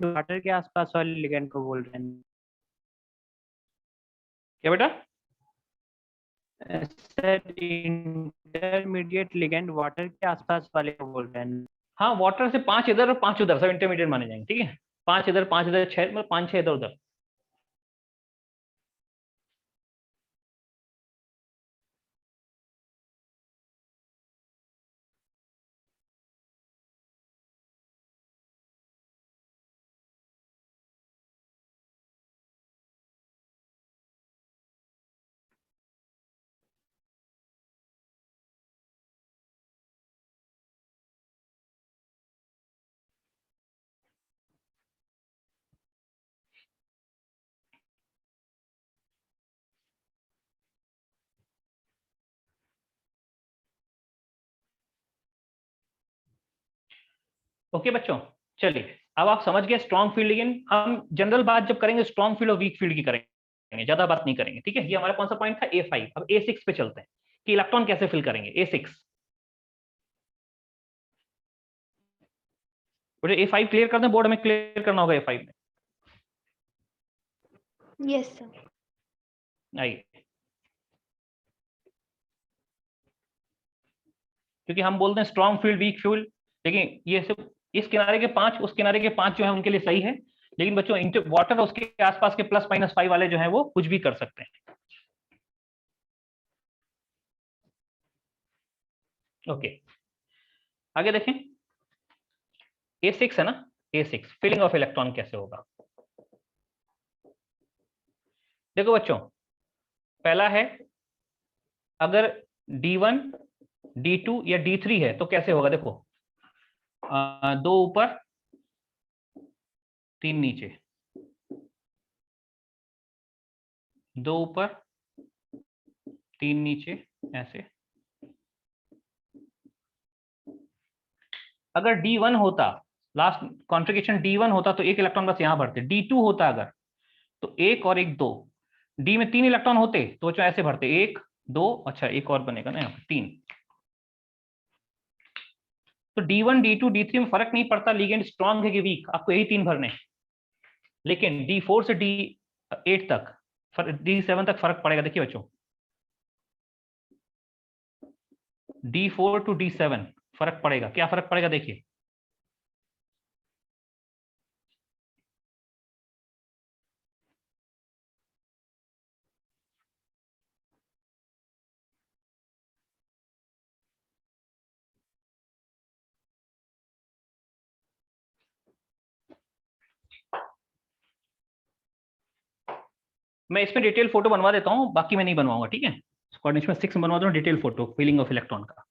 वाटर के आसपास वाले लिगेंड को बोल रहे हैं क्या बेटा? सर, इंटरमीडिएट लिगेंड वाटर के आसपास वाले को बोल रहे हैं। हाँ, वाटर से 5 इधर और 5 उधर, सब इंटरमीडिएट माने जाएंगे। ठीक है, 5 इधर 5 इधर 6, मतलब 5 6 इधर उधर। ओके बच्चों, चलिए अब आप समझ गए स्ट्रॉन्ग फील्ड लिगेंड। हम जनरल बात जब करेंगे स्ट्रॉन्ग फील्ड और वीक फील्ड की करेंगे, ज्यादा बात नहीं करेंगे। ठीक है, ये हमारा कौन सा पॉइंट था? A5। अब A6 पे चलते हैं कि इलेक्ट्रॉन कैसे फिल करेंगे। A6 मुझे A5 क्लियर कर दें, बोर्ड में क्लियर करना होगा A5 में। Yes sir. आइए, क्योंकि हम बोलते हैं स्ट्रॉन्ग फील्ड वीक फील्ड, लेकिन ये सिर्फ इस किनारे के 5 उस किनारे के 5 जो है उनके लिए सही है, लेकिन बच्चों वाटर और उसके आसपास के +-5 वाले जो है वो कुछ भी कर सकते हैं। ओके, आगे देखें। A6 है ना, A6 फिलिंग ऑफ इलेक्ट्रॉन कैसे होगा? देखो बच्चों, पहला है अगर D1 D2 या D3 है तो कैसे होगा? देखो 2 ऊपर 3 नीचे, 2 ऊपर 3 नीचे, ऐसे। अगर D1 होता, लास्ट कॉन्फ़िगरेशन D1 होता तो एक इलेक्ट्रॉन बस यहां भरते। D2 होता अगर तो 1 और 1 2, D में 3 इलेक्ट्रॉन होते तो जो ऐसे भरते 1 2, अच्छा एक और बनेगा ना यहाँ पे 3। तो D1 D2 D3 में फर्क नहीं पड़ता लिगेंड स्ट्रॉन्ग है कि वीक, आपको यही 3 भरने। लेकिन D4 से D8 तक, D7 तक फर्क पड़ेगा। देखिए बच्चों, D4 to D7 फर्क पड़ेगा। क्या फर्क पड़ेगा? देखिए मैं इसमें डिटेल फोटो बनवा देता हूँ, बाकी मैं नहीं बनवाऊंगा। ठीक है, कोऑर्डिनेशन में 6 में बनवा दूँ detail photo feeling of electron का।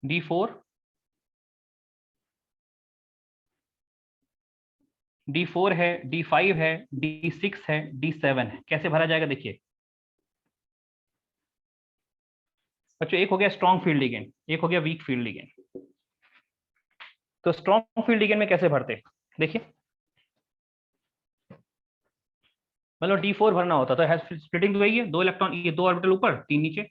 D4 D4 है, D5 है, D6 है, D7 है। कैसे भरा जाएगा? देखिए बच्चों, एक हो गया स्ट्रॉन्ग फील्ड लिगेंड, एक हो गया वीक फील्ड लिगेंड। तो स्ट्रॉन्ग फील्ड लिगेंड में कैसे भरते? देखिए मतलब D4 भरना होता तो स्प्लिटिंग तो वही है, 2 इलेक्ट्रॉन, ये 2 ऑर्बिटल ऊपर 3 नीचे।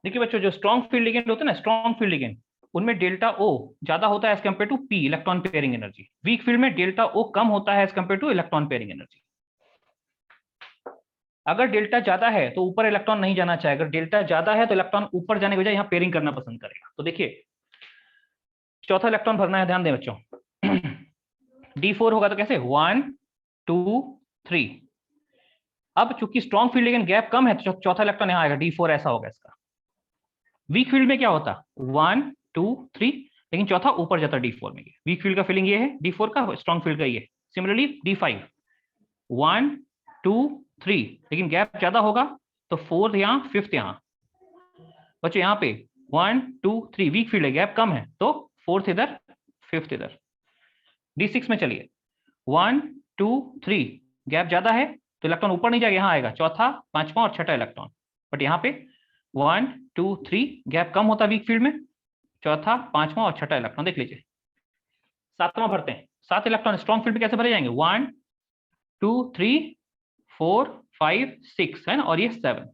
देखिए बच्चों, जो स्ट्रॉन्ग फील्ड लिगेंड होते हैं ना, स्ट्रॉन्ग फील्ड लिगेंड, उनमें डेल्टा O ज्यादा होता है as compare to P electron pairing energy. Weak field में डेल्टा O कम होता है as compare to electron pairing energy. अगर डेल्टा ज्यादा है तो ऊपर इलेक्ट्रॉन नहीं जाना चाहिए, अगर डेल्टा ज्यादा है तो इलेक्ट्रॉन ऊपर जाने के बजाय यहाँ पेयरिंग करना पसंद करेगा। तो देखिए चौथा इलेक्ट्रॉन भरना है, ध्यान दें बच्चों। D4 होगा तो कैसे 1 2 3। अब चूंकि स्ट्रॉन्ग फील्ड लेकिन गैप कम है तो चौथा इलेक्ट्रॉन यहाँ आएगा, D4 ऐसा होगा इसका। वीक फील्ड में क्या होता 1 2 3, लेकिन चौथा ऊपर जाता D4 में। वीक फील्ड का फीलिंग ये है, D4 का, स्ट्रॉन्ग फील्ड का ये। सिमिलरली D5 1 2 3, लेकिन गैप ज्यादा होगा तो फोर्थ यहाँ फिफ्थ यहाँ। बच्चों यहाँ पे 1 2 3 वीक फील्ड है, गैप कम है तो फोर्थ इधर फिफ्थ इधर। D6 में चलिए 1 2 3, गैप ज्यादा है तो इलेक्ट्रॉन ऊपर नहीं जाएगा, यहाँ आएगा चौथा पांचवा और छठा इलेक्ट्रॉन। बट यहाँ पे 1 2 3 गैप कम होता वीक फील्ड में, चौथा पांचवा और छठा इलेक्ट्रॉन। देख लीजिए सातवां भरते हैं। 7 इलेक्ट्रॉन स्ट्रॉन्ग फील्ड में कैसे भरे जाएंगे 1 2 3 4 5 6 है ना, और ये 7।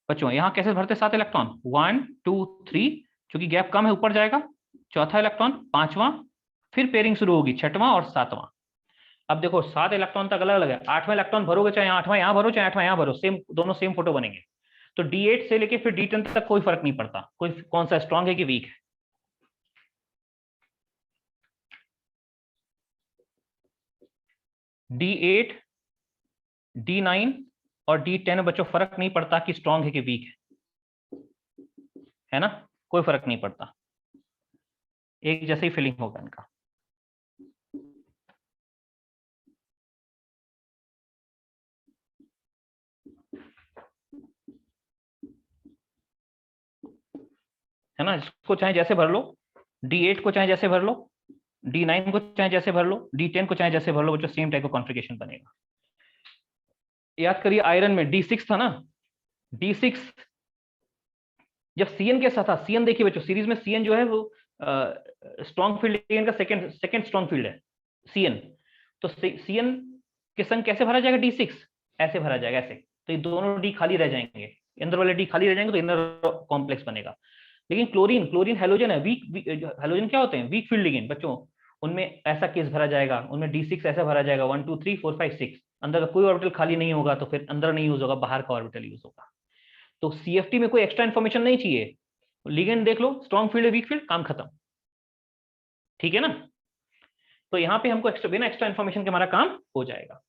बच्चों यहाँ कैसे भरते 7 इलेक्ट्रॉन 1 2 3, चूंकि गैप कम है ऊपर जाएगा, चौथा इलेक्ट्रॉन पांचवा, फिर पेयरिंग शुरू होगी छठवां और सातवां। अब देखो 7 इलेक्ट्रॉन तक अलग अलग है, आठवां इलेक्ट्रॉन भरोगे चाहे आठवां यहाँ भरो चाहे आठवां यहाँ भरो, सेम दोनों सेम फोटो बनेंगे। तो D8 से लेके फिर D10 तक कोई फर्क नहीं पड़ता कोई कौन सा स्ट्रॉन्ग है कि वीक है। D8 D9 और D10 में बच्चों फर्क नहीं पड़ता कि स्ट्रॉन्ग है कि वीक है ना, कोई फर्क नहीं पड़ता, एक जैसे ही फीलिंग होगा इनका। है ना, इसको चाहे जैसे भर लो, D8 को चाहे जैसे भर लो, D9 को चाहे जैसे भर लो, D10 को चाहे जैसे भर लो, बच्चों सेम टाइप का कॉन्फ़िगरेशन बनेगा। याद करिए आयरन में D6 था ना, D6 जब CN के साथ था, CN देखिए बच्चों सीरीज में CN जो है वो स्ट्रॉन्ग फील्ड का सेकंड स्ट्रॉन्ग फील्ड है CN। तो CN के संग कैसे भरा जाएगा D6, ऐसे भरा जाएगा ऐसे, तो ये दोनों D खाली रह जाएंगे, अंदर वाले D खाली रह जाएंगे तो इनर कॉम्प्लेक्स बनेगा। लेकिन क्लोरीन हेलोजन है, वीक हेलोजन क्या होते हैं वीक फील्ड लिगेंड बच्चों, उनमें ऐसा केस भरा जाएगा, उनमें D6 ऐसा भरा जाएगा 1 2 3 4 5 6, अंदर का कोई ऑर्बिटल खाली नहीं होगा तो फिर अंदर नहीं यूज होगा, बाहर का ऑर्बिटल यूज होगा। तो CFT में कोई एक्स्ट्रा इन्फॉर्मेशन नहीं चाहिए, लिगेंड देख लो, स्ट्रॉन्ग फील्ड वीक फील्ड, काम खत्म, ठीक है ना। तो यहाँ पे हमको बिना एक्स्ट्रा इन्फॉर्मेशन के हमारा काम हो जाएगा।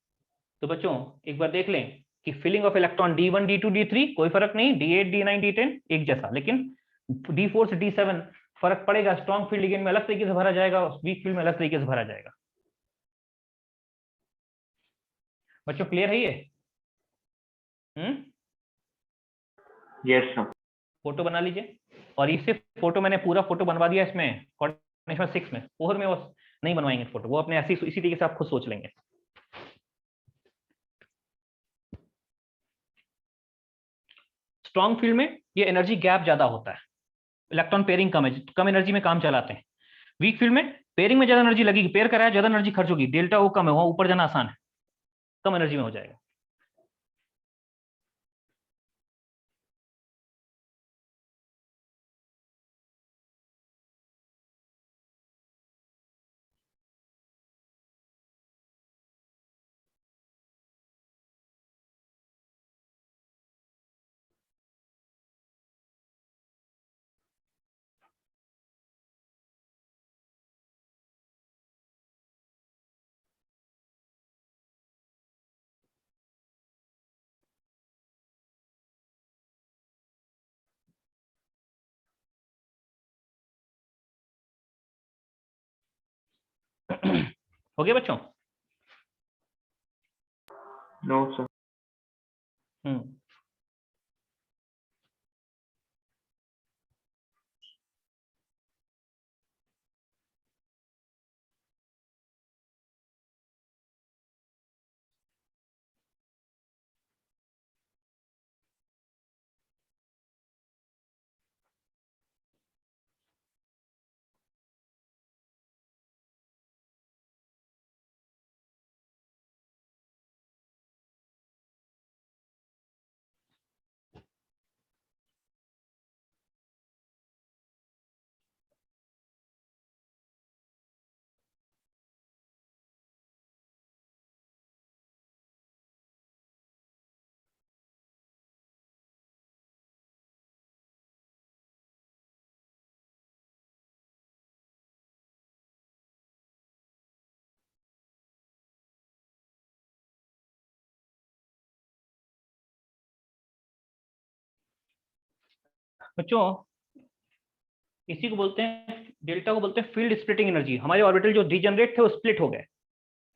तो बच्चों एक बार देख लें कि filling of electron D1 D2 D3 कोई फर्क नहीं, D8 D9 D10 एक जैसा, लेकिन D4 से D7 फर्क पड़ेगा, स्ट्रॉन्ग फील्ड लिगेंड में अलग तरीके से भरा जाएगा, वीक फील्ड में अलग तरीके से भरा जाएगा। बच्चों क्लियर है ये? Yes sir. फोटो बना लीजिए, और इससे फोटो मैंने पूरा फोटो बनवा दिया इसमें कोऑर्डिनेशन 6 में, ओवर में वो नहीं बनवाएंगे फोटो, वो अपने ऐसी इसी तरीके से आप खुद सोच लेंगे। स्ट्रॉन्ग फील्ड में ये एनर्जी गैप ज्यादा होता है, इलेक्ट्रॉन पेयरिंग कम है, कम एनर्जी में काम चलाते हैं। वीक फील्ड में पेयरिंग में ज्यादा एनर्जी लगेगी, पेयर कराया ज्यादा एनर्जी खर्च होगी, डेल्टा वो कम है, वहां ऊपर जाना आसान है, कम एनर्जी में हो जाएगा। हो गया बच्चों? No sir. हम्म बच्चों इसी को बोलते हैं, डेल्टा को बोलते हैं फील्ड स्प्लिटिंग एनर्जी। हमारे ऑर्बिटल जो डिजनरेट थे वो स्प्लिट हो गए,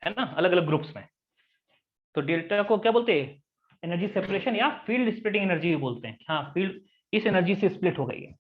है ना, अलग अलग ग्रुप्स में। तो डेल्टा को क्या बोलते हैं, एनर्जी सेपरेशन या फील्ड स्प्लिटिंग एनर्जी बोलते हैं। हाँ, फील्ड इस एनर्जी से स्प्लिट हो गई है।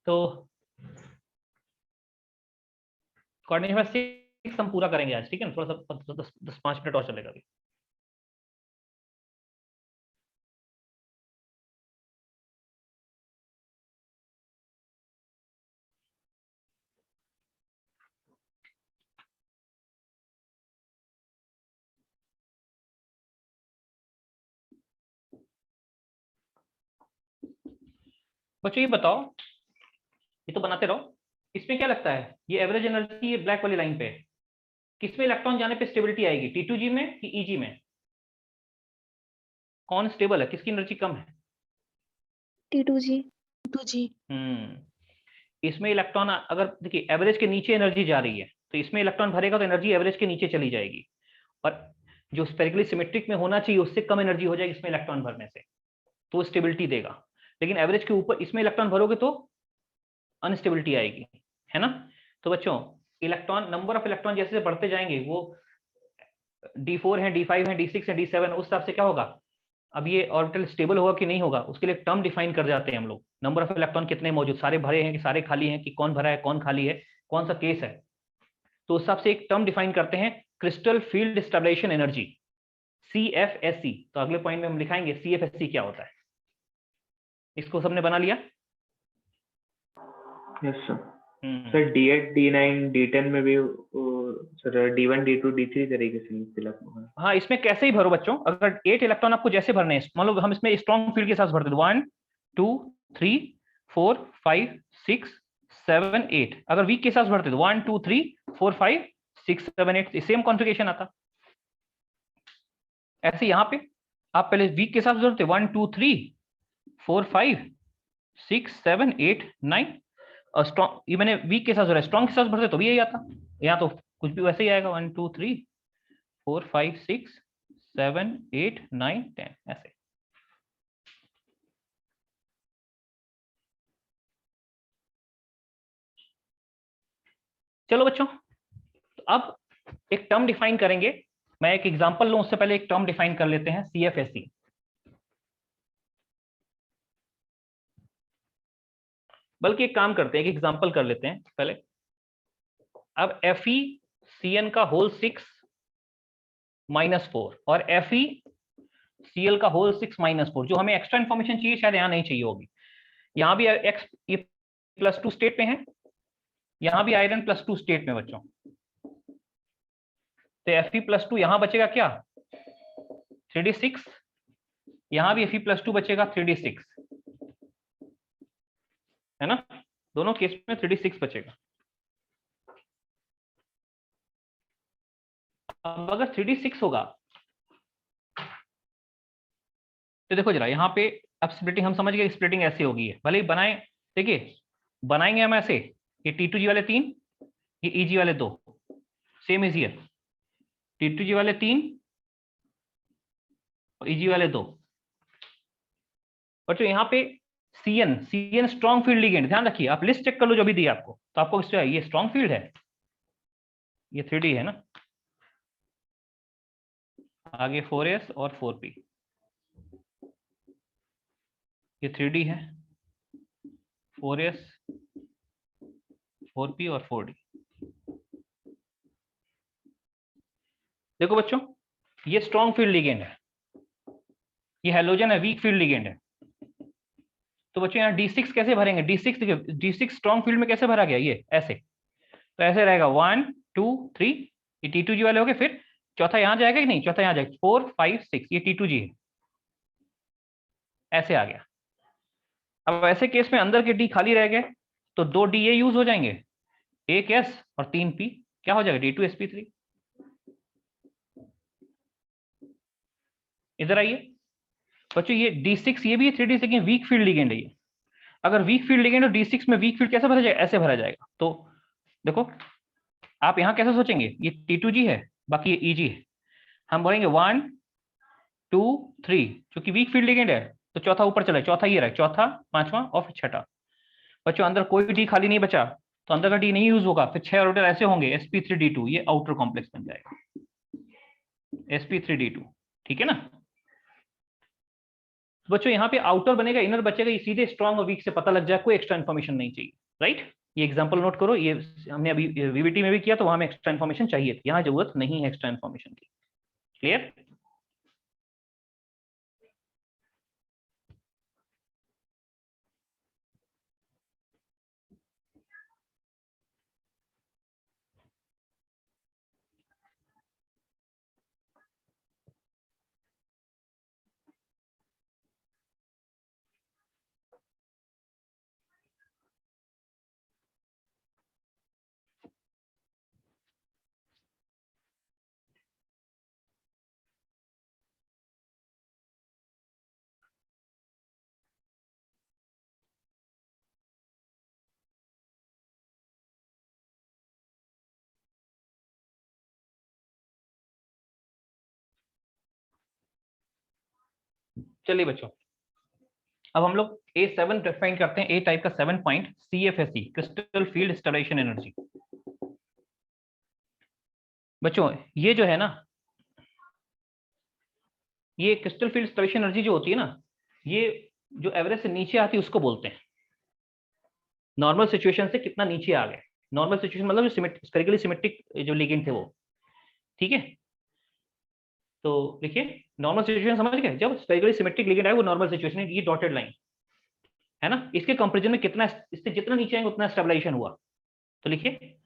तो कोऑर्डिनेशन 6 हम पूरा करेंगे आज, ठीक है ना, थोड़ा सा 10-5 मिनट और चलेगा अभी। बच्चों ये बताओ, ये तो बनाते रहो, इसमें क्या लगता है, ये एवरेज एनर्जी ये ब्लैक वाली लाइन पे है, किसमें इलेक्ट्रॉन जाने पे स्टेबिलिटी आएगी, T2G में कि EG में? कौन स्टेबल है, किसकी एनर्जी कम है? T2G। इसमें इलेक्ट्रॉन अगर देखिए एवरेज के नीचे एनर्जी जा रही है तो इसमें इलेक्ट्रॉन भरेगा तो एनर्जी एवरेज के नीचे चली जाएगी, और जो स्पेरिकली सिमेट्रिक में होना चाहिए उससे कम एनर्जी हो जाएगी इसमें इलेक्ट्रॉन भरने से, तो स्टेबिलिटी देगा। लेकिन एवरेज के ऊपर इसमें इलेक्ट्रॉन भरोगे तो अनस्टेबिलिटी आएगी, है ना। तो बच्चों इलेक्ट्रॉन, नंबर ऑफ इलेक्ट्रॉन जैसे बढ़ते जाएंगे, वो D4 है, D5 है, D6 है, D7, उस हिसाब से क्या होगा, अब ये ऑर्बिटल स्टेबल होगा कि नहीं होगा, उसके लिए टर्म डिफाइन कर जाते हैं हम लोग। नंबर ऑफ इलेक्ट्रॉन कितने मौजूद, सारे भरे हैं कि सारे खाली हैं, कि कौन भरा है कौन खाली है, कौन सा केस है, तो उस हिसाब से एक टर्म डिफाइन करते हैं, crystal field stabilisation energy, CFSE। तो अगले पॉइंट में हम लिखाएंगे CFSE क्या होता है। इसको सबने बना लिया? Yes sir. Sir D8, D9, D10 में भी सर D1, D2, D3 तरीके से फिलअप होगा। हाँ, इसमें कैसे ही भरो बच्चों, अगर 8 इलेक्ट्रॉन आपको जैसे भरने हैं, मान लो हम इसमें स्ट्रॉन्ग फील्ड के साथ भरते हैं 1 2 3 4 5 6 7 8, अगर वीक के साथ भरते तो 1 2 3 4 5 6 7 8, सेम कॉन्फ़िगरेशन आता। ऐसे यहाँ पे आप पहले वीक के साथ भरते 1 2 3 4 5 6 7 8 9, और स्ट्रॉन्ग, ये मैंने वीक के साथ भरा, स्ट्रॉन्ग के साथ भरते तो भी यही आता। यहाँ तो कुछ भी वैसे ही आएगा, 1 2 3 4 5 6 7 8 9 10 ऐसे। चलो बच्चों, तो अब एक टर्म डिफाइन करेंगे, मैं एक एग्जांपल लूं उससे पहले एक टर्म डिफाइन कर लेते हैं, CFSE। बल्कि एक काम करते हैं, एक एग्जांपल कर लेते हैं पहले। अब FeCN का होल 6 -4 और FeCl का होल 6 -4, जो हमें एक्स्ट्रा इंफॉर्मेशन चाहिए शायद यहाँ नहीं चाहिए होगी। यहाँ भी X ये +2 स्टेट में है, यहाँ भी आयरन +2 स्टेट में बच्चों, तो Fe+2 यहाँ बचेगा क्या, 3d6, यहाँ भी Fe+2 बचेगा 3d6, है ना, दोनों केस में 3d6 बचेगा। अब अगर 3d6 होगा तो देखो जरा यहाँ पे, अब स्प्लिटिंग हम समझ गए, स्प्लिटिंग ऐसी होगी है, भले ही बनाए, देखिए बनाएंगे हम ऐसे, ये T2G वाले 3, ये EG वाले 2, सेम इज हियर, T2G वाले 3 और EG वाले 2। और जो यहाँ पे CN स्ट्रॉन्ग फील्ड लिगेंड, ध्यान रखिए, आप लिस्ट चेक कर लो जो भी दी आपको, तो आपको इससे ये स्ट्रॉन्ग फील्ड है, ये 3D है ना, आगे 4s और 4p, ये 3D है, 4s 4p और 4d। देखो बच्चों, ये स्ट्रॉन्ग फील्ड लिगेंड है, ये हैलोजन है, वीक फील्ड लिगेंड है। तो बच्चों यहाँ D6 कैसे भरेंगे, D6 देखिए, D6 स्ट्रॉन्ग फील्ड में कैसे भरा गया, ये ऐसे, तो ऐसे रहेगा 1 2 3, ये T2G वाले हो गए। फिर चौथा यहाँ जाएगा कि नहीं, चौथा यहाँ जाएगा 4 5 6, ये T2G है, ऐसे आ गया। अब ऐसे केस में अंदर के डी खाली रह गए तो 2 डी ये यूज हो जाएंगे, 1 S और 3 P, क्या हो जाएगा D2sp3। इधर आइए बच्चों, ये D6 ये भी 3D लेकिन वीक फील्ड लिगेंड है ये। अगर वीक फील्ड लिगेंड और D6 में वीक फील्ड कैसे भरा जाएगा, ऐसे भरा जाएगा। तो देखो आप यहां कैसे सोचेंगे, ये T2G है बाकी ये EG है, हम बोलेंगे 1 2 3, क्योंकि वीक फील्ड लिगेंड है तो चौथा ऊपर चला, चौथा ये रहा, चौथा पांचवा और फिर छठा। बच्चों अंदर कोई डी खाली नहीं बचा तो अंदर का डी नहीं यूज होगा, फिर 6 ऑर्बिटल ऐसे होंगे sp3d2, ये आउटर कॉम्प्लेक्स बन जाएगा sp3d2, ठीक है ना। बच्चों यहाँ पे आउटर बनेगा, इनर बचेगा, ये सीधे स्ट्रॉन्ग और वीक से पता लग जाए, कोई एक्स्ट्रा इन्फॉर्मेशन नहीं चाहिए, राइट। ये एग्जांपल नोट करो, ये हमने अभी वीवीटी में भी किया तो वहां में एक्स्ट्रा इन्फॉर्मेशन चाहिए थी, यहाँ जरूरत नहीं है एक्स्ट्रा इन्फॉर्मेशन की। क्लियर। चलिए बच्चों, अब हम लोग A7 डिफाइन करते हैं, ए टाइप का 7 point CFSE, crystal field stabilisation energy. बच्चों ये जो है ना, ये क्रिस्टल फील्ड स्टेबलाइजेशन एनर्जी जो होती है ना, ये जो एवरेज से नीचे आती है उसको बोलते हैं, नॉर्मल सिचुएशन से कितना नीचे आ गए। नॉर्मल सिचुएशन मतलब जो स्फेरिकली सिमेट्रिक जो लिगेंड थे वो, ठीक है। तो देखिए नॉर्मल सिचुएशन समझ गए, जब स्फेरिकली सिमेट्रिक लिगेंड आए वो नॉर्मल सिचुएशन है, ये डॉटेड लाइन है ना, इसके कंपैरिजन में कितना, इससे जितना नीचे आएंगे उतना स्टेबलाइजेशन हुआ। तो लिखिए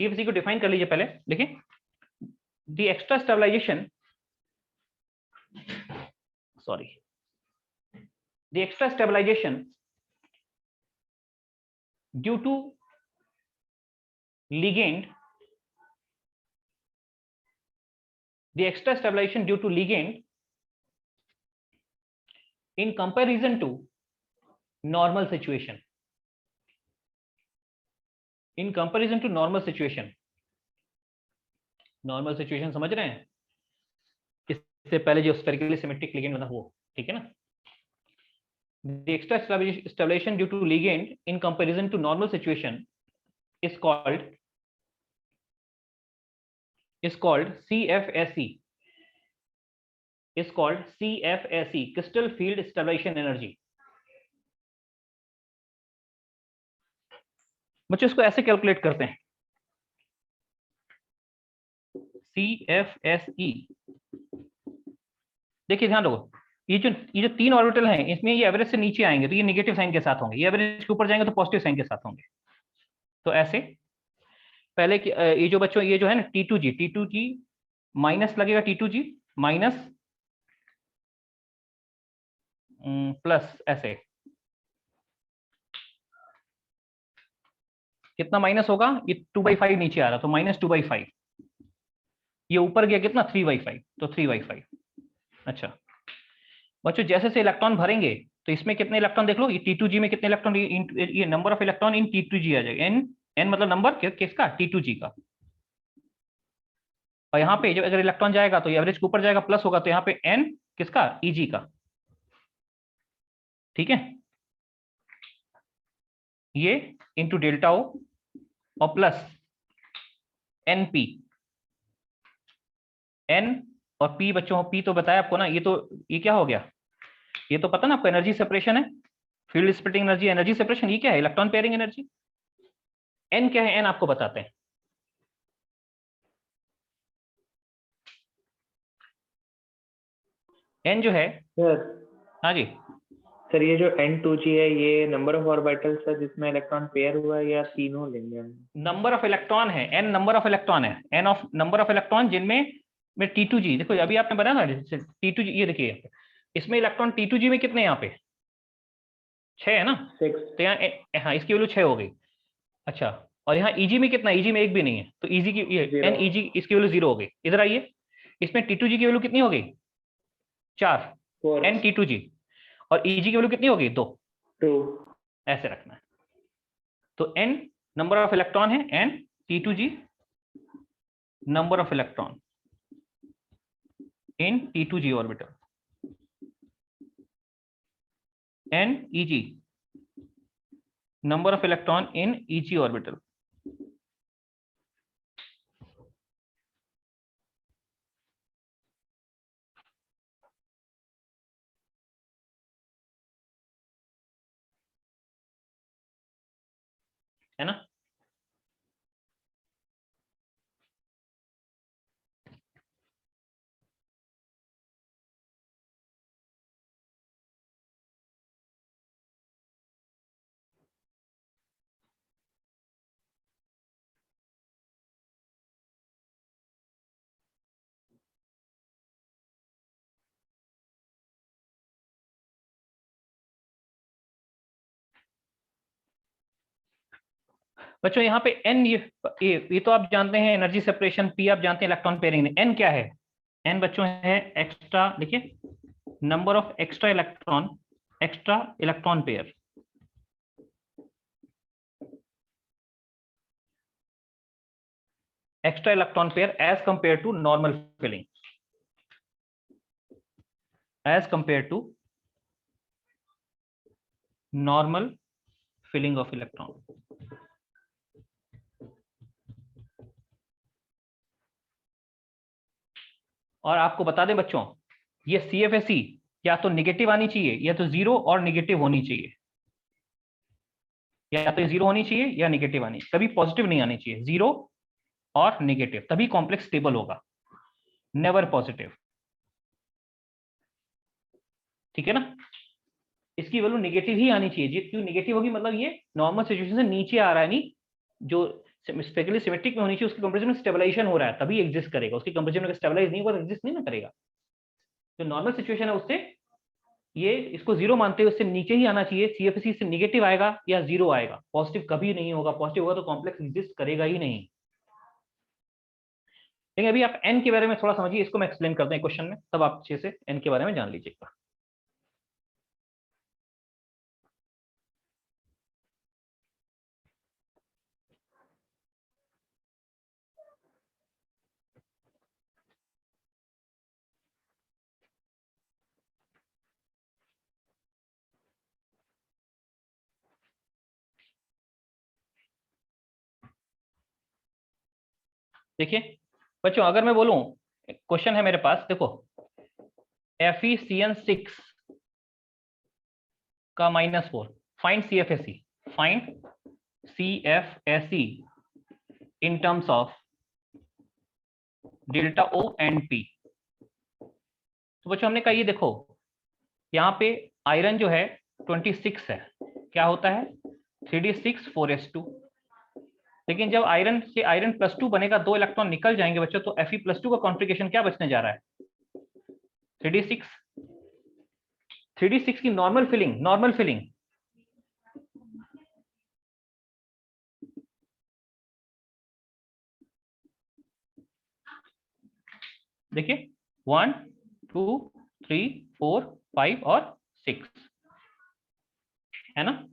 CFSE को डिफाइन कर लीजिए पहले, देखिए the extra stabilisation, sorry, the extra stabilisation due to ligand, the extra stabilization due to ligand in comparison to normal situation, in comparison to normal situation, normal situation समझ रहे हैं, इससे पहले जो स्फेरिकली सिमेट्रिक लिगेंड बना वो, ठीक है ना। the extra stabilization due to ligand in comparison to normal situation is called CFSE, is called CFSE, crystal field stabilization energy। बच्चों इसको ऐसे कैलकुलेट करते हैं, CFSE, देखिए ध्यान दो, ये जो 3 ऑर्बिटल हैं इसमें ये एवरेज से नीचे आएंगे तो ये नेगेटिव साइन के साथ होंगे, ये एवरेज के ऊपर जाएंगे तो पॉजिटिव साइन के साथ होंगे। तो ऐसे पहले ये जो बच्चों ये जो है ना T2G माइनस लगेगा, T2G माइनस प्लस, ऐसे कितना माइनस होगा, ये 2/5 नीचे आ रहा तो माइनस 2/5, ये ऊपर गया कितना 3/5, तो 3/5। अच्छा बच्चों जैसे से इलेक्ट्रॉन भरेंगे तो इसमें कितने इलेक्ट्रॉन देख लो, ये T2G में कितने इलेक्ट्रॉन, ये number of electron in T2G आ जाएगा, n मतलब नंबर किसका, T2G का। और यहाँ पे जब अगर इलेक्ट्रॉन जाएगा तो ये एवरेज के ऊपर जाएगा, प्लस होगा तो यहाँ पे n किसका, Eg का, ठीक है। ये इंटू डेल्टा O और प्लस NP, N और P बच्चों, P तो बताया आपको ना, ये क्या हो गया, ये तो पता ना आपको, एनर्जी सेपरेशन है, field splitting energy, energy separation, ये क्या है, इलेक्ट्रॉन पेयरिंग एनर्जी। N क्या है, N आपको बताते हैं, N जो है, सर हाँ जी सर ये जो N2G है ये नंबर ऑफ ऑर्बिटल्स है जिसमें इलेक्ट्रॉन पेयर हुआ है या तीनों लेंगे हम? नंबर ऑफ इलेक्ट्रॉन है, n नंबर ऑफ इलेक्ट्रॉन है, n of number of electron जिनमें में T2G, देखो अभी आपने बनाया ना T2G, ये देखिए इसमें इलेक्ट्रॉन T2G में कितने यहाँ पे 6 है ना, 6। तो यहाँ हाँ इसकी वैल्यू 6 हो गई। अच्छा, और यहाँ EG में कितना, EG में एक भी नहीं है, तो EG की ये Zero. NEG इसकी वैल्यू 0 हो गई। इधर आइए, इसमें T2G की वैल्यू कितनी हो गई 4, 4 n T2G, और EG की वैल्यू कितनी हो गई 2, 2। ऐसे रखना है। तो n नंबर ऑफ इलेक्ट्रॉन है, n T2G number of electron in T2G orbital, n EG number of electron in EG orbital. है ना? बच्चों यहाँ पे n ये तो आप जानते हैं एनर्जी सेपरेशन, p आप जानते हैं इलेक्ट्रॉन पेयरिंग, n क्या है, n बच्चों है एक्स्ट्रा, देखिए number of extra electron pair, extra electron pair as compare to normal filling, as compare to normal filling of electron. और आपको बता दें बच्चों, ये CFSE या तो निगेटिव आनी चाहिए या तो 0 और निगेटिव होनी चाहिए, या तो 0 होनी चाहिए या निगेटिव आनी, कभी पॉजिटिव नहीं आनी चाहिए, 0 और निगेटिव, तभी कॉम्प्लेक्स स्टेबल होगा, नेवर पॉजिटिव। ठीक है ना? इसकी वैल्यू निगेटिव ही आनी चाहिए, क्यों निगेटिव होगी, मतलब ये नॉर्मल सिचुएशन से नीचे आ रहा है, नहीं जो स्पेक्युलरली सिमेट्रिक में होनी चाहिए उसकी कंपैरिजन में स्टेबलाइजेशन हो रहा है तभी एग्जिस्ट करेगा, उसकी कंपैरिजन में स्टेबलाइज नहीं होगा एग्जिस्ट नहीं ना करेगा। जो नॉर्मल सिचुएशन है उससे ये इसको 0 मानते हैं, उससे नीचे ही आना चाहिए, CFSE से निगेटिव आएगा या 0 आएगा, पॉजिटिव कभी नहीं होगा, पॉजिटिव होगा तो कॉम्प्लेक्स एग्जिस्ट करेगा ही नहीं। लेकिन अभी आप n के बारे में थोड़ा समझिए, इसको मैं एक्सप्लेन करते हैं क्वेश्चन में, तब आप अच्छे से n के बारे में जान लीजिएगा। देखिए बच्चों, अगर मैं बोलूं, क्वेश्चन है मेरे पास, देखो FeCN6 का -4, find CFSE, find CFSE in terms of delta O and P। तो बच्चों हमने कहा ये देखो यहाँ पे आयरन जो है 26 है, क्या होता है 3d6 4s2, लेकिन जब आयरन से आयरन +2 बनेगा, 2 इलेक्ट्रॉन निकल जाएंगे बच्चों, तो Fe+2 का कॉन्फ़िगरेशन क्या बचने जा रहा है 3d6। 3d6 की नॉर्मल फिलिंग देखिए 1 2 3 4 5 और 6 है ना,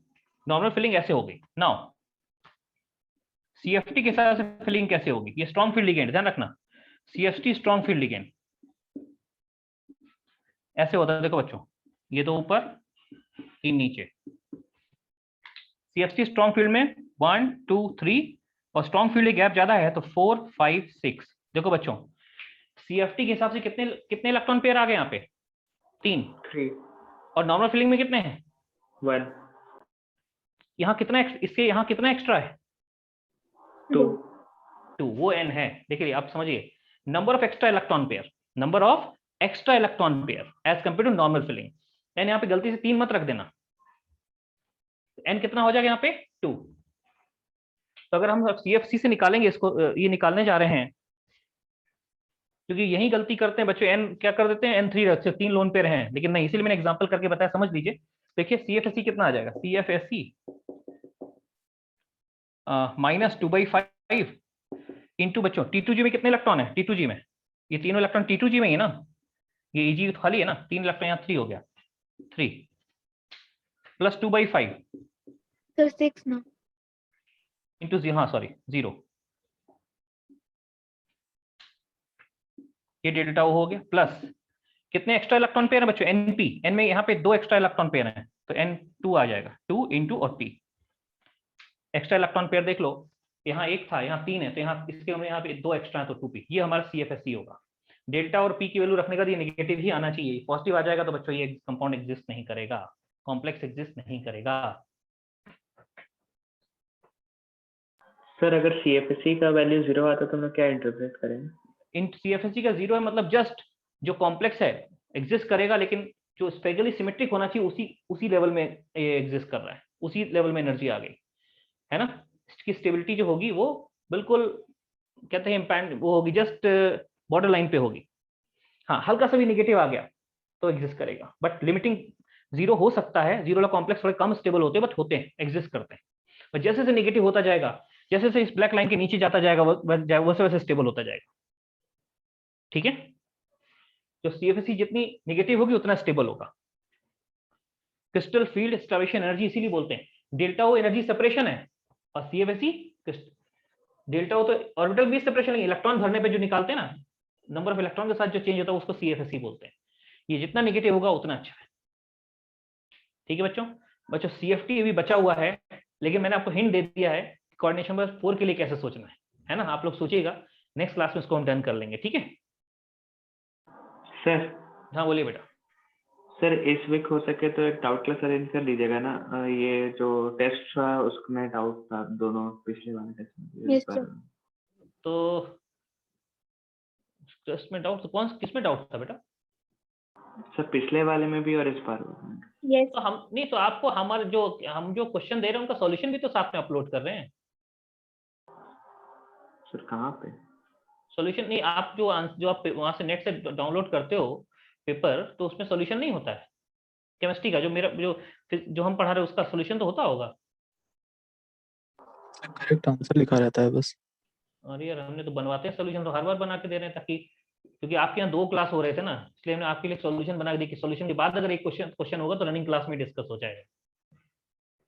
नॉर्मल फिलिंग ऐसे हो गई। नाउ CFT के साथ फिलिंग कैसे होगी, ये स्ट्रॉन्ग फील्ड लिगेंड, ध्यान रखना, CFT स्ट्रॉन्ग फील्ड लिगेंड ऐसे होता है, देखो बच्चों ये तो ऊपर, तीन नीचे, CFT स्ट्रॉन्ग फील्ड में 1 2 3, और स्ट्रॉन्ग फील्ड गैप ज्यादा है तो 4 5 6। देखो बच्चों CFT के हिसाब से कितने इलेक्ट्रॉन पेयर आ गए यहाँ पे 3, और नॉर्मल फिलिंग में कितने हैं 1, यहाँ कितना इसके यहाँ कितना एक्स्ट्रा है 2, वो n है। देखिए आप समझिए, number of extra electron pair as compare to normal filling, n यहाँ पे गलती से 3 मत रख देना, n कितना हो जाएगा यहाँ पे 2। तो अगर हम CFC से निकालेंगे इसको, ये निकालने जा रहे हैं, क्योंकि यही गलती करते हैं बच्चों, n क्या कर देते हैं n3 रखते हैं, 3 लोन पेयर हैं, लेकिन नहीं, इसीलिए मैंने एग्जांपल करके बताया, समझ लीजिए। देखिए CFSE कितना आ जाएगा, CFSE -2/5 इंटू बच्चों T2G में कितने इलेक्ट्रॉन है, T2G में ये तीनों इलेक्ट्रॉन T2G में ही है ना, ये EG खाली है ना, 3 इलेक्ट्रॉन यहाँ 3 हो गया, 3 प्लस 2/5 सर 6 ना। इंटू 0, हाँ सॉरी 0, ये डेल्टा O हो गया, प्लस कितने एक्स्ट्रा इलेक्ट्रॉन पेयर है बच्चों, NP, n में यहाँ पे 2 एक्स्ट्रा इलेक्ट्रॉन पेयर हैं, तो N2 आ जाएगा, 2 इंटू और P। एक्स्ट्रा इलेक्ट्रॉन पेयर देख लो, यहाँ 1 था, यहाँ 3 है, तो यहाँ इसके हमने यहाँ पे 2 एक्स्ट्रा है, तो 2p, ये हमारा CFSE होगा। डेल्टा और p की वैल्यू रखने का ये नेगेटिव ही आना चाहिए, पॉजिटिव आ जाएगा तो बच्चों ये कंपाउंड एग्जिस्ट नहीं करेगा, कॉम्प्लेक्स एग्जिस्ट नहीं करेगा। सर अगर CFSE का वैल्यू 0 आता तो हम क्या इंटरप्रेट करेंगे? इन CFSE का 0 है मतलब जस्ट जो कॉम्प्लेक्स है एग्जिस्ट करेगा, लेकिन जो स्पेगली सिमेट्रिक होना चाहिए उसी लेवल में ये एग्जिस्ट कर रहा है, उसी लेवल में एनर्जी आ गई है ना, इसकी स्टेबिलिटी जो होगी वो बिल्कुल कहते हैं इम्पैक्ट वो होगी, जस्ट बॉर्डर लाइन पे होगी। हाँ हल्का सा भी नेगेटिव आ गया तो एग्जिस्ट करेगा, बट लिमिटिंग 0 हो सकता है, 0 वाला कॉम्प्लेक्स थोड़े कम स्टेबल होते हैं, बट होते हैं, एग्जिस्ट करते हैं। और जैसे जैसे नेगेटिव होता जाएगा, जैसे जैसे इस ब्लैक लाइन के नीचे जाता जाएगा, वैसे वैसे स्टेबल होता जाएगा। ठीक है, तो CFSE जितनी नेगेटिव होगी उतना स्टेबल होगा। क्रिस्टल फील्ड स्टार्वेशन एनर्जी इसीलिए बोलते हैं, डेल्टा O एनर्जी सेपरेशन है, और CFSE डेल्टा O तो ऑर्बिटल भी सेपरेशन है, इलेक्ट्रॉन भरने पे जो निकालते हैं ना, नंबर ऑफ इलेक्ट्रॉन के साथ जो चेंज होता है उसको CFSE बोलते हैं। ये जितना नेगेटिव होगा उतना अच्छा है। ठीक है बच्चों CFT अभी बचा हुआ है, लेकिन मैंने आपको हिंट दे दिया है कोऑर्डिनेशन नंबर 4 के लिए कैसे सोचना है ना, आप लोग सोचिएगा, नेक्स्ट क्लास में इसको हम डन कर लेंगे। ठीक है सर। हाँ बोलिए बेटा। सर इस वीक हो सके तो एक डाउट क्लास अरेंज कर लीजिएगा ना, ये जो टेस्ट था उसमें डाउट था दोनों पिछले वाले टेस्ट में। Yes, sir. तो टेस्ट में डाउट, तो कौन किसमें डाउट था बेटा? सर पिछले वाले में भी और इस बार Yes. तो हम नहीं, तो आपको हमारे हम जो क्वेश्चन दे रहे हैं उनका सॉल्यूशन भी तो साथ में अपलोड कर रहे हैं। सर कहाँ पे? सॉल्यूशन नहीं, आप जो आप वहां से नेट से डाउनलोड करते हो पेपर, तो उसमें सॉल्यूशन नहीं होता है केमिस्ट्री का, जो मेरा जो हम पढ़ा रहे हैं उसका सॉल्यूशन तो होता होगा। करेक्ट आंसर लिखा रहता है बस। अरे यार हमने तो बनवाते हैं सॉल्यूशन, तो हर बार बना के दे रहे हैं, ताकि क्योंकि आपके यहाँ 2 क्लास हो रहे थे ना, इसलिए हमने आपके लिए सॉल्यूशन बना के दी कि सॉल्यूशन के बाद अगर एक क्वेश्चन होगा तो रनिंग क्लास में डिस्कस हो जाएगा।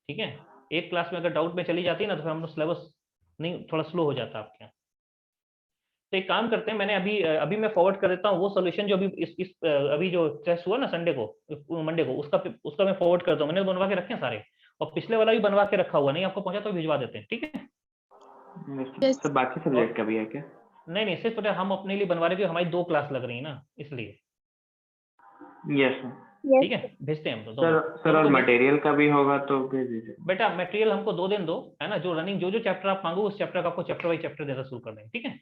ठीक है, एक क्लास में अगर डाउट में चली जाती है ना, तो फिर हम सिलेबस नहीं, थोड़ा स्लो हो जाता है आपके यहाँ। तो एक काम करते हैं, मैंने अभी मैं फॉरवर्ड कर देता हूँ वो सॉल्यूशन जो अभी अभी जो टेस्ट हुआ ना संडे को, मंडे को, उसका मैं फॉरवर्ड करता हूँ, मैंने बनवा के रखे हैं सारे, और पिछले वाला भी बनवा के रखा हुआ, नहीं आपको पहुंचा तो भिजवा देते हैं। ठीक है सर बाकी सब्जेक्ट का भी है क्या? नहीं सिर्फ हम अपने लिए बनवा रहे हैं, हमारी 2 क्लास लग रही है ना, इसलिए। Yes sir. Yes. ठीक है, भेजते हैं हम तो सर और मटेरियल का भी होगा तो भेज दीजिए बेटा। मटेरियल हमको 2 दिन दो, है ना, जो रनिंग जो चैप्टर आप मांगो उस चैप्टर का आपको चैप्टर बाई चैप्टर देना शुरू कर देंगे। ठीक है,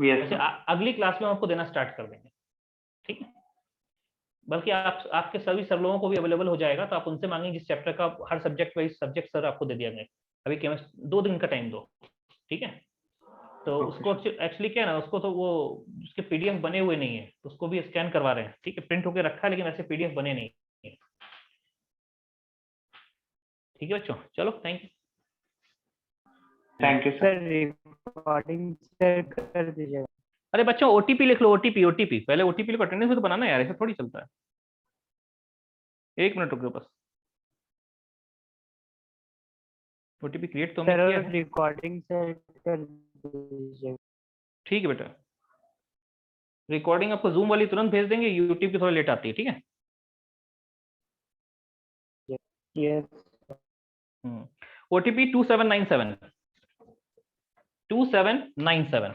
यस वैसे अगली क्लास में आपको देना स्टार्ट कर देंगे। ठीक है, बल्कि आपके सभी सब लोगों को भी अवेलेबल हो जाएगा, तो आप उनसे मांगेंगे जिस चैप्टर का हर सब्जेक्ट वाइज सब्जेक्ट सर आपको दे दिया गया। अभी केमिस्ट्री 2 दिन का टाइम दो। ठीक है, तो उसको एक्चुअली क्या है ना, उसको तो वो उसके PDF बने हुए नहीं है, तो उसको भी स्कैन करवा रहे हैं। ठीक है, प्रिंट होकर रखा है लेकिन ऐसे PDF बने नहीं है। ठीक है बच्चों, चलो thank you sir. Recording share कर दीजिएगा। अरे बच्चों OTP लिख लो, OTP पहले OTP लिखो, अटेंडेंस में तो बनाना है यार, ऐसे थोड़ी चलता है। 1 मिनट रुको बस, OTP क्रिएट तो हमने किया है। रिकॉर्डिंग शेयर कर दीजिएगा। ठीक है बेटा, रिकॉर्डिंग आपको जूम वाली तुरंत भेज देंगे, यूट्यूब की थोड़ा लेट आती है। ठीक है, यस। OTP 2797 2797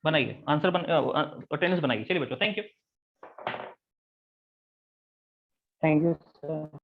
बनाइए, आंसर अटेंडेंस बनाइए। चलिए बच्चों, thank you thank you sir.